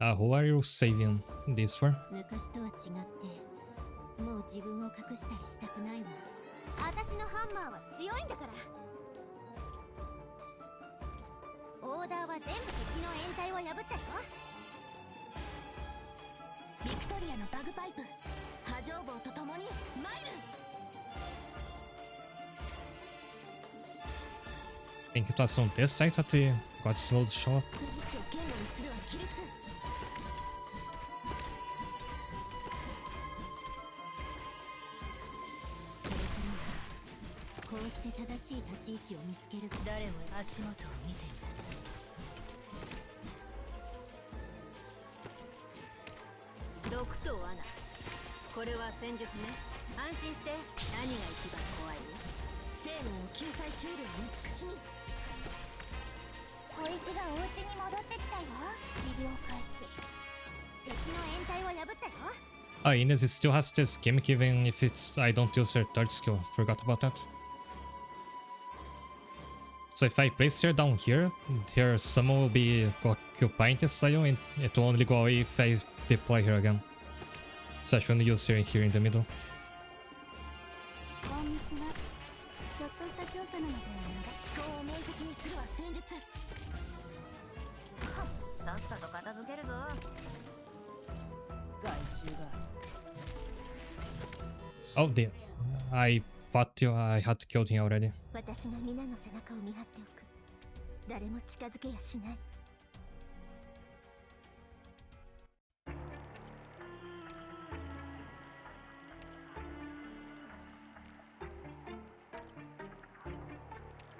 Who are you saving this for? 昔とは違って、もう自分を隠したりしたくないわ。私のハンマーは強いんだから。オーダーは全部敵の掩体を破ったよ。ビクトリアのバグパイプ、波状棒と共にマイル。I think it was on this side that we got slowed to show up. こうして正しい立ち位置を見つける。誰も足元を見ていなさい。罠。これは戦術ね。安心して。何が一番怖い？生命を救済しうる慈しみ。小石がお家に戻ってきたよ。治療開始。敵の掩体を破ったよ。Ah, Ines still has this gimmick even if it's I don't use her third skill. Forgot about that. So if I place her down here, her summon will be occupying this area and it will only go away if I deploy her again. So I shouldn't use her here in the middle. こんにちは。ちょっとした調査なので思考を明晰にするは戦術。さっさと片付けるぞ。害虫が。Oh dear. I thought I had killed him already. 私が皆の背中を見張っておく。誰も近づけやしない。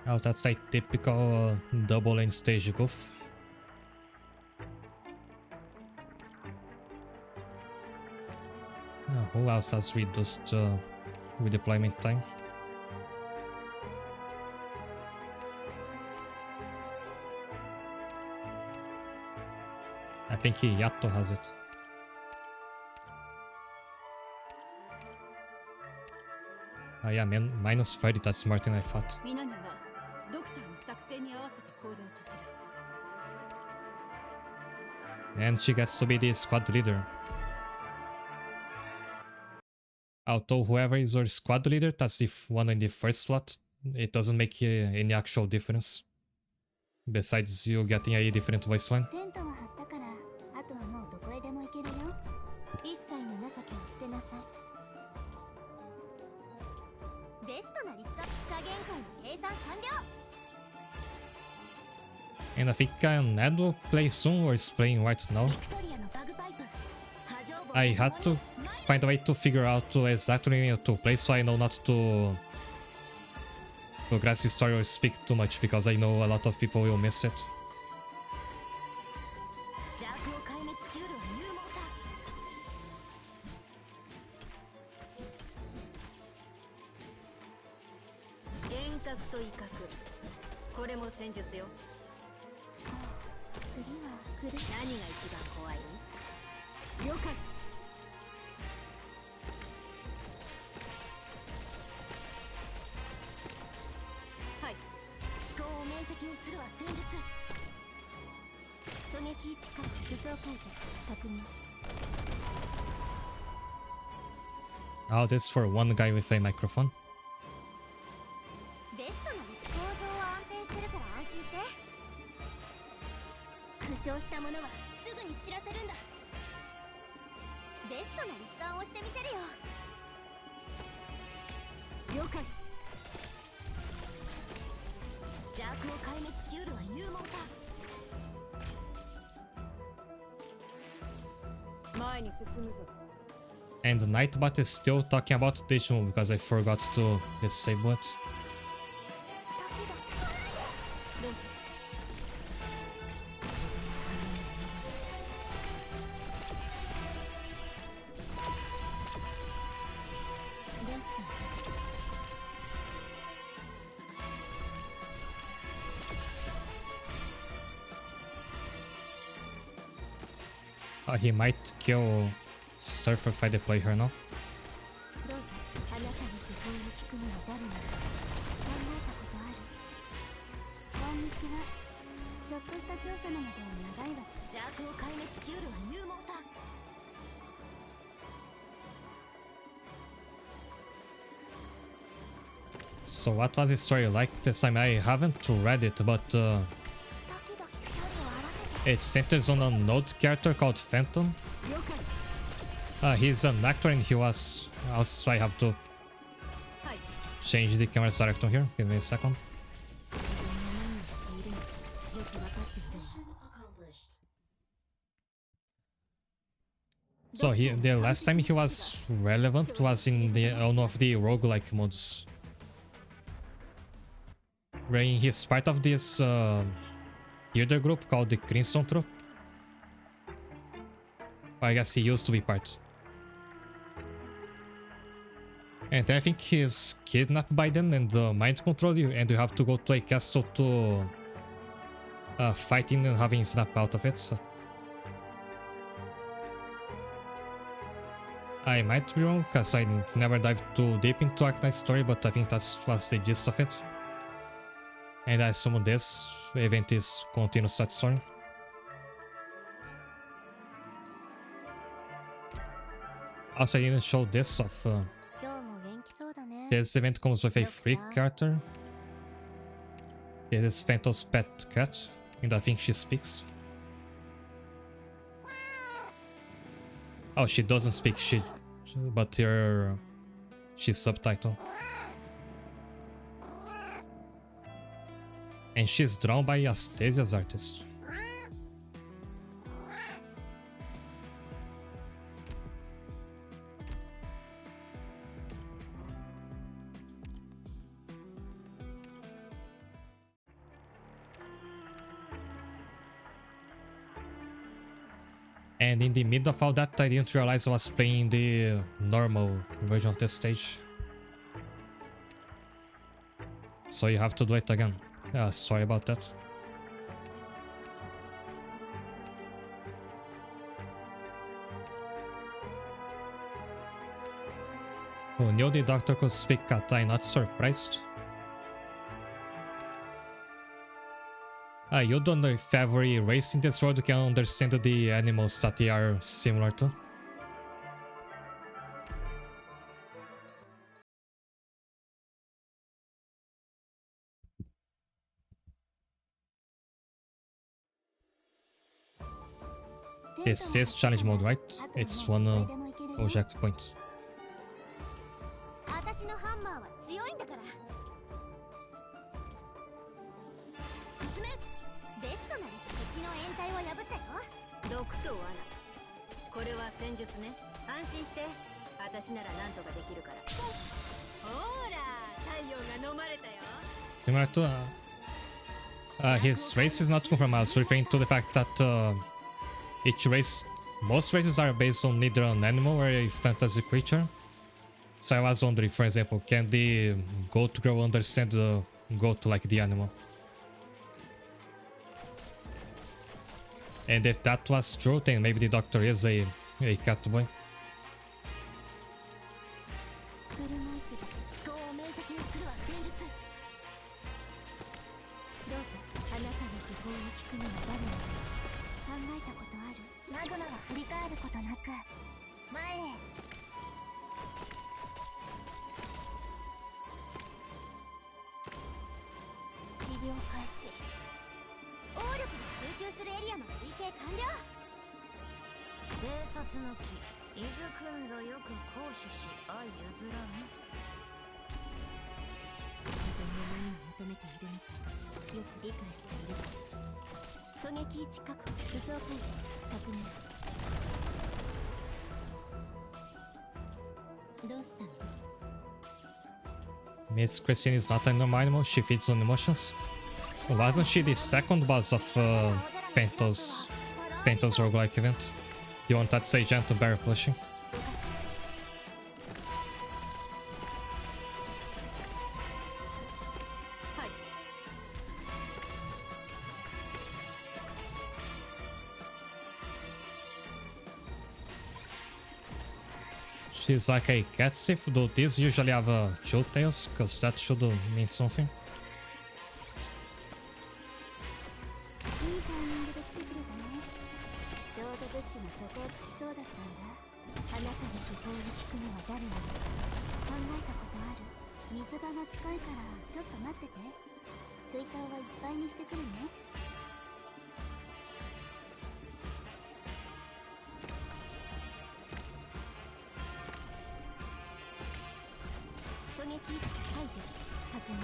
Oh, that's a typical double lane stage goof. Who else has reduced redeployment time? I think Yato has it. Oh yeah, minus 30, that's more than I thought. 皆にはドクターの作戦に合わせて行動させる。 And she gets to be the squad leader. Although whoever is your squad leader, that's the one in the first slot, it doesn't make any actual difference. Besides you getting a different voice line. テントは張ったから、あとはもうどこへでも行けるよ。一切の情けを捨てなさい。ベストな率は加減界の計算完了。 And I think Ned will play soon or is playing right now. ビクトリアのバグパイプ。波状棒 I had to find a way to figure out exactly to play so I know not to progress the story or speak too much because I know a lot of people will miss it. 邪悪を壊滅しうるは勇猛さ。遠隔と威嚇。これも戦術よ。次は来る。何が一番怖い？了解。はい。思考を明晰にするは戦術。狙撃位置から武装解除確認。 Oh, this for one guy with a microphone. ベストの構造は安定してるから安心して。負傷した者はすぐに知らせるんだ。ベストな立案をしてみせるよ。了解。邪悪を壊滅しうるは勇猛さ。前に進むぞ。 And Nightbot is still talking about Digimon because I forgot to disable it. どうぞ。 どうした？ He might kill Surfer if I deploy her now. どうぞ。あなたの工夫を聞くのは誰なのか考えたことある？こんにちは。ちょっとした調査なので長いわし。邪悪を壊滅しうるは勇猛さ。 So what was the story like this time? I haven't read it, but 時々距離を合わせて。 it centers on a node character called Phantom. 了解。 He's an actor and he was... Also, I have to はい。 change the camera director here. Give me a second. よくわかっている。 So the last time he was relevant was in the one of the roguelike modes. Where he's part of this theater group called the Crimson Troop. I guess he used to be part. And I think he's kidnapped by them and mind control you, and you have to go to a castle to fight in and having snap out of it. So. I might be wrong, because I never dived too deep into Arknight's story, but I think that was the gist of it. And I assume this event is continuous that story. Also, I didn't show this of... this event comes with a free character. It is Phantom's pet cat, and I think she speaks. Oh, she doesn't speak, but she's subtitle. And she's drawn by Astasia's artist. And in the middle of all that, I didn't realize I was playing the normal version of this stage. So you have to do it again. Sorry about that. Who knew the doctor could speak cat? I'm not surprised. You don't know if every race in this world can understand the animals that they are similar to. This is challenge mode, right? It's one object point. 私のハンマーは強いんだから。進め。ベストなり敵の掩体を破ったよ。毒と罠。これは戦術ね。安心して。私なら何とかできるから。ほら、太陽が飲まれたよ。Similar to his race is not confirmed. I was referring to the fact that each race, most races are based on either an animal or a fantasy creature. So I was wondering, for example, can the goat girl understand the goat like the animal? And if that was true, then maybe the doctor is a cat boy. 車椅子じゃ思考を明晰にするは戦術。どうぞ、あなたの訃報を聞くのは誰なの？考えたことある？マグマは振り返ることなく前へ。治療開始。応力に集中するエリアの推計完了。生殺の木、伊豆くんぞよく行使し相譲らぬ。自分の何を求めているのかよく理解しているわ。狙撃位置確保、武装解除確認。どうしたの？ Miss Christine is not a normal animal, she feeds on emotions. Wasn't she the second boss of Phantom's roguelike event? The one that's a gentle barrel pushing? She's like a cat thief, though these usually have two tails, because that should mean something. いいタイミングで来てくれたね。ショート物資が底をつきそうだったんだ。あなたの訃報を聞くのは誰なの？考えたことある？水場が近いからちょっと待ってて。水筒はいっぱいにしてくるね。狙撃位置解除確認。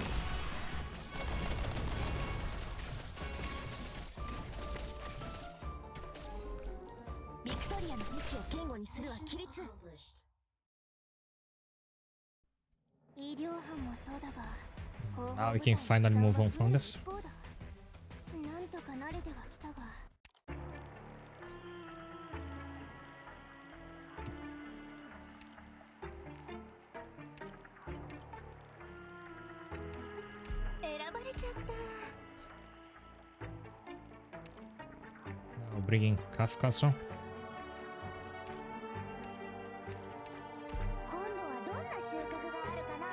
ビクトリアの意志を堅固にするは規律。医療班もそうだが、 Now we can finally move on from this. なんとか慣れてはきたが。れちゃった。 Now bringing Kafka. 今度はどんな収穫があるかな。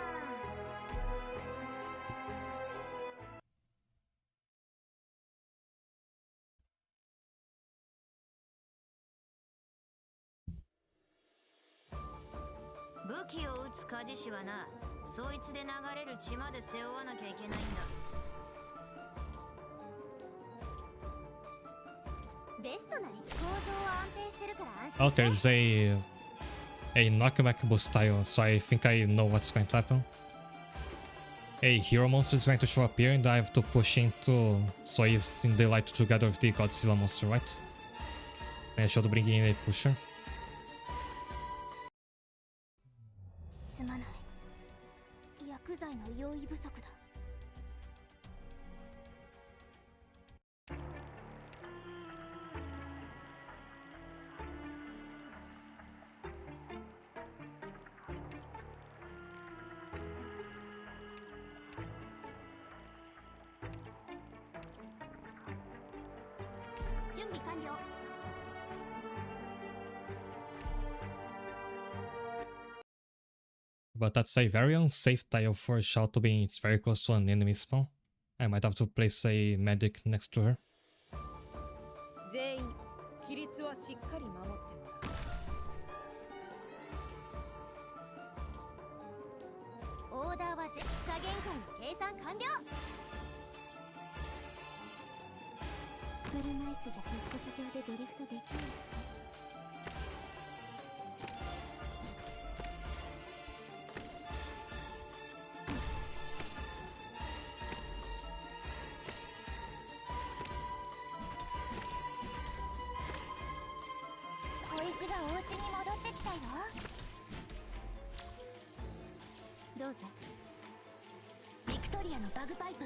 武器を撃つ鍛冶師はな、そいつで流れる血まで背負わなきゃいけないんだ。ベストなり構造は安定してるから安 Oh, 心して。 there's a knockback boost tile, so I think I know what's going to happen. A hero monster is going to show up here, and I have to push into so he's in the light together with the Godzilla monster, right? I should bring in a pusher. すまない。薬剤の用意不足だ。 準備完了。 But that's a very unsafe tile for Shao to be. It's very close to an enemy spawn. I might have to place a medic next to her. 全員規律はしっかり守ってもらう。オーダーは絶加限界の計算完了。車椅子じゃ鉄骨上でドリフトできない。 小石がお家に戻ってきたよ。どうぞ。ビクトリアのバグパイプ、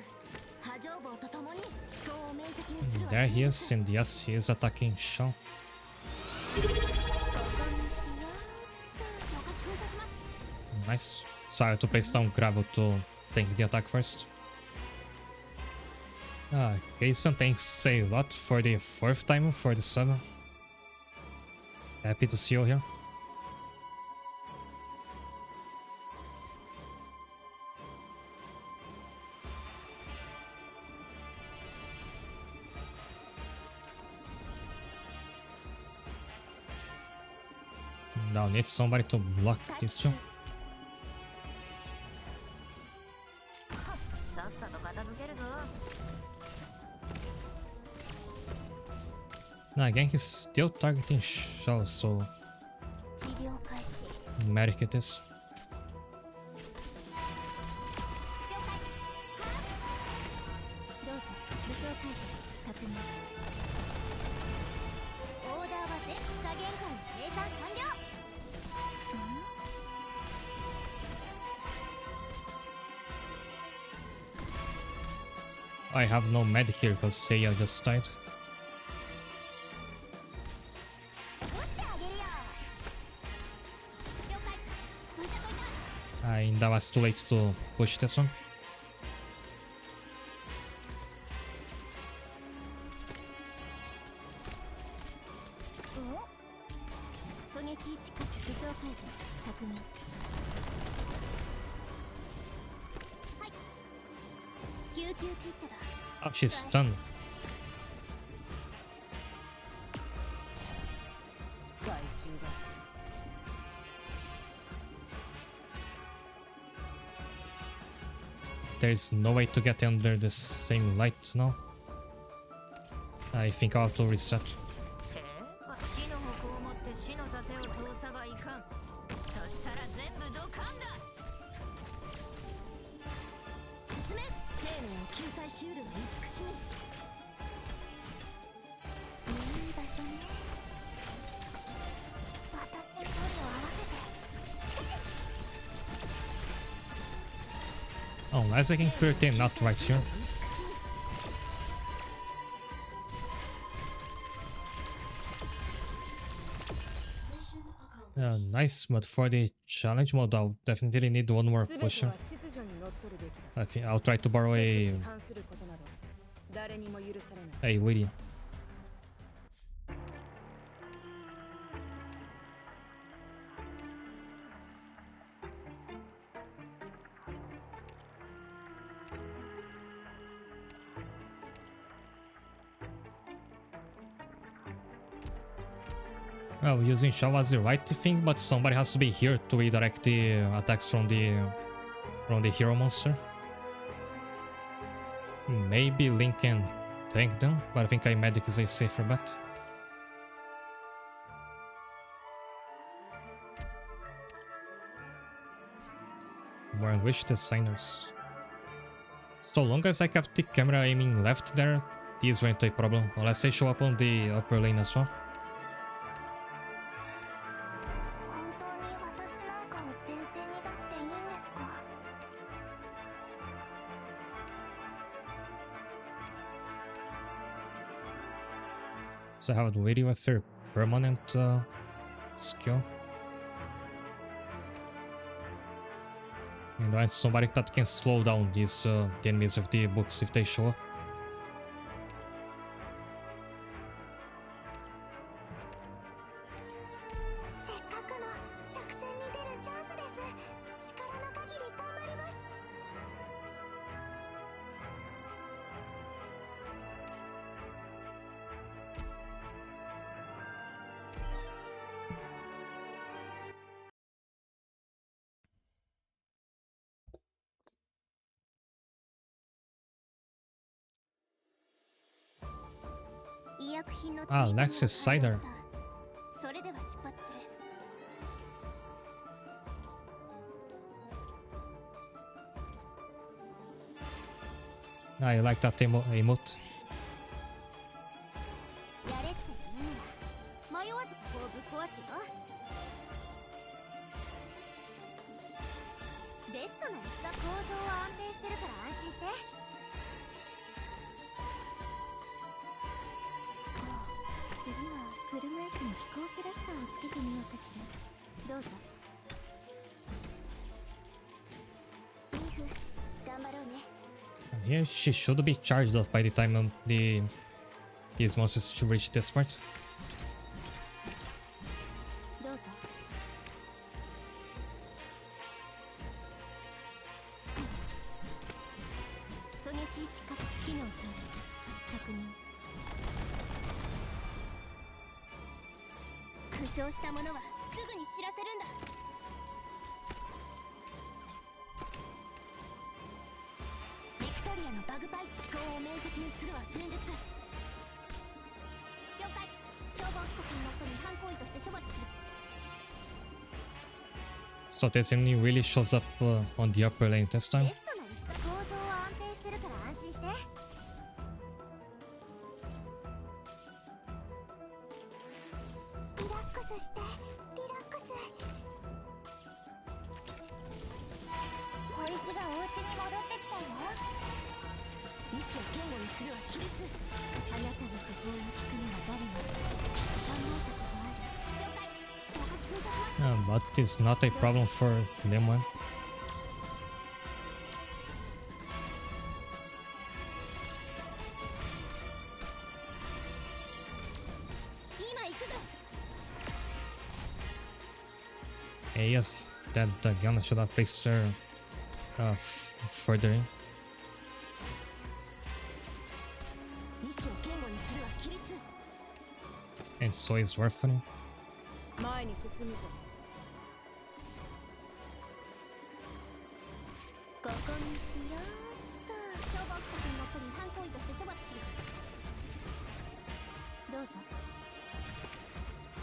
波状棒とともに思考を明晰にするわ。 There he is, and yes, he is attacking Shao. ここにしよう。許可封鎖します。 Nice. So I have to place down Gravel to tank the attack first. Kaysen, thanks a lot for the 4th time for the 7. Happy to see you here. Now need somebody to block these two. さっさと片付けるぞ。 Now again, he's still targeting Shao, so 治療開始。 medic it is. どうぞ。武装解除確認。オーダーは絶加限界の計算完了。 I have no medic here because Seiya just died. 撃ってあげるよ。了解。どいたどいた。 And that was too late to push this one. 狙撃位置か武装解除確認。はい。救急キットだ。 Oh, she's stunned. 害虫だ。 There's no way to get under the same light now. I think I'll have to reset. へえ、死の矛を持って死の盾を通さばいかん。そしたら全部ドカンだ。進め、生命を救済しうるの慈しみ。いい場所ね。私に距離を合わせて。 Unless I can clear them not right here. Nice, but for the challenge mode, I'll definitely need one more 全ては potion. 秩序にのっとるべきだ I think I'll try to borrow 説 a に反することなど誰にも許されない a witty. Well, using Shao was the right thing, but somebody has to be here to redirect the attacks from the hero monster. Maybe Link can tank them, but I think iMedic is a safer bet. More English designers. So long as I kept the camera aiming left there, these weren't a problem, unless they show up on the upper lane as well. 本当に私なんかを前線に出していいんですか？ So I would wait with her permanent skill. And I want somebody that can slow down these the enemies with the books if they show up. せっかくの作戦に出るチャンスです。力の限り頑張ります。 医薬品の追加に Nexus Cider. それでは出発する。 I like that emote. やれって言うなら迷わずここをぶっ壊すよ。ベストなやつだ。構造は安定してるから安心して。次は車椅子に飛行スラスターをつけてみようかしら。どうぞ。リーフ、頑張ろうね。 Here she should be charged up by the time these monsters should reach this part. どうぞ。狙撃位置か機能喪失確認。負傷した者はすぐに知らせるんだ。ビクトリアのバグパイプ思考を明晰にするは戦術。了解。消防規則にのっとり違反行為として処罰する。 So this enemy really shows up on the upper lane this time. ベストな構造は安定してるから安心して。リラックスして、リラックス。小石がお家に戻ってきたよ。意志を堅固にするは規律。あなたの工夫を聞くのは誰も考えたことある。了解。消火器噴射します。 But it's not a problem for them one. 今行くぞ。 Hey, yes, that gun should have placed her further in. 意志を堅固にするは規律。 And so is worth it. 前に進むぞ。ここにしようっと。消防規則にのっとり違反行為として処罰する。どうぞ。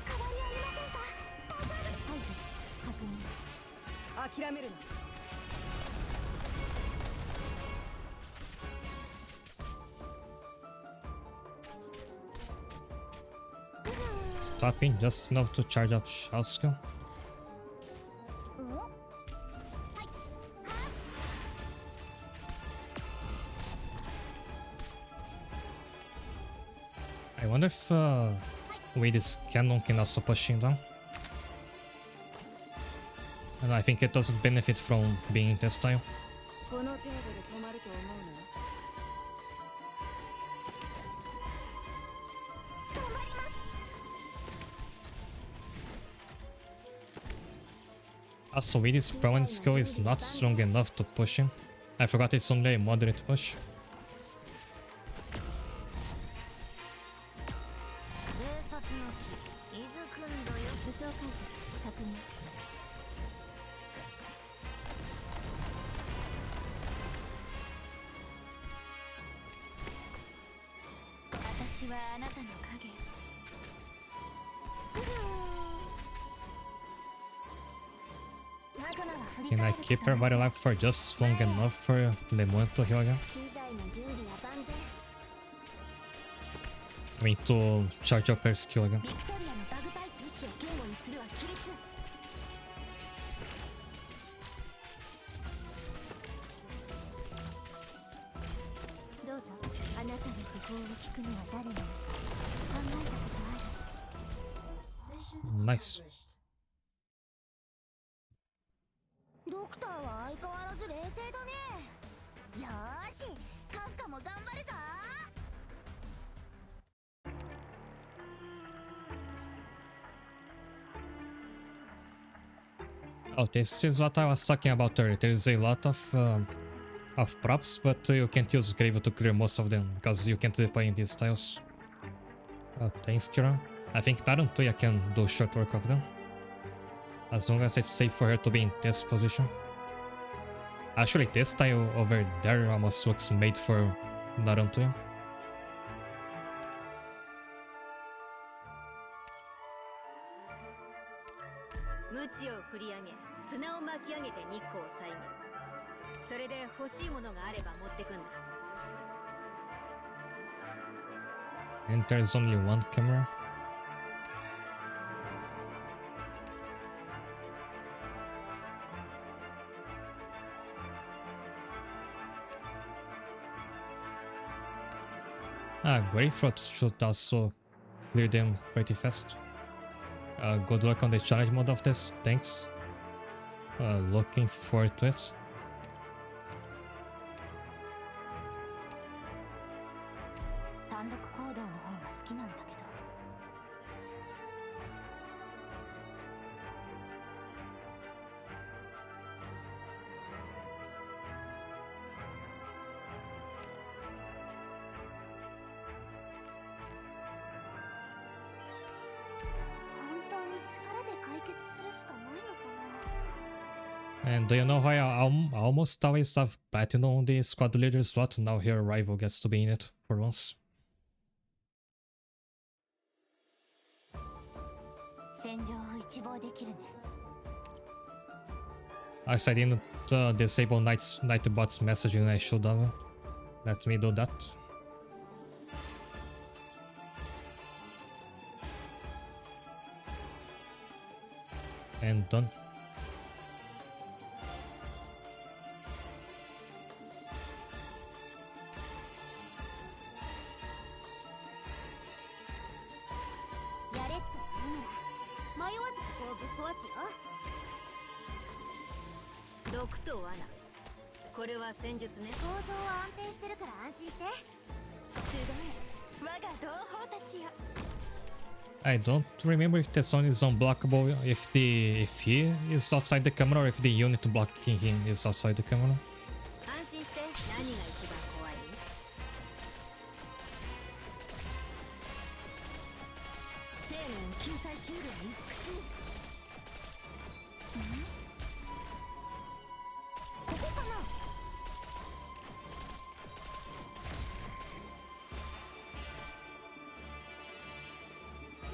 変わりありませんか。大丈夫。はいぞ。確認。諦めるな。 Stopping just enough to charge up Shao skill. お。はい。 I wonder if with this cannon can also push him down. And I think it doesn't benefit from being in this style. この程度で止まると思うな。 Also, Weedy's prone skill is not strong enough to push him. I forgot it's only a moderate push. 偵察の木伊豆くんぞよ。武装解除確認。私はあなたの影。 Can I keep her body life for just long enough for Lemon to heal again? 機材の準備は万全。 I mean, to charge up her skill again. ビクトリアのバグパイプ一種を警護にするは規律。どうぞ。あなたの訃報を聞くのは誰なのか考えたことある。 Nice. ドクターは相変わらず冷静だね。よーし、カフカも頑張るぞ。 Oh, this is what I was talking about earlier. There's a lot of props, but you can't use Grave to clear most of them because you can't deploy in these styles. Thanks, Kira. I think Tarantuya can do short work of them. As long as it's safe for her to be in this position. Actually, this style over there almost looks made for Narantuya. 鞭を振り上げ、砂を巻き上げて日光を遮る。それで欲しいものがあれば持ってくんだ。 And there's only one camera. Greythroat should also clear them pretty fast. Good luck on the challenge mode of this, thanks. Looking forward to it. 単独行動の方が好きなんだけど。 本当に力で解決するしかないのかな。 And do you know why I almost always have Platinum on the squad leader slot? Now her rival gets to be in it for once. 戦場を一望できるね。 I didn't disable Nightbot's messaging. I should have. Let me do that. And done. I don't remember if Tesson is unblockable if he is outside the camera or if the unit blocking him is outside the camera. 安心して何が一番怖い？生命救済シールは美しい。ここかな。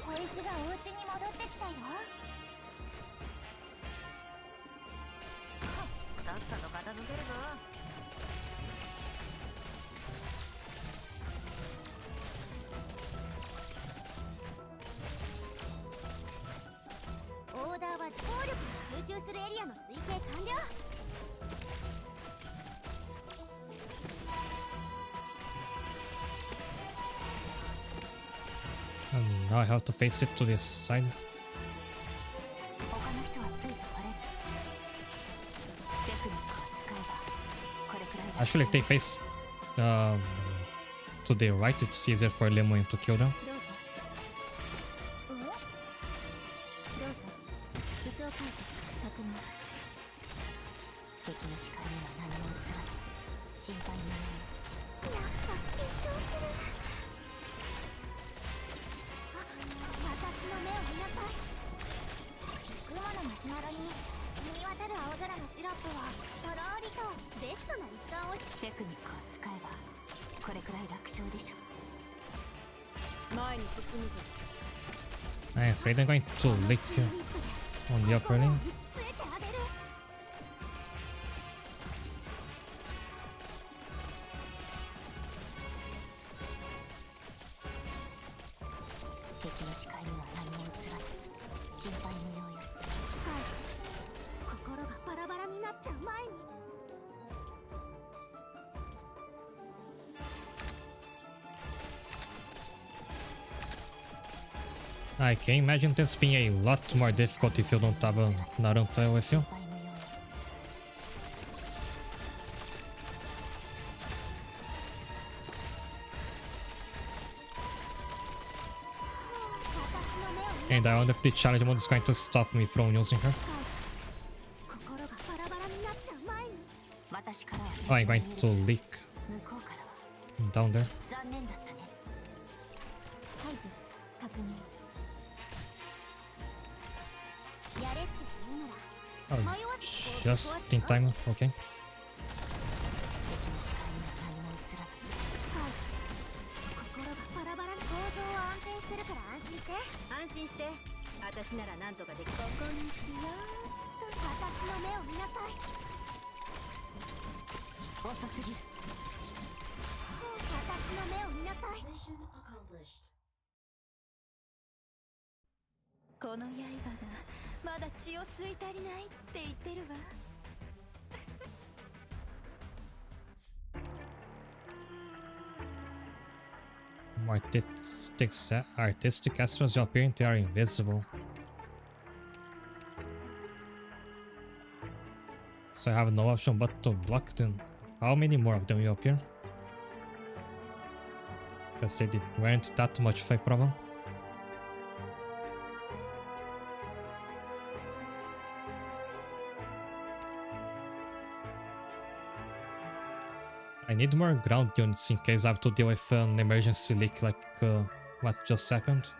小石がお家に戻ってきたよ。さっさと片付けるぞ。オーダーは効力が集中するエリアの推計完了。 And now I have to face it to this side. 他の人はついてこれる。Actually, if they face to the right, it's easier for Lemoyne to kill them. どうぞ。どうぞ。武装解除確認。敵の視界には何も映らない。心配無用。やっぱ緊張する。あ、私の目を見なさい。雲のマシュマロに澄み渡る青空のシロップはとろーりとベストな一環をテクニックを使えばこれくらい楽勝でしょ。前に進むぞ。 I'm afraid I'm going to lick on the upper lane. 敵の視界には何も映らない。心配無用よ。返して心がバラバラになっちゃう前に。 I can imagine this being a lot more difficult if you don't have a Naruto with you. And I wonder if the challenge mode is going to stop me from using her. Oh, I'm going to leak down there. Oh, just in time, okay. 安心して、私なら何とかできる。ここにしようっと。私の目を見なさい。遅すぎる。私の目を見なさい。この刃がまだ血を吸い足りないって言ってるわ。More artistic astros you appear, they are invisible. So I have no option but to block them. How many more of them will appear? Because they weren't that much of a problem. I need more ground units in case I have to deal with an emergency leak like what just happened.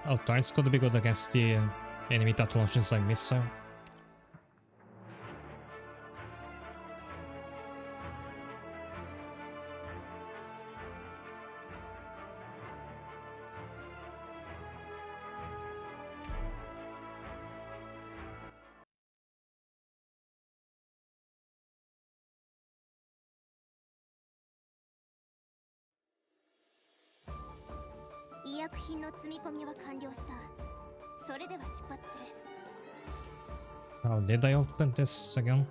Oh, Torrents could be good against the enemy that launches a missile. How did I open this again?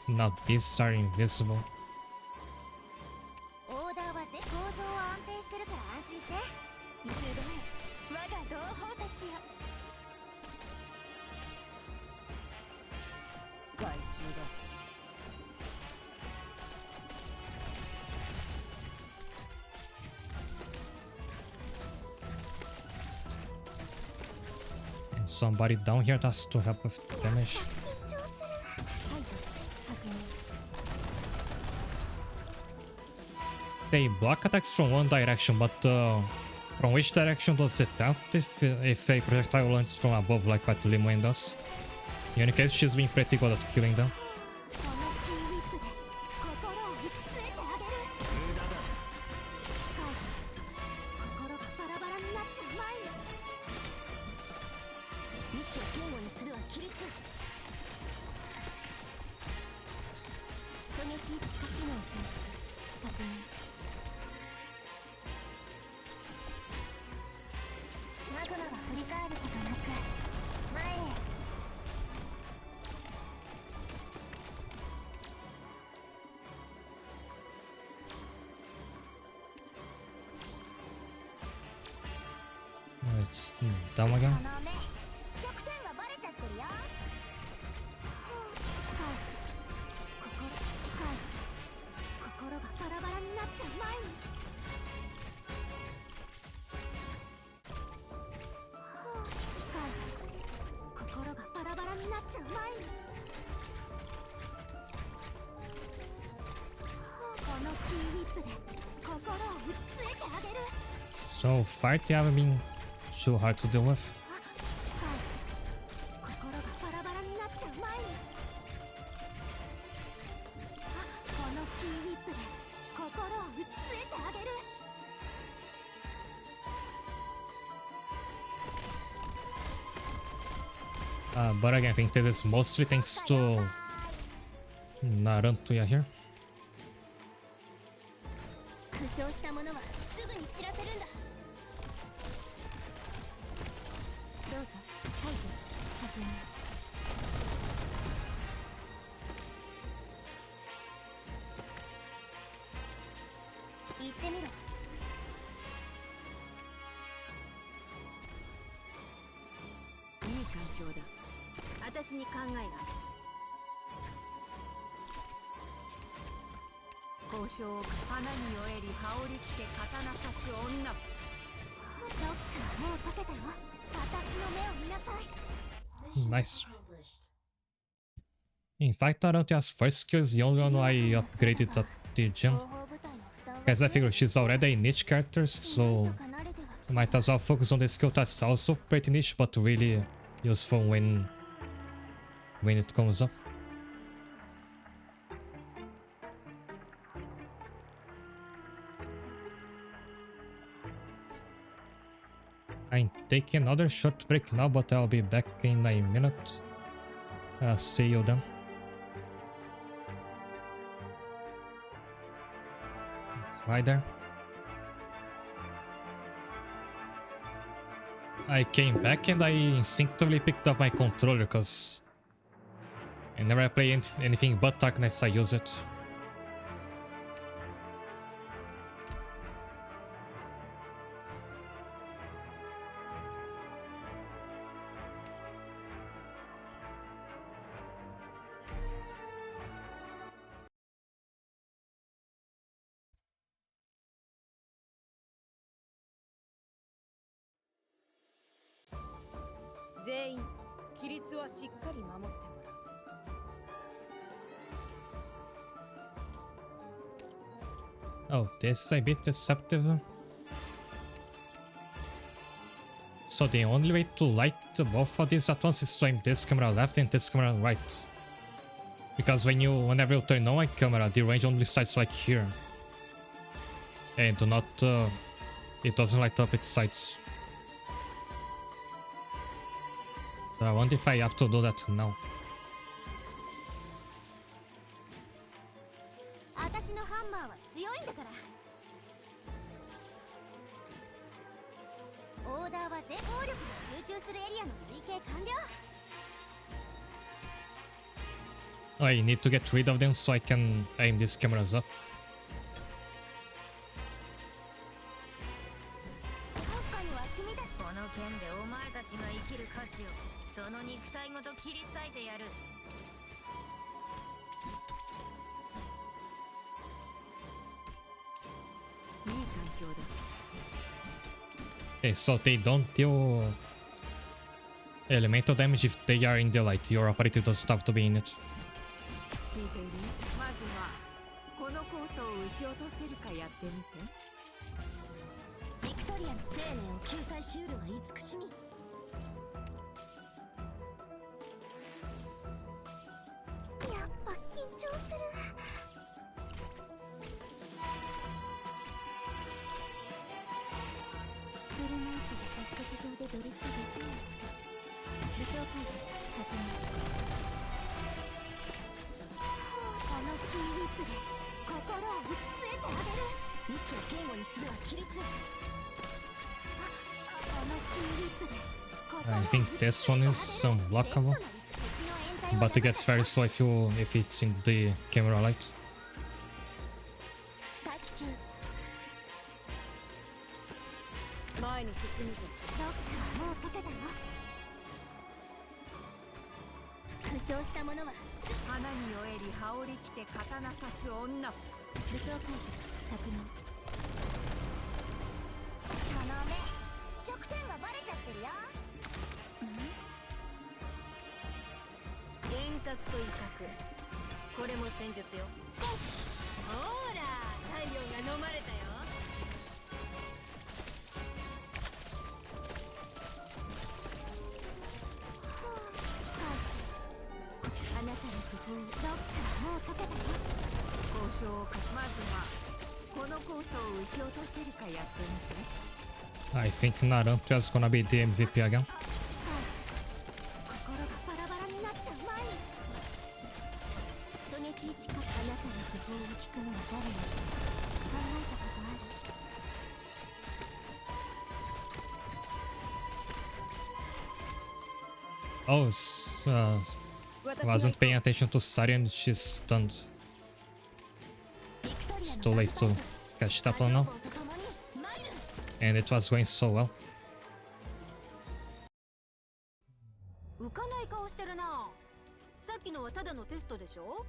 Now these are invisible. somebody down here that's to help with damage. They block attacks from one direction, but from which direction does it help if a projectile lands from above like what Limoen does? In any case, she's been pretty good at killing them. It's down again. So far they haven't been too hard to deal with. But again, I think this is mostly thanks to Naruto here. Nice. In fact, Naruto's first skill is the only one I upgraded at the gym. Because I figured she's already a niche character, so might as well focus on the skill that's also pretty niche, but really useful when it comes up. I'm taking another short break now, but I'll be back in a minute. See you then. Hi there. I came back and I instinctively picked up my controller because whenever I play anything but Arknights, I use it. Oh, this is a bit deceptive. So the only way to light both of these at once is to aim this camera left and this camera right. Because whenever you turn on a camera, the range only starts like here. And it doesn't light up its sides. So I wonder if I have to do that now. I need to get rid of them so I can aim these cameras up. Okay, so they don't deal elemental damage if they are in the light. Your operator doesn't have to be in it. 聞いている？まずはこのコートを撃ち落とせるかやってみて。ビクトリアの生命を救済しうるは慈しみ。やっぱ緊張する。車椅子じゃ白骨上でドリフトできない。武装解除確認。このキーリップで心を打ち据えてあげる。意志を言語にするは規律。このキーリップで I think this one is unblockable, but it gets very slow if it's in the camera light. 待機中。前に進むぞ。ドクターもう解けたよ。負傷した者は花に酔えり羽織り着て刀刺す女。武装解除確認。その目弱点がバレちゃってるよ。幻覚と威嚇、これも戦術よ。ほら太陽が飲まれたよ。あなたの工夫ドクターもう解けたよ。交渉をかまずはこのコートを撃ち落とせるかやってみて。I think Narampi is gonna be the MVP again. 心がバラバラになっちゃう前に。狙撃近くあなたの工夫を聞くのは誰よ。考えたことある。 Oh, wasn't paying attention to Sari and she's stunned. It's too late to catch that one now. And it was going so well. 浮かない顔してるな。さっきのはただのテストでしょ。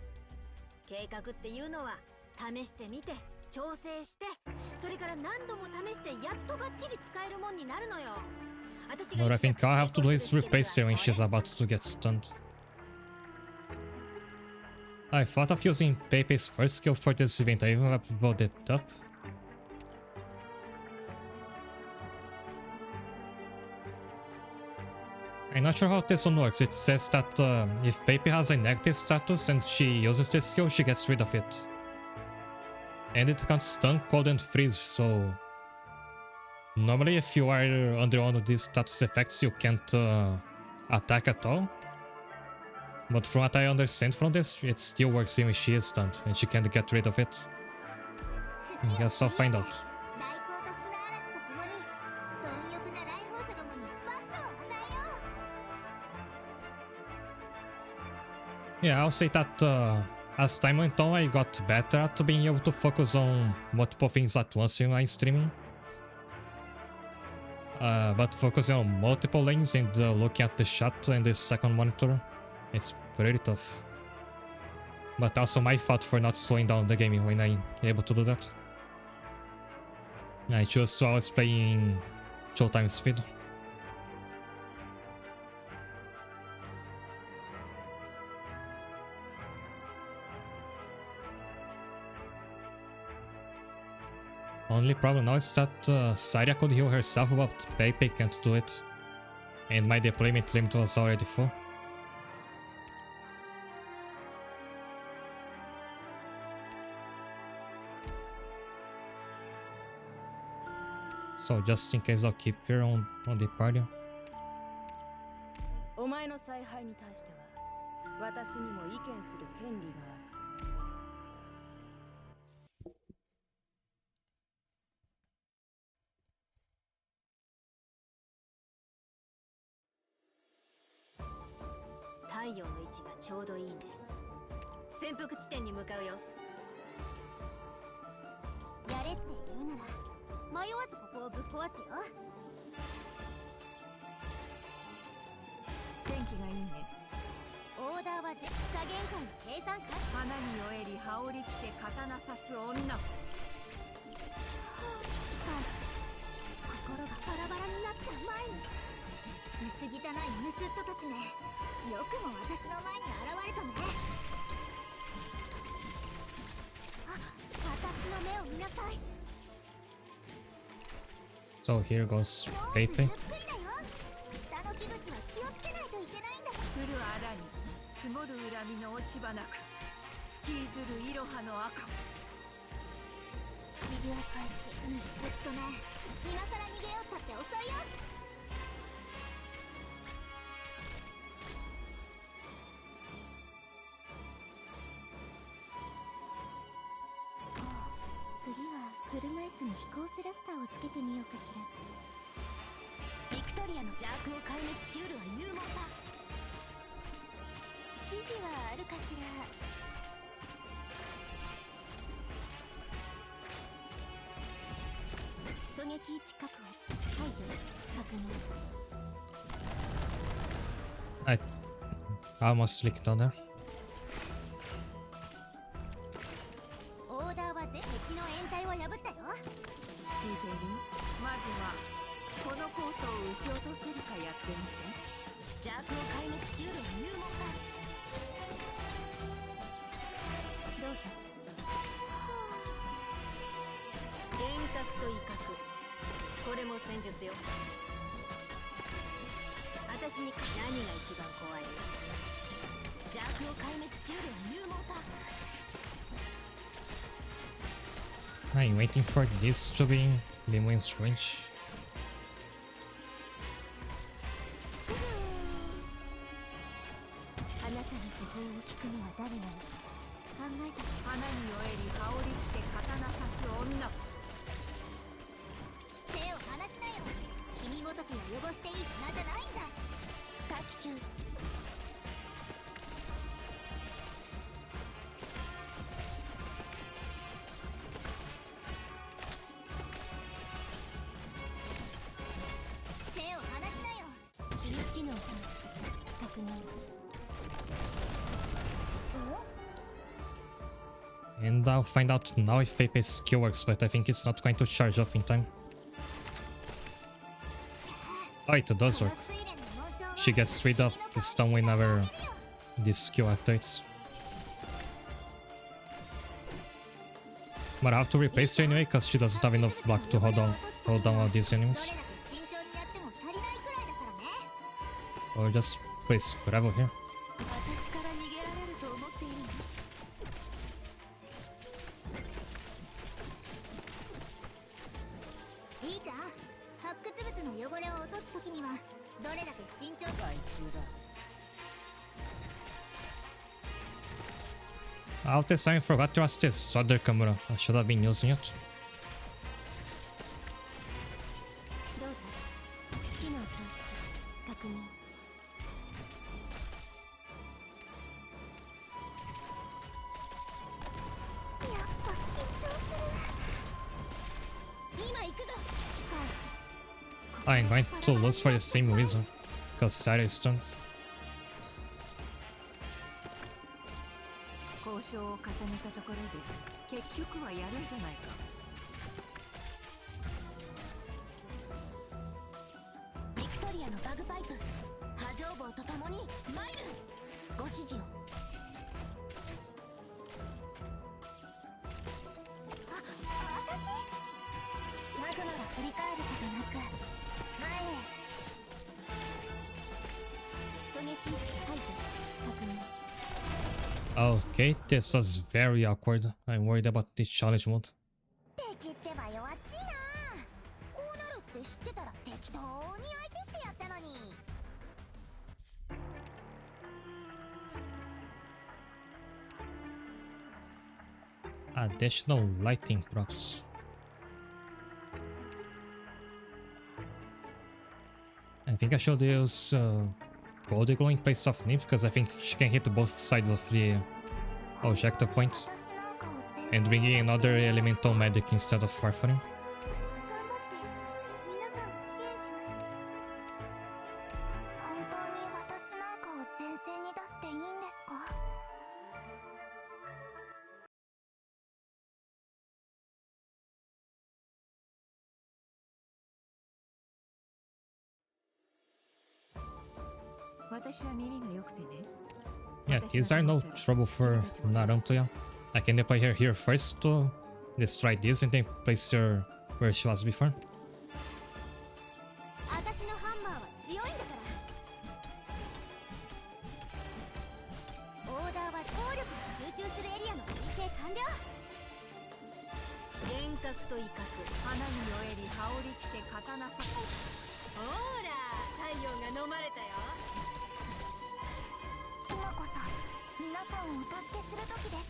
計画っていうのは試してみて調整して、それから何度も試してやっとバッチリ使えるもんになるのよ。 What I think I have to do is replace her when she's about to get stunned. I thought of using Pepe's first skill for this event. I even leveled it up. I'm not sure how this one works. It says that if Pepe has a negative status and she uses this skill, she gets rid of it. And it can stun, cold, and freeze, so... Normally, if you are under one of these status effects, you can't attack at all. But from what I understand from this, it still works even if she is stunned, and she can't get rid of it. I guess I'll find out. Yeah, I'll say that as time went on, I got better at being able to focus on multiple things at once in my streaming. But focusing on multiple lanes and looking at the shot and the second monitor, it's pretty tough. But also my fault for not slowing down the game when I'm able to do that. I chose to always play in showtime speed. Only problem now is that Saria could heal herself, but Pepe can't do it. And my deployment limit was already full. So just in case, I'll keep her on the party. お前の采配に対しては私にも意見する権利がある。太陽の位置がちょうどいいね。潜伏地点に向かうよ。やれって言うなら迷わずここをぶっ壊すよ。天気がいいね。オーダーは絶加減界の計算か。花に酔えり羽織り着て刀刺す女。引き返して心がバラバラになっちゃう前に。薄汚いムスットたちね。よくも私の前に現れたね。あ、私の目を見なさい。 So here goes もう Pepe. ゆっくりだよ。下の器物は気をつけないといけないんだ。降るあらに積もる恨みの落ち葉なく、吹きずるいろはの赤。治療開始。ムスッとね。今さら逃げようったって遅いよ。次は車椅子に飛行スラスターをつけてみようかしら。ビクトリアの邪悪を壊滅しうるは勇猛さ。指示はあるかしら。狙撃位置確保。解除。確認。 I almost clicked on there. オーダーは敵の掩体を破ったよ。聞いている？まずはこのコートを撃ち落とせるかやってみて。邪悪を壊滅しうるは勇猛さ。どうぞ。幻覚と威嚇、これも戦術よ。私に何が一番怖い？邪悪を壊滅しうるは勇猛さ。I'm waiting for this to be in Limuin's range. あなたの手本を聞くのは誰なの？考えた。花に酔えり羽織り着て刀刺す女。手を離しなよ。君ごときは汚していい砂じゃないんだ。待機中。手を離しなよ。君機能喪失。確認。And I'll find out now if Pepe's skill works, but I think it's not going to charge up in time. Oh, it does work. She gets rid of the stun whenever this skill activates. But I have to replace her anyway, because she doesn't have enough block to hold down all these enemies. Or just place gravel here. 私から逃げられると思っているの？いいか、発掘物の汚れを落とすときにはどれだけ慎重か。Altes, I forgot to ask this other camera. I should have been using it. どうぞ。機能喪失。確認。やっぱ緊張する。今行くぞ。返して。 I'm going to lose for the same reason. Because Sarah is stunned. 交渉を重ねたところで結局はやるんじゃないか。ビクトリアのバグパイプ、波状棒とともにマイル。ご指示を。私マグマが振り返ることなく前へ。狙撃位置解除。確認。 Okay, this was very awkward. I'm worried about this challenge mode. 敵ってば弱っちいな。こうなるって知ってたら適当に相手してやったのに。 Additional lighting props. I think I should use Gold Glow in place of Nymph, because I think she can hit both sides of the objective point. And bringing another elemental medic instead of Farfaring. 頑張って皆さんを支援します。本当に私なんかを前線に出していいんですか？ 「私は耳が良くてね。 Yeah, these are no trouble for Naruto, yeah. I can deploy her here first to destroy this and then place her where she was before. 私のハンマーは強いんだから。オーダーは効力が集中するエリアの推定完了。幻覚と威嚇。花に酔えり羽織り着て刀さ。ほら太陽が飲まれたよ。今こそ皆さんをお助けする時です。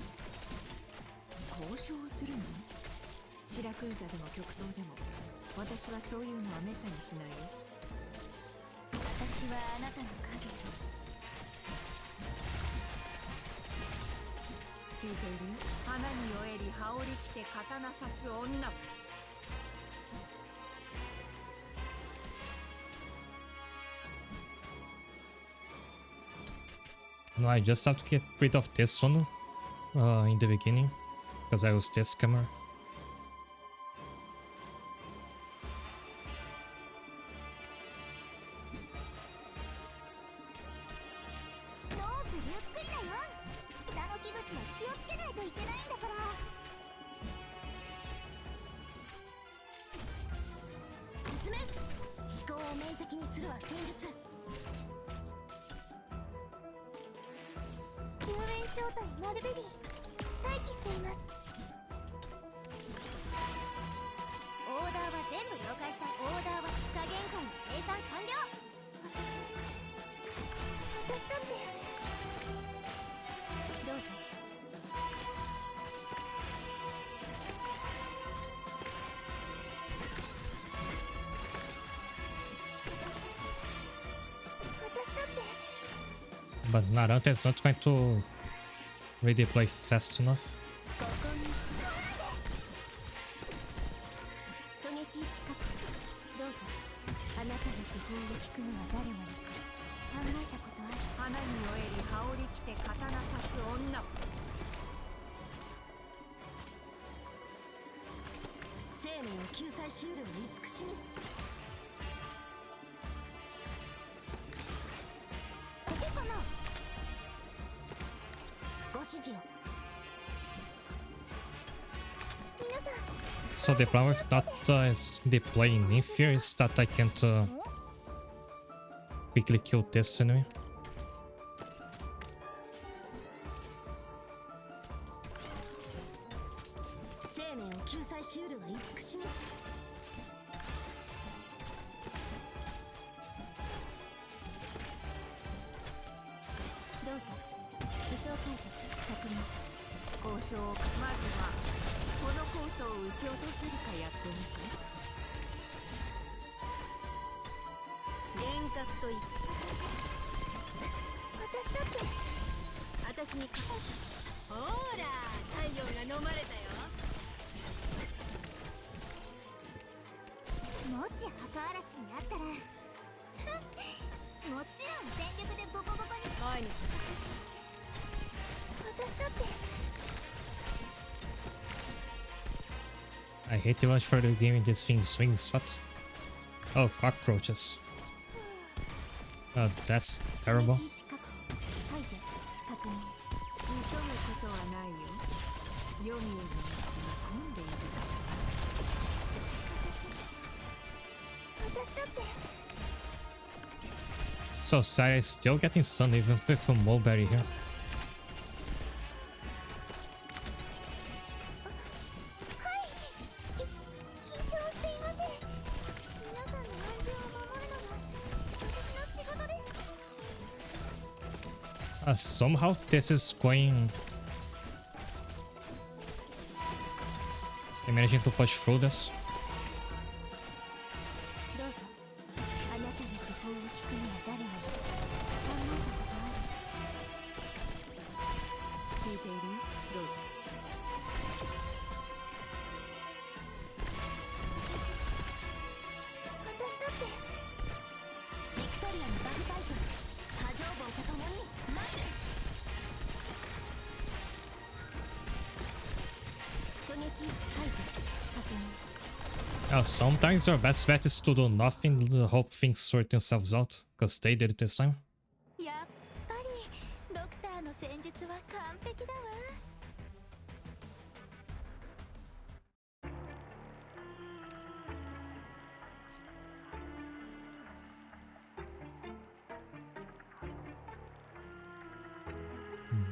交渉をするの？白クイザでも極東でも、私はそういうのはめったにしないよ。私はあなたの影。聞いている？花に酔えり羽織り着て刀さす女。 No, I just have to get rid of this one in the beginning, because I use this camera. ノープゆっくりだよ。下の器物は気をつけないといけないんだから。進め。思考を明晰にするは戦術。救援小隊マルベリー待機しています。オーダーは全部了解した。オーダーは不可限界の計算完了。私だって。どうぞ。私だって。 But Naruto is not going to redeploy fast enough. ここにしろ。狙撃位置確保。どうぞ。あなたの工夫を聞くのは誰なのか考えたことある？花に酔えり羽織り着て刀さす女。生命を救済しうる慈しみ。ここかな。ご指示を。皆さん。 So the problem with not deploying Nymph here is that I can't quickly kill this enemy. 生命を救済しうるは慈しみ。どうぞ。武装解除確認。交渉をまずはこのコートを撃ち落とせるかやってみて。幻覚と威嚇。私だって。私にほら太陽が飲まれたよ。もし墓嵐にあったらもちろん全力でボコボコに。はい。私だって。 I hate too much for the game and this thing swings. What? Oh, cockroaches. That's terrible. 位置確保解除確認。急ぐことはないよ。黄泉の道が混んでいるから。私だって。 So sad, is still getting stunned even with a mulberry here. 緊張していません。皆さんの安全を守るのが私の仕事です。 Somehow this is going... I'm managing to push through this. どうぞ。あなたの工夫を聞くのは誰なのか考えたことある？聞いている？どうぞ。私だって。ビクトリアのバグパイプ波状棒と共に参る。狙撃位置解除確認。 Sometimes your best bet is to do nothing, hope things sort themselves out, because they did it this time. やドクターの戦術は完璧だわ。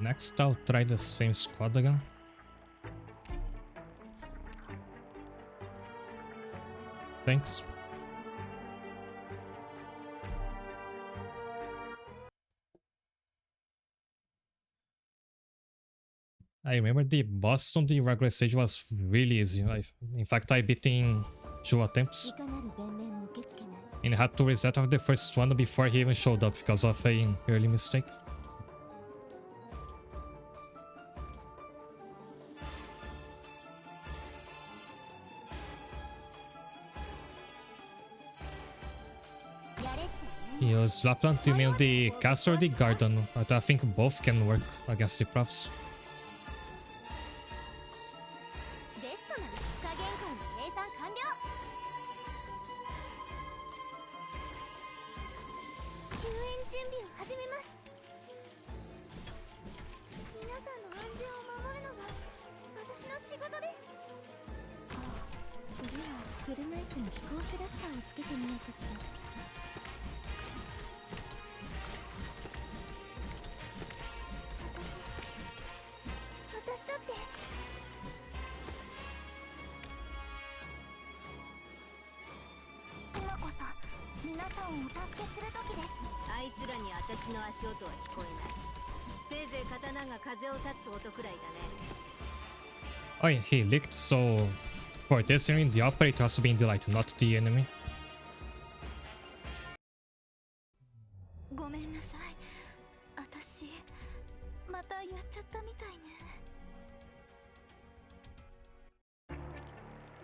Next, I'll try the same squad again. Thanks. I remember the boss on the regular stage was really easy. In fact, I beat in 2 attempts. いかなる弁明も受け付けない。 And I had to reset off the first one before he even showed up because of an early mistake. Use Lapland to mail the castle or the garden. I think both can work against the props. ベストな2日限界の計算完了。救援準備を始めます。皆さんの安全を守るのが私の仕事です。次は車椅子に飛行スラスターをつけてみようかしら。私だって今こそ皆さんをお助けする時です。あいつらに私の足音は聞こえない。せいぜい刀が風を立つ音くらいだね。Oh, yeah, he leaked, so for this unit, the operator has to be in the light, not the enemy. ごめんなさい。私またやっちゃったみたいね。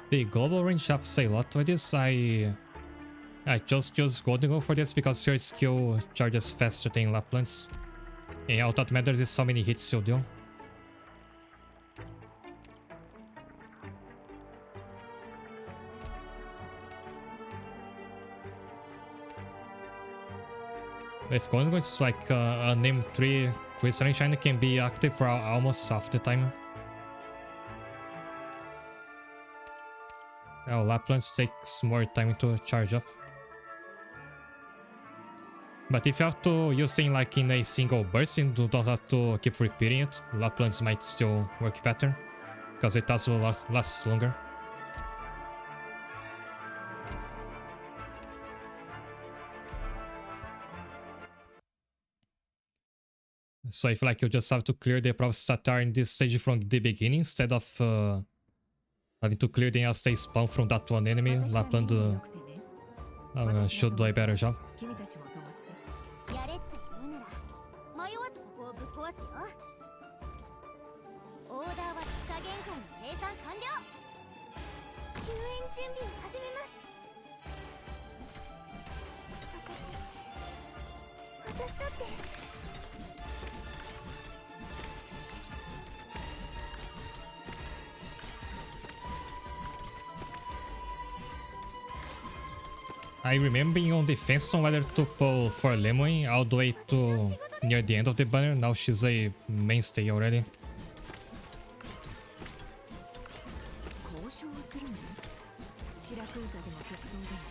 The global range ups a lot with this. I just use Golden Goal for this because your skill charges faster than Lapland's. And all that matters is how many hits you do. With Golden Goal, it's like a name 3 Crystalline Shine can be active for almost half the time. Oh, Lapland's takes more time to charge up. But if you have to use it like in a single burst and do not have to keep repeating it, Lapland's might still work better, because it does last longer. So I feel like you just have to clear the props that are in this stage from the beginning instead of having to clear them as they spawn from that one enemy. Lapland should do a better job. 君たちも止まって。やれって言うなら迷わずここをぶっ壊すよ。オーダーは2日限界の計算完了。救援準備を始めます。私だって。I remember being on the fence on whether to pull for Lemon all the way to near the end of the banner. Now she's a mainstay already. 交渉をするの？白クイザでも極東でも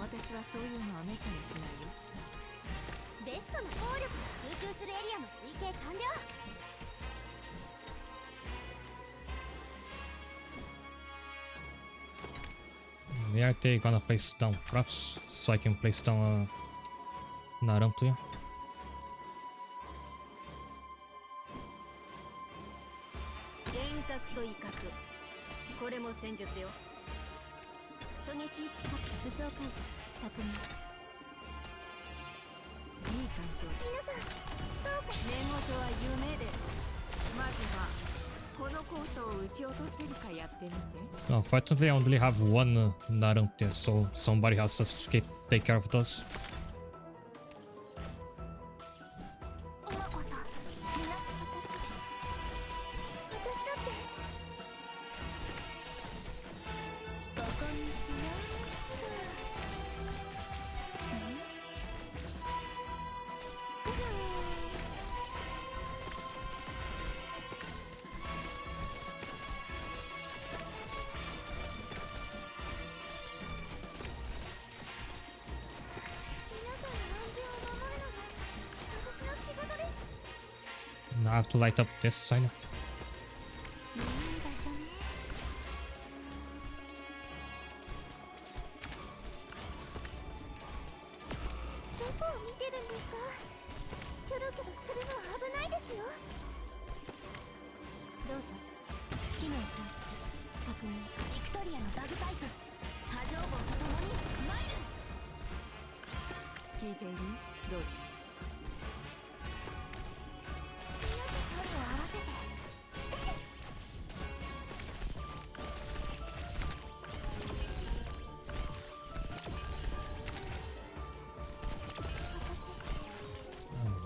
私はそういうのはめったにしないよ。ベストの効力が集中するエリアの推定完了。Where are they gonna place down props so I can place down Naruto? 幻覚と威嚇、これも戦術よ。狙撃近く武装解除確認。いい環境。皆さんどうか。寝言は夢で。まずはこのコートを撃ち落とせるかやってみて。 Unfortunately, I only have one Naruto, so somebody has to take care of those. 今こそ私だってここにしよう。Now I have to light up this side. いい場所ね。どこを見てるんですか？キョロキョロするのは危ないですよ。どうぞ。機能喪失確認。ビクトリアのバグパイプ波状棒とともに参る。聞いている？どうぞ。みんなと声を合わせて。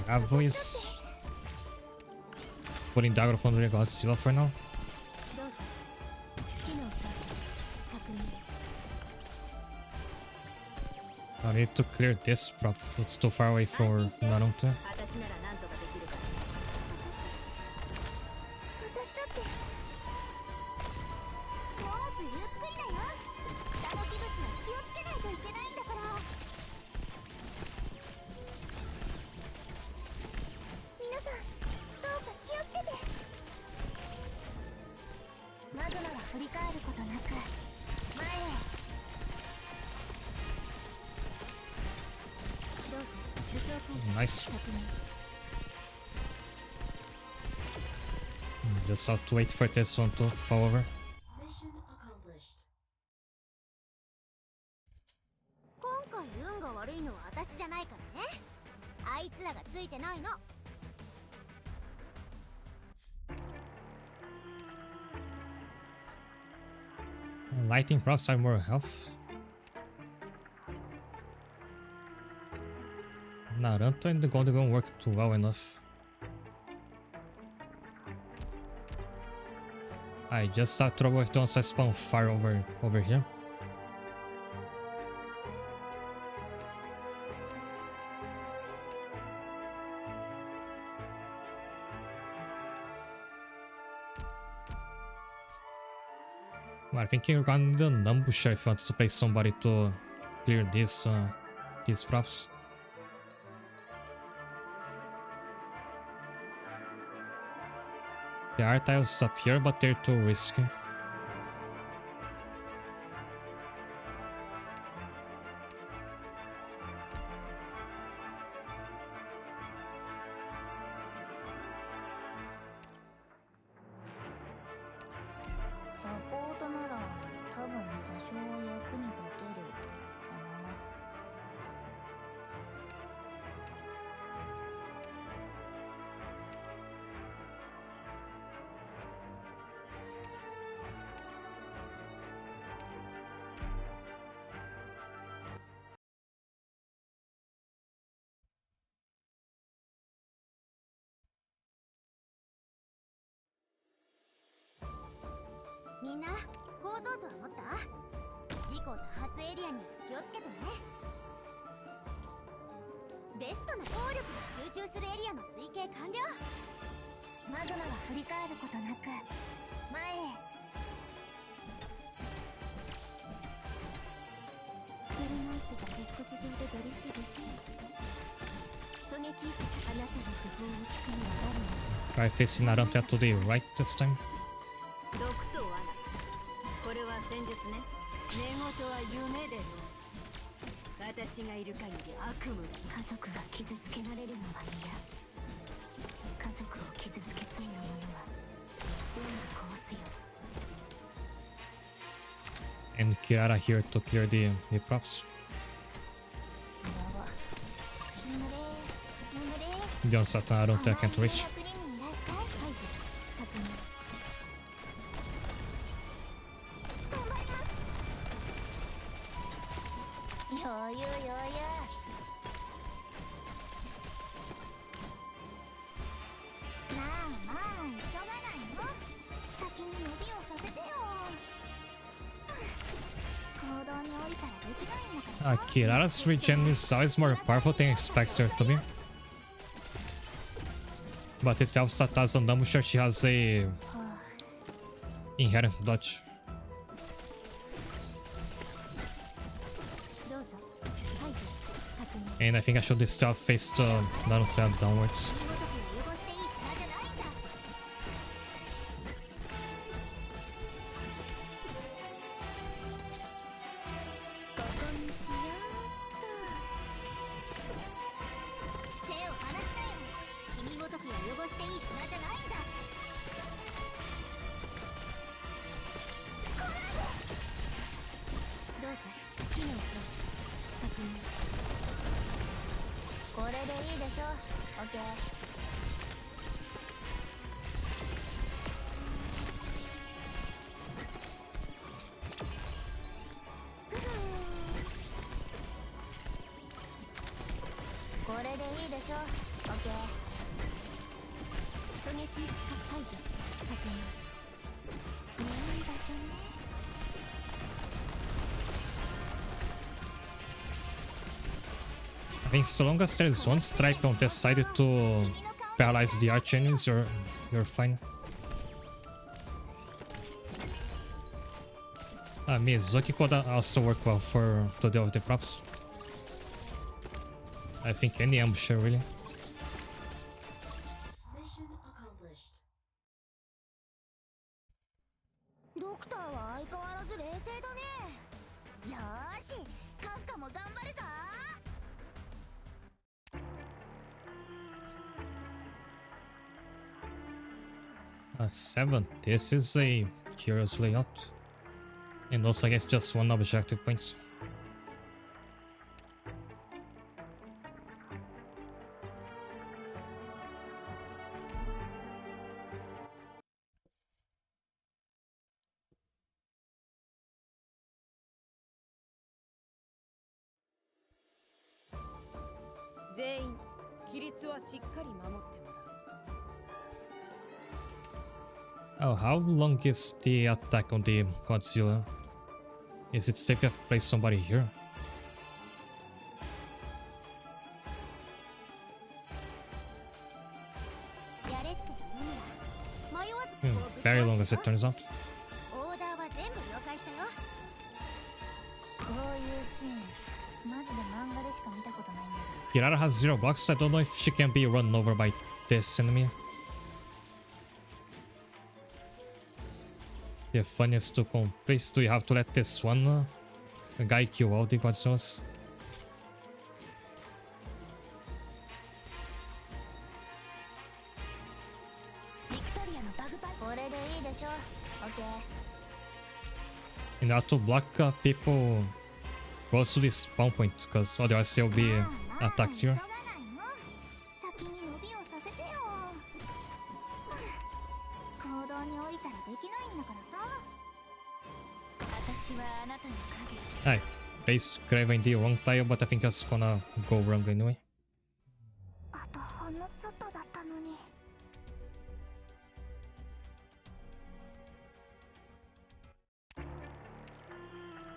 Bravo is putting dagger from the Godzilla for now. どうぞ。機能喪失確認。 I need to clear this prop. It's too far away for Naruto. 私なら何とかできるから。私だってロープゆっくりだよ。下の器物は気をつけないといけないんだから。皆さんどうか気をつけて。マグマは振り返ることなく前へ。どうぞ。武装解除 Nice. 確認。 Just have to wait for this one to fall over. 今回運が悪いのは私じゃないからね。あいつらがついてないの。 Lighting props have more health. Naruto and the Golden Gun work too well enough. I just have trouble if the ones I spawn far over here. Well, I think you're gonna need an ambusher if you want to play somebody to clear these props. There are tiles up here, but they're too risky. Support なら多分多少は役に立てるかな。みんな構造図は持った？事故多発エリアには気をつけてね。ベストな効力が集中するエリアの推計完了。マグマは振り返ることなく前へ。車椅子じゃ鉄骨上でドリフトできない。狙撃位置あなたの工夫を聞くにはあるの。 Try facing Naruto to the right this time. 毒と罠。これは戦術ね。寝言は夢で私がいる限り悪夢だ。家族が傷つけられるのは嫌。家族を傷つけそうなものは全部壊すよ。 And Kiara here to clear the props. 眠れ眠れ。 The ones that Naruto can't reach. 役にいらっしゃい。はいじ確認。頑張ります。余裕余裕。まあまあ急がないの。先に伸びをさせてよ。行動に降りたらできないんだから。Kirara's regen is always more powerful than I expect her to be. But it helps that as an ambusher she has a inherent dodge. どうぞ。はいじ確認。 And I think I should stealth face the Naruto downwards. 身ごときを汚していい品じゃないよ。汚していい砂じゃないんだ。どうぞ機能喪失確認。これでいいでしょ。オッケー。これでいいでしょ。オッケー。狙撃地下解除確認。いい場所ね。I think so long as there's one strike on this side to paralyze the arch enemies, you're fine. Mizuki could also work well to deal with the props. I think any ambusher really. Mission accomplished. ドクターは相変わらず冷静だね。よーし、カフカも頑張るぞ。Seven. This is a curious layout. And also I guess just one objective points. Oh, how long is the attack on the Godzilla? Is it safe to place somebody here? Very long as it turns out. オーダーは全部了解したよ。こういうシーンマジで漫画でしか見たことないんだけど。 Kirara has 0 blocks. I don't know if she can be run over by this enemy. The funniest to complete. Do you have to let this one guy kill all the Godzillas? ビクトリアのバグパイこれでいいでしょ。オッケー。 You have to block people close to the spawn point because otherwise they'll be attacked here. 先に伸びをさせてよ。行動に降りたらできないんだからさ。私はあなたの影。 I placed Kraven in the wrong tile, but I think that's gonna go wrong anyway. あとほんのちょっとだったのに。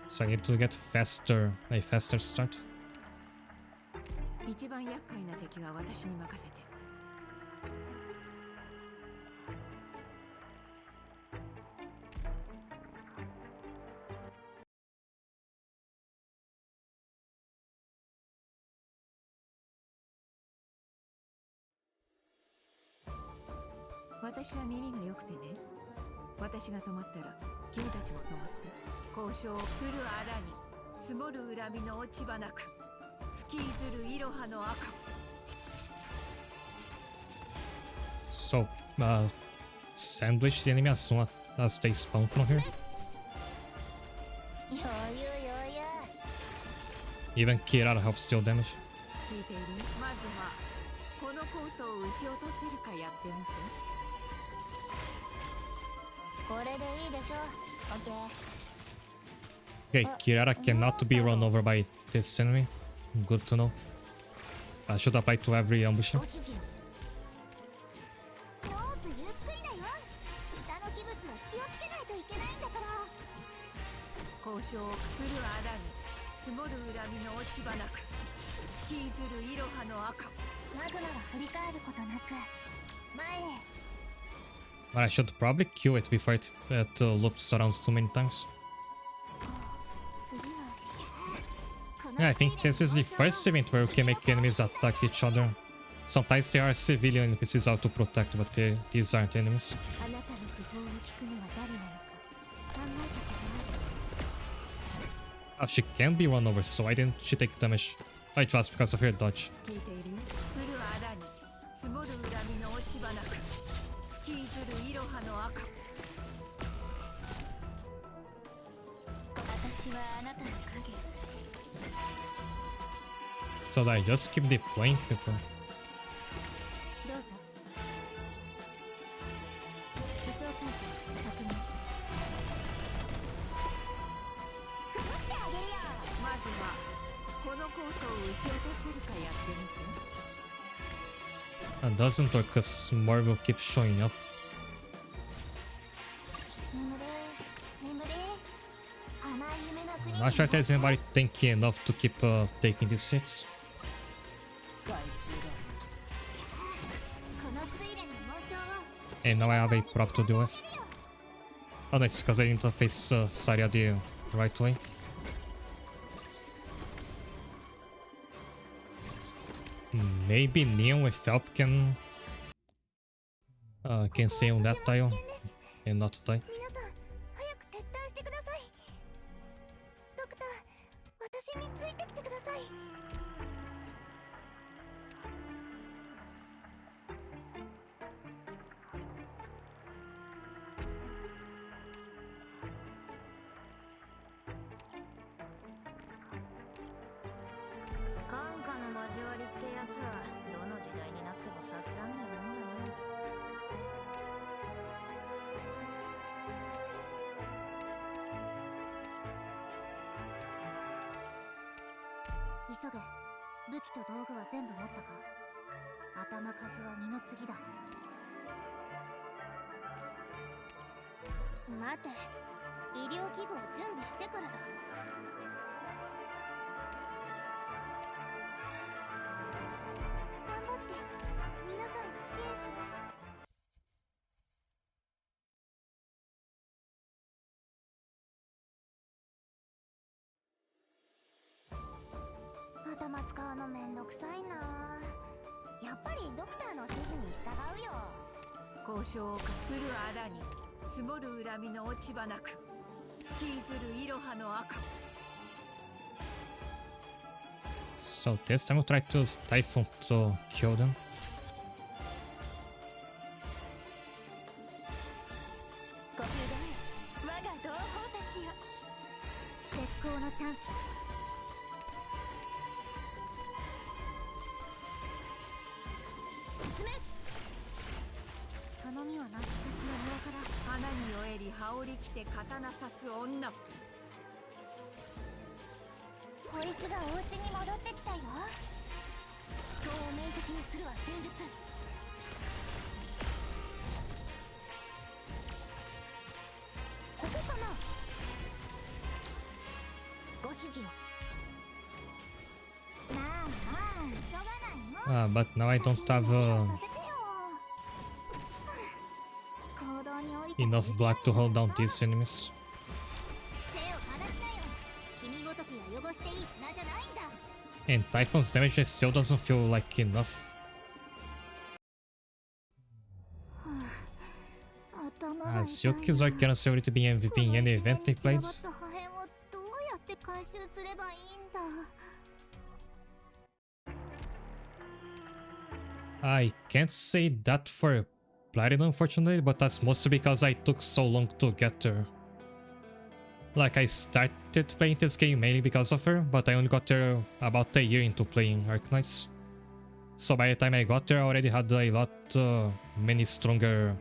So I need to get a faster start. 一番厄介な敵は私に任せて。私は耳が良くてね。私が止まったら君たちも止まって。交渉を降る荒に積もる恨みの落ち葉なく吹きずるいろはの赤。 So, sandwich the enemy as soon as they spawn from here. 余裕余裕。 Even Kirara helps deal damage. 聞いている？まずはこのコートを撃ち落とせるかやってみて。これでいいでしょ。オッケー。 Okay, Kirara cannot be run over by this enemy. Good to know. I should apply to every ambusher. ご指示。ロープゆっくりだよ。下の器物は気をつけないといけないんだから。交渉をくくる荒に積もる恨みの落ち葉なく吹きずるいろはの赤。マグマが振り返ることなく前へ。 But I should probably kill it before it loops around too many times. 次は Yeah, I think this is the first event where we can make enemies attack each other. Sometimes they are civilian NPCs out to protect, but these aren't enemies. あなたの訃報を聞くのは誰なのか考えたことない。 Oh, she can be run over, so why didn't she take damage? Oh, it was because of her dodge. 聞いているよ。降る荒に積もる恨みの落ち葉なく吹きずるいろはの赤。私はあなたの影。 So I just keep deploying people. どうぞ。武装解除確認。くぐってあげるよ。まずはこのコートを撃ち落とせるかやってみて。It doesn't work because more will keep showing up. 眠れ眠れ。甘い夢の国に Not sure if there's anybody tanky enough to keep taking these hits. 害虫だ。この水路の紋章を And now I have a prop to deal with. Oh, nice, because I didn't face Saria the right way. Maybe Neon with Felp can stay on that tile and not die. 皆さん早く撤退してください。ドクター、私についてきてください。感化の交わりってやつはどの時代になっても避けらんねえもんだね。急げ。武器と道具は全部持ったか。頭数は二の次だ。待て、医療器具を準備してからだ。頑張って皆さんを支援します。頭使うのめんどくさいな。やっぱりドクターの指示に従うよ。交渉をか降る荒に積もる恨みの落ち葉なく吹きずるいろはの赤。 So this time we'll try to use Typhoon to kill them. ごめん、我が同胞たちよ。絶好のチャンスだ。進め。頼みはな、私の庭から。花に終えり羽織り着て刀刺す女。こいつがお家に戻ってきたよ。思考を明晰にするは戦術。ここかな。ご指示を。まあまあ急がないの。 But now I don't have させてよ。行動に降りて enough black to hold down these enemies. 手を離すなよ。君ごときが汚していい砂じゃないんだ。 And Typhoon's damage still doesn't feel like enough. 頭が As 痛い Yuki's like cannot say already being MVP in any event they この played. 一番に散らばった破片をどうやって回収すればいいんだ。 I can't say that for Platinum, unfortunately, but that's mostly because I took so long to get there. Like, I started playing this game mainly because of her, but I only got there about a year into playing Arknights. So by the time I got there, I already had a lot, many stronger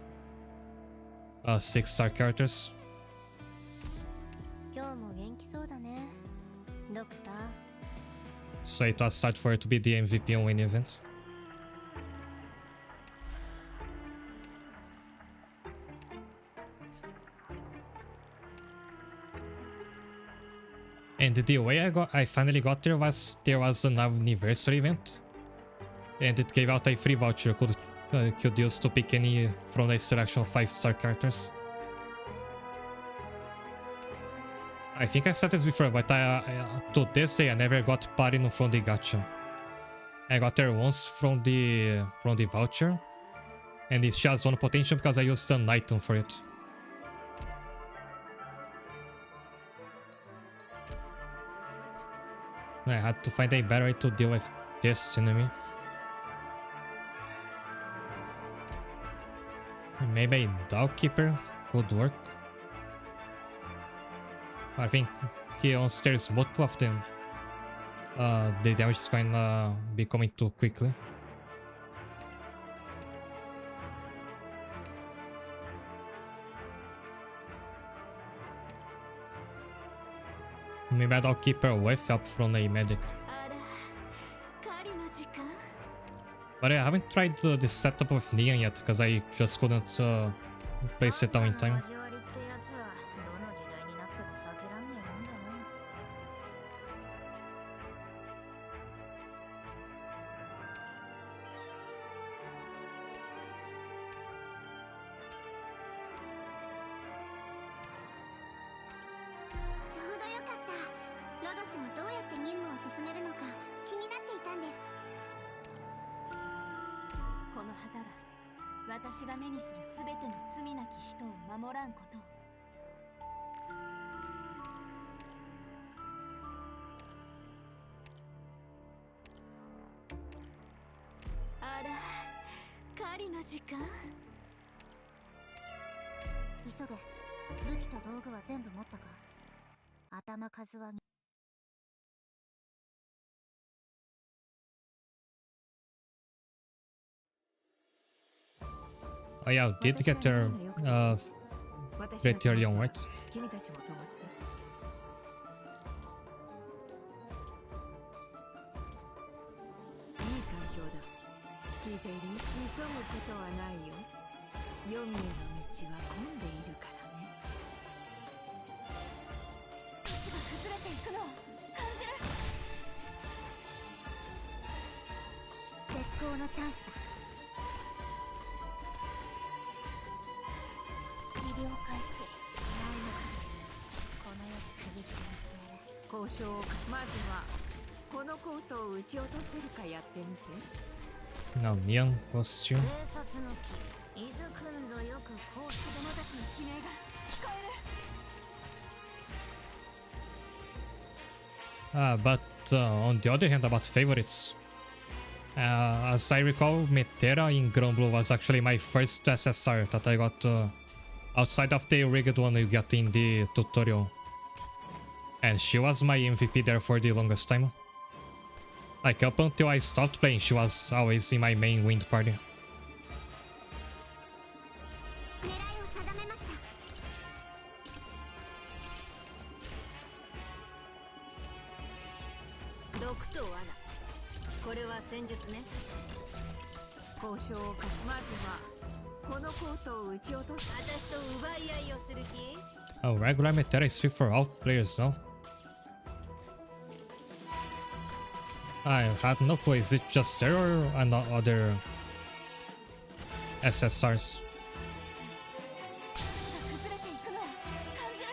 6-star characters. 今日も元気そうだね、ドクター。 So it was hard for her to be the MVP on any event. And the way I finally got there was an anniversary event, and it gave out a free voucher could use to pick any from the selection of 5-star characters. I think I said this before, but to this day I never got Platinum from the gacha. I got there once from the voucher, and it has one potential because I used an item for it. I had to find a better way to deal with this enemy. Maybe Dog Keeper could work. I think once there's multiple of them, the damage is gonna be coming too quickly. Maybe I'll keep her with help from a medic. あら狩りの時間 But I haven't tried the setup of Neon yet because I just couldn't place it down in time. 交わりってやつはどの時代になっても避けらんねえもんだな。ちょうどよかったロドスがどうやって任務を進めるのか気になっていたんですこの旗が私が目にするすべての罪なき人を守らんことをあら狩りの時間急げ武器と道具は全部持ったか頭数は Oh yeah, I did get her pretty early on, right? 君たちも止まっていい環境だ聞いている急ぐことはないよ黄泉への道は混んでいるからね石が崩れていくのを感じる絶好のチャンスだ治療開始ないのかこの世で釘付けにしてやる交渉をまずはこのコートを撃ち落とせるかやってみて Now Neon was you. 偵察の木伊豆くんぞよくこう子供たちの悲鳴が聞こえる But on the other hand, about favorites. As I recall, Metera in Grumble was actually my first SSR that I got outside of the rigged one you get in the tutorial. And she was my MVP there for the longest time. Like, up until I stopped playing, she was always in my main wind party. 狙いを定めました毒と罠これは戦術ね交渉をまずはこのコートを撃ち落とす私と奪い合いをする気 Oh, regular Metera is fit for all players now. I had no clue. Is it just Zero or not other SSRs? 石が崩れていくのを感じる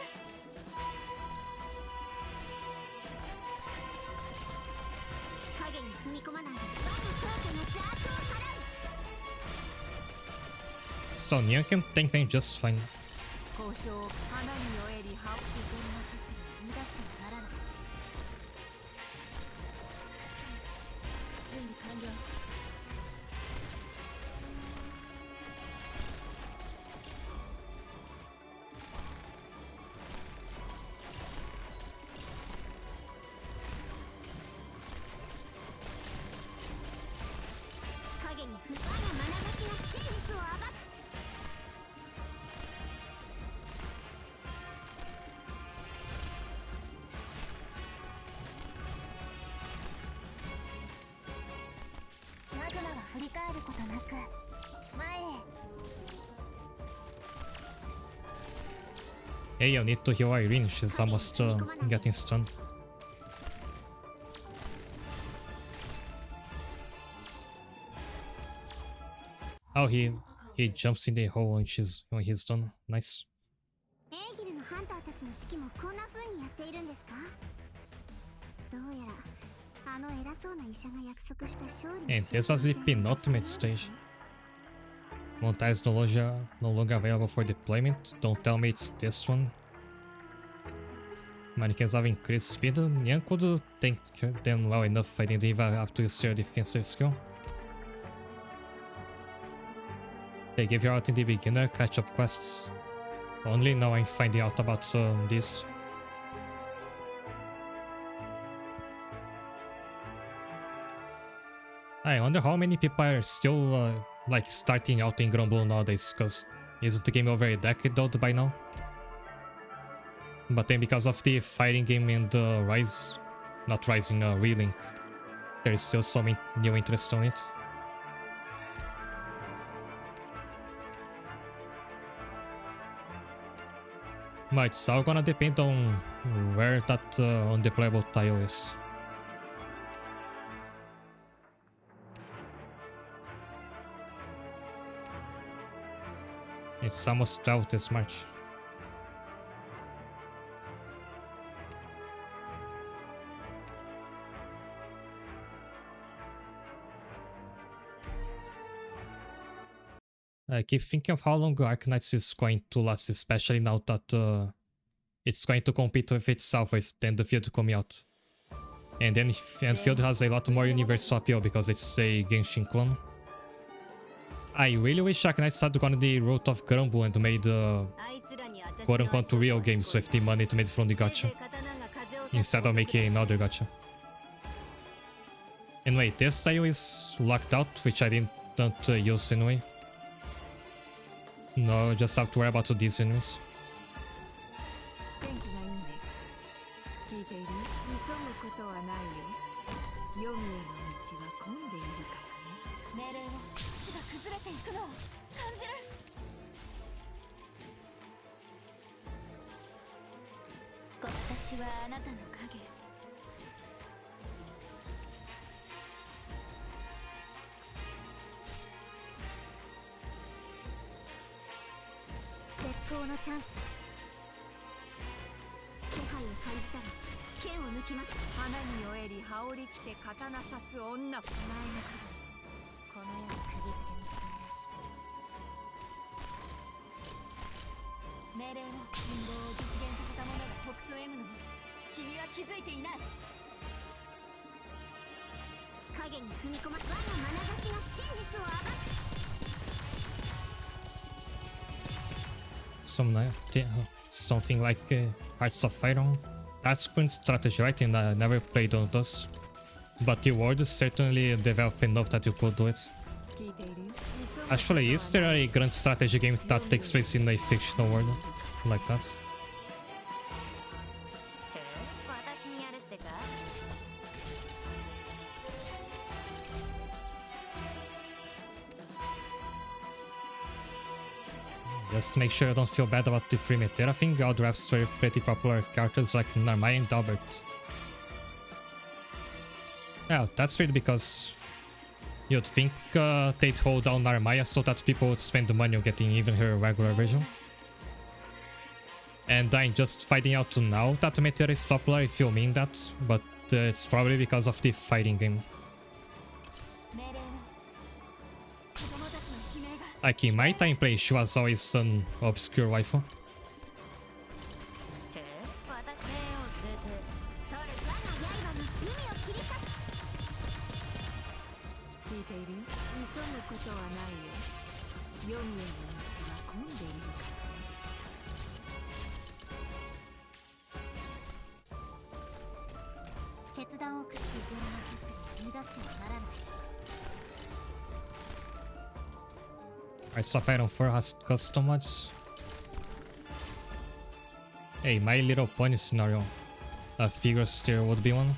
影に踏み込まないで我のコートの邪悪を払う So Neon can tank them just fine. 交渉を花に酔えり葉を自然な摂理を乱してはならない準備完了影に踏み我の眼差しが真実を暴くマグマは振り返ることなく前へ Hey, you need to heal Irene. She's almost getting stunned. Oh, he jumps in the hole when he's done. Nice. エーギルのハンターたちの指揮もこんな風にやっているんですかどうやらあの偉そうな医者が約束した勝利の And this was the penultimate stage. Montage is no longer available for deployment. Don't tell me it's this one. Mannequins have increased speed. Nyan could tank them well enough. I didn't even have to use your defensive skill. They gave you out in the beginner catch-up quests. Only now I'm finding out about this. I wonder how many people are still like starting out in Grand Blue nowadays, because isn't the game over a decade old by now? But then because of the fighting game and Relink, there is still some new interest on it. But it's all gonna depend on where that undeployable tile is. It's almost out this March. I keep thinking of how long Arknights is going to last, especially now that it's going to compete with itself with Field coming out. And then Field has a lot more universal appeal because it's a Genshin clone. I really wish Arknights had gone the route of Grand Blue and made quote-unquote real games with the money it made from the gacha, instead of making another gacha. Anyway, this style is locked out, which I didn't use anyway. No, just have to worry about these enemies. 天気がいいね。聞いている？急ぐことはないよ。黄泉への道は混んでいるからね。命令を死が崩れていくのを感じる。私はあなたの影。絶好のチャンスだ。気配を感じたら剣を抜きます。花に酔えり羽織り着て刀刺す女。前の影この世を釘付けにしている。命令の陰謀を実現させた者が北総 M のも君は気づいていない。影に踏み込ま我が眼差しが真実を暴く。Something like Hearts of Iron. That's current strategy, right? And I never played on those. But the world is certainly developed enough that you could do it. Actually, is there a grand strategy game that takes place in a fictional world like that? Just make sure you don't feel bad about the free meta. I think all drafts were pretty popular characters like Narmai and Dalbert. Yeah, that's weird because you'd think they'd hold down Narmaya so that people would spend the money on getting even her regular version. And I'm just finding out now that Meteor is popular if you mean that, but it's probably because of the fighting game. Like in my time play, she was always an obscure waifu. I saw Iron 4 has custom mods. Hey, My Little Pony scenario. A figure steer would be one.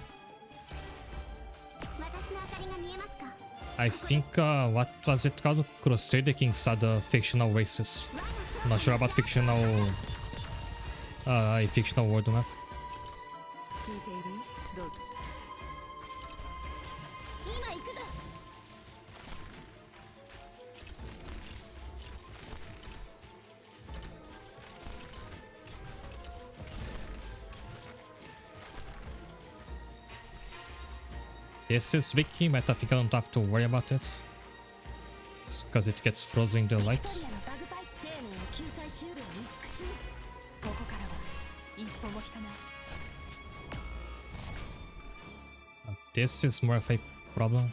I think, what was it called? Crusader Kings had fictional races. Not sure about fictional... a fictional world map. This is Vicky, but I think I don't have to worry about it. Because it gets frozen in the light. This is more of a problem.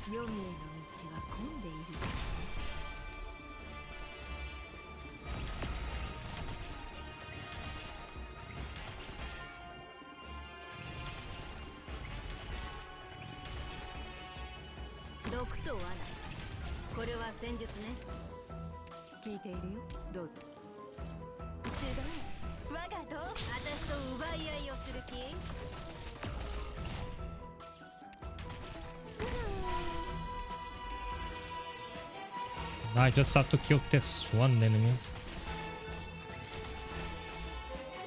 黄泉の道は混んでいるからね。毒と罠、これは戦術ね。聞いているよ、どうぞ。集え我が同私と奪い合いをする気？ I just have to kill this one enemy.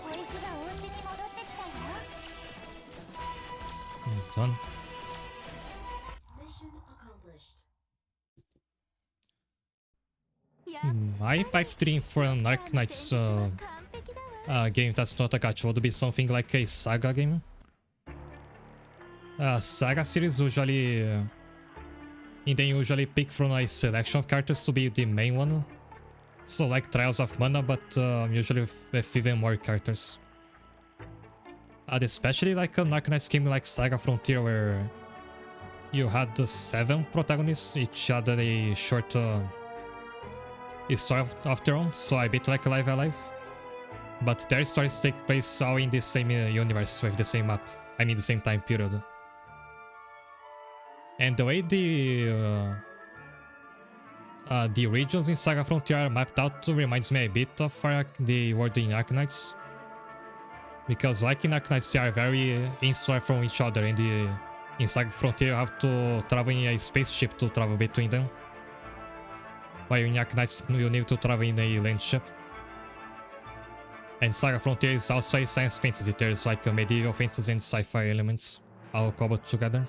こいつがお家に戻ってきたよ。Done. My pipe dream for an Arknights game that's not a gacha would be something like a saga game. Saga series usually and they usually pick from a selection of characters to be the main one. So like Trials of Mana, but usually with even more characters. Especially like an Arknights game like Saga Frontier, where you had the 7 protagonists, each had a short story of their own, so a bit like Live Alive. But their stories take place all in the same universe with the same map. I mean the same time period. And the way the regions in Saga Frontier are mapped out reminds me a bit of the world in Arknights. Because like in Arknights, they are very insular from each other, and in Saga Frontier you have to travel in a spaceship to travel between them. While in Arknights you need to travel in a land ship. And Saga Frontier is also a science fantasy. There's like a medieval fantasy and sci-fi elements all cobbled together.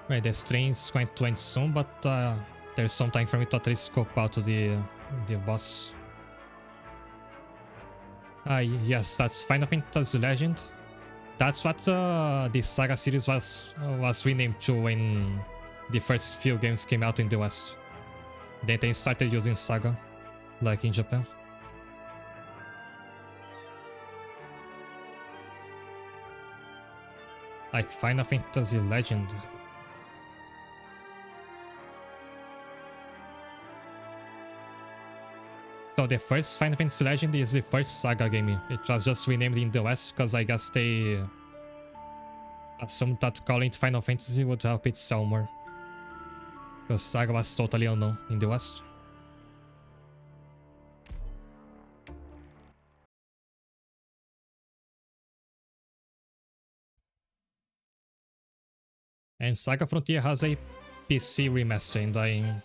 Right, the stream is going to end soon, but there's some time for me to at least scope out the boss. Yes, that's Final Fantasy Legend. That's what the Saga series was renamed to when the first few games came out in the West. Then they started using Saga, like in Japan. Like Final Fantasy Legend. So the first Final Fantasy Legend is the first Saga game. It was just renamed in the West because I guess they assumed that calling it Final Fantasy would help it sell more. Because Saga was totally unknown in the West. And Saga Frontier has a PC remaster, and I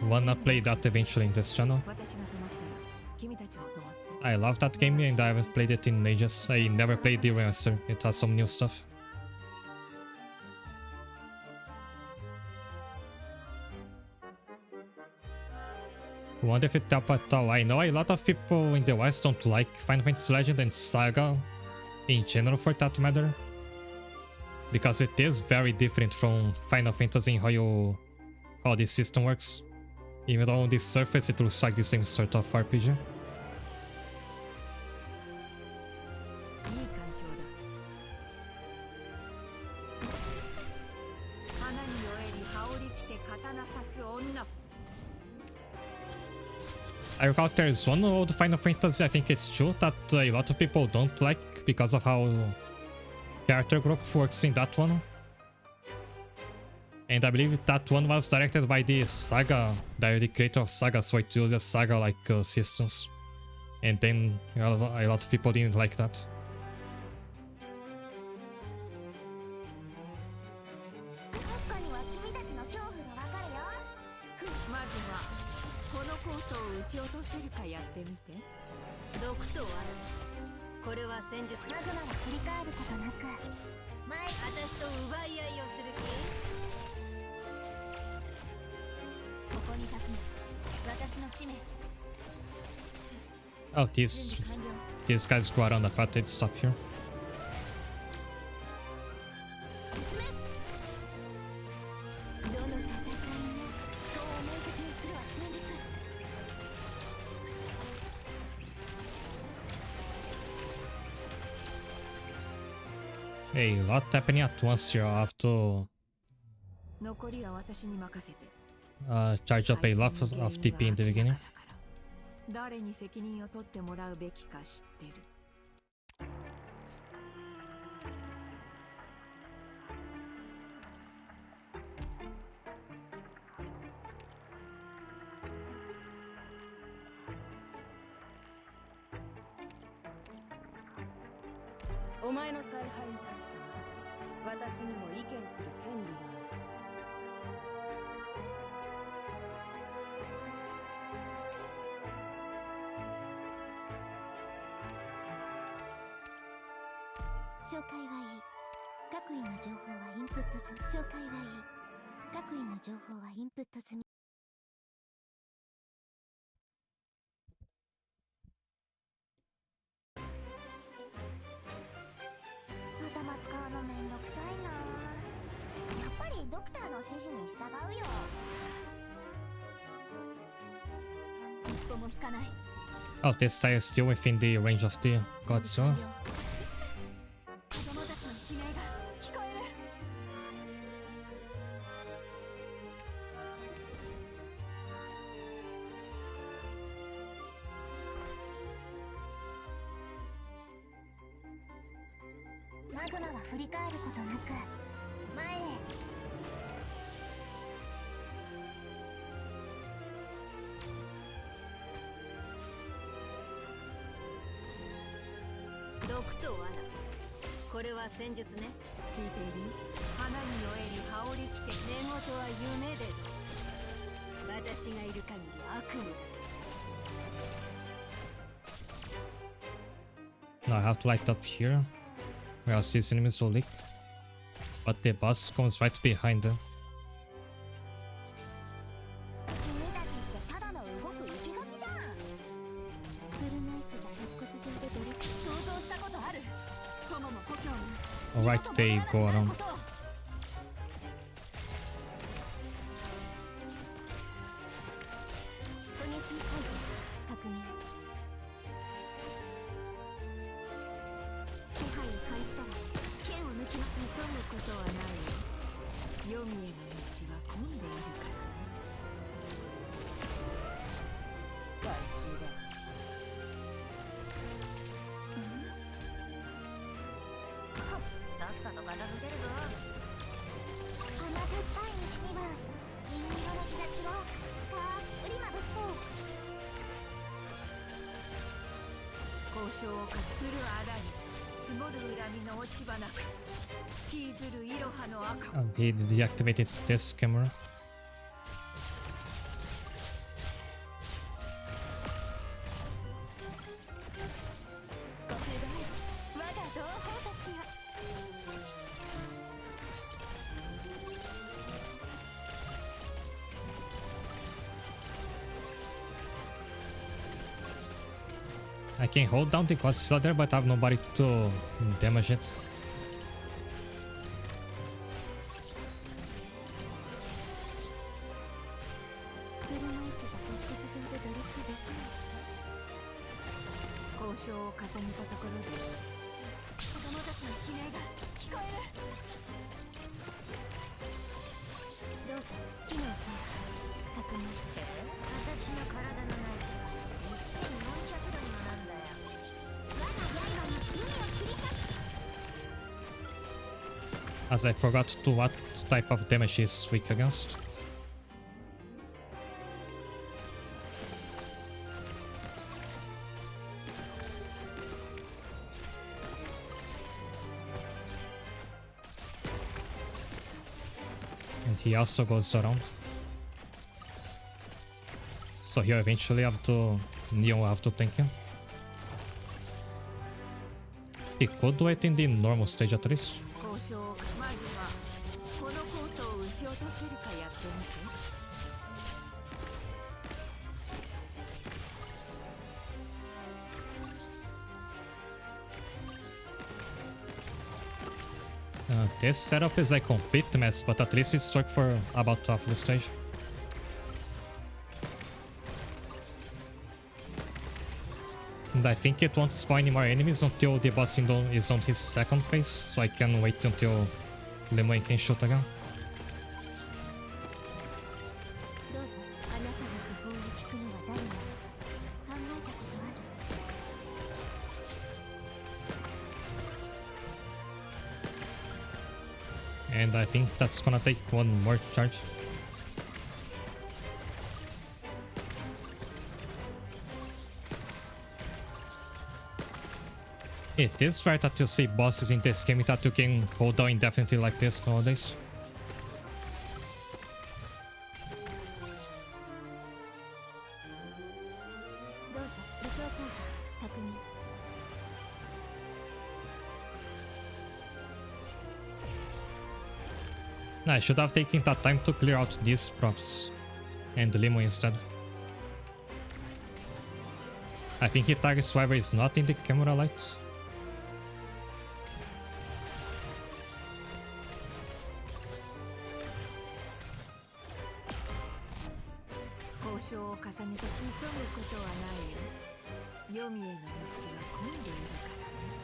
wanna play that eventually in this channel. I love that game and I haven't played it in ages. I never played the remaster. It has some new stuff. Wonder if it helped at all. I know a lot of people in the West don't like Final Fantasy Legend and Saga in general for that matter. Because it is very different from Final Fantasy in how the system works. Even though on the surface it looks like the same sort of RPG. I recall there's one old Final Fantasy, I think it's 2, that a lot of people don't like because of how character growth works in that one. And I believe that one was directed by the Saga, the creator of Saga, so it uses Saga-like systems. And then a lot of people didn't like that. Oh, these guys go around the path, they'd stop here. Hey, a lot happening at once here. I have to 残りは私に任せて。 charge up a lot of TP in the beginning. 誰に責任を取ってもらうべきか知ってる。お前の采配に対しては私にも意見する権利がある。紹介はいい。各位の情報はインプット済み。紹介はいい。各位の情報はインプット済み。頭使うのめんどくさいな。やっぱりドクターの指示に従うよ。一歩も引かない。 Oh, this tire is still within the range of the Godzilla. 子供たちの悲鳴が聞こえる。マグマは振り返ることなく前へ。毒と罠。これは戦術ね。聞いている？花に酔える羽織着て寝言は夢で私がいる限り悪夢だ。 Now I have to light up here, where else these enemies will leak. But the boss comes right behind them. 君たちってただの動く生き紙じゃん。フルナイスじゃ鉄骨上でドリフト。想像したことある。友も故郷に Alright, they go around. ことを。狙撃解除確認。気配を感じたら剣を抜きま。急ぐことはないよ。読みへの道は混んでいるからね。害虫だ。さっさと片付けるぞ。甘酸っぱい道には銀色の日差しをたっぷりまぶして。交渉をかけるあらに積もる恨みの落ち葉なく引きずるイロハの赤。 He deactivated this camera. ご不動我が同胞たちよ。I can hold down the Godzilla there, but I have nobody to damage it. フルナイスじゃ鉄骨上でドリフトできない。交渉を重ねたところで子供たちの悲鳴が聞こえる。どうぞ機能喪失確認。私の体の内部は1400度にもなんだよ。我が刃に海を切り裂く。 As I forgot to what type of damage he's weak against. And he also goes around. So here eventually have to Neon will have to tank him. He could do it in the normal stage at least. 交渉をまずはこのコートを撃ち落とせるかやってみて。 This setup is a complete mess, but at least it's worked for about half the stage. And I think it won't spawn any more enemies until the boss is on his second phase, so I can wait until Lemoyne can shoot again. どうぞあなたの訃報を聞くのは誰なの考えたことある And I think that's gonna take one more charge. It is rare that you see bosses in this game that you can hold down indefinitely like this nowadays. どうぞ武装解除確認 I should have taken that time to clear out these props and the limo instead. I think it targets whoever is not in the camera light. 交渉を重ねて急ぐことはないよ。黄泉への道は混んでいるからね。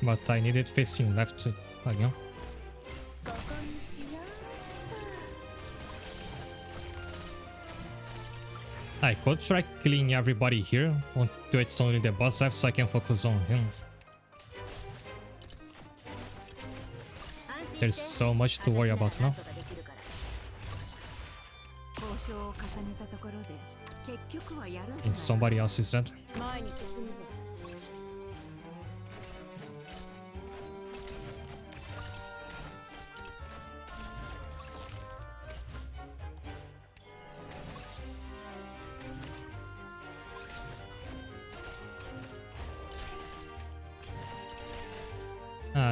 But I need it facing left again. ここにしよう I could try killing everybody here until it's only the boss left so I can focus on him. There's so much to worry about now. 交渉を重ねたところで結局はやるんじゃない And somebody else is dead. 前に進むぞ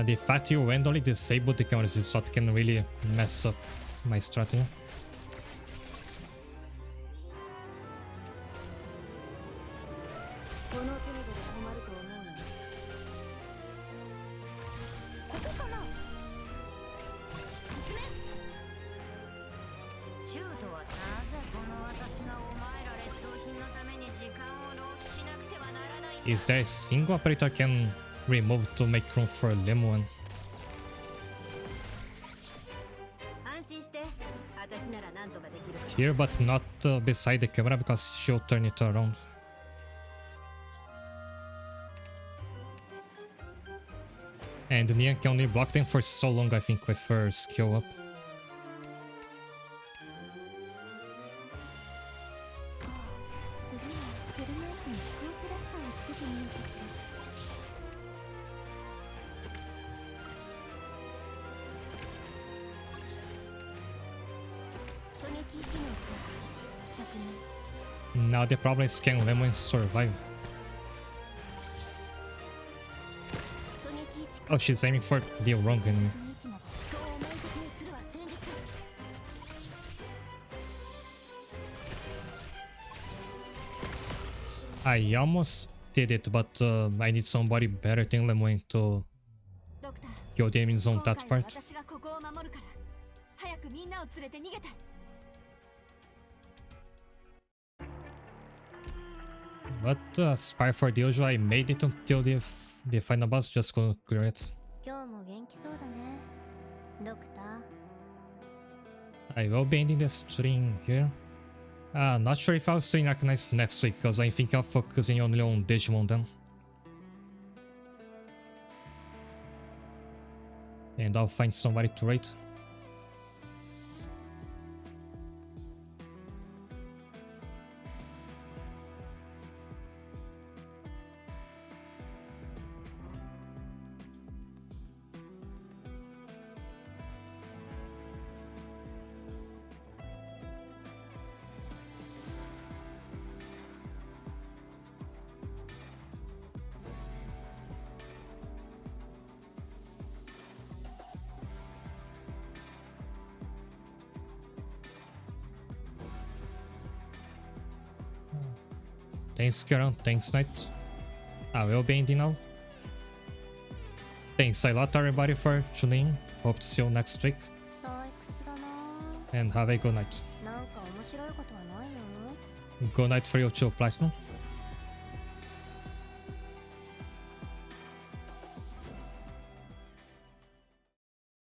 The fact you randomly disabled the cameras is what can really mess up my strategy. この程度で止まると思うなここかな進め中途はなぜこの私がお前ら劣等品のために時間を浪費しなくてはならないんだ Is there a single operator I can remove to make room for Lemon? 安心して私なら何とかできるから Here, but not beside the camera because she'll turn it around. And Nia can only block them for so long, I think, with her skill up. 次は車椅子に飛行スラスターをつけてみようかしら狙撃機能喪失確認 Now the problem is can Lemon survive? 狙撃地 Oh, she's aiming for the wrong enemy. 区位置まで思考を面積にするは戦術 I almost did it, but I need somebody better than Lemon to ドクター kill the enemies on 今回 that は part. 私がここを守るから早くみんなを連れて逃げて But Spy for the usual, I made it until the final boss, just couldn't clear it. 今日も元気そうだねドクター I will be ending the stream here. Not sure if I'll stream Arknights next week, because I think I'm focusing only on Digimon then. And I'll find somebody to raid. Thanks, Karen. Thanks, Knight. I will be ending now. Thanks a lot, everybody, for tuning in. Hope to see you next week. And have a good night. なんか面白いことはないの？ Good night for your chill platinum.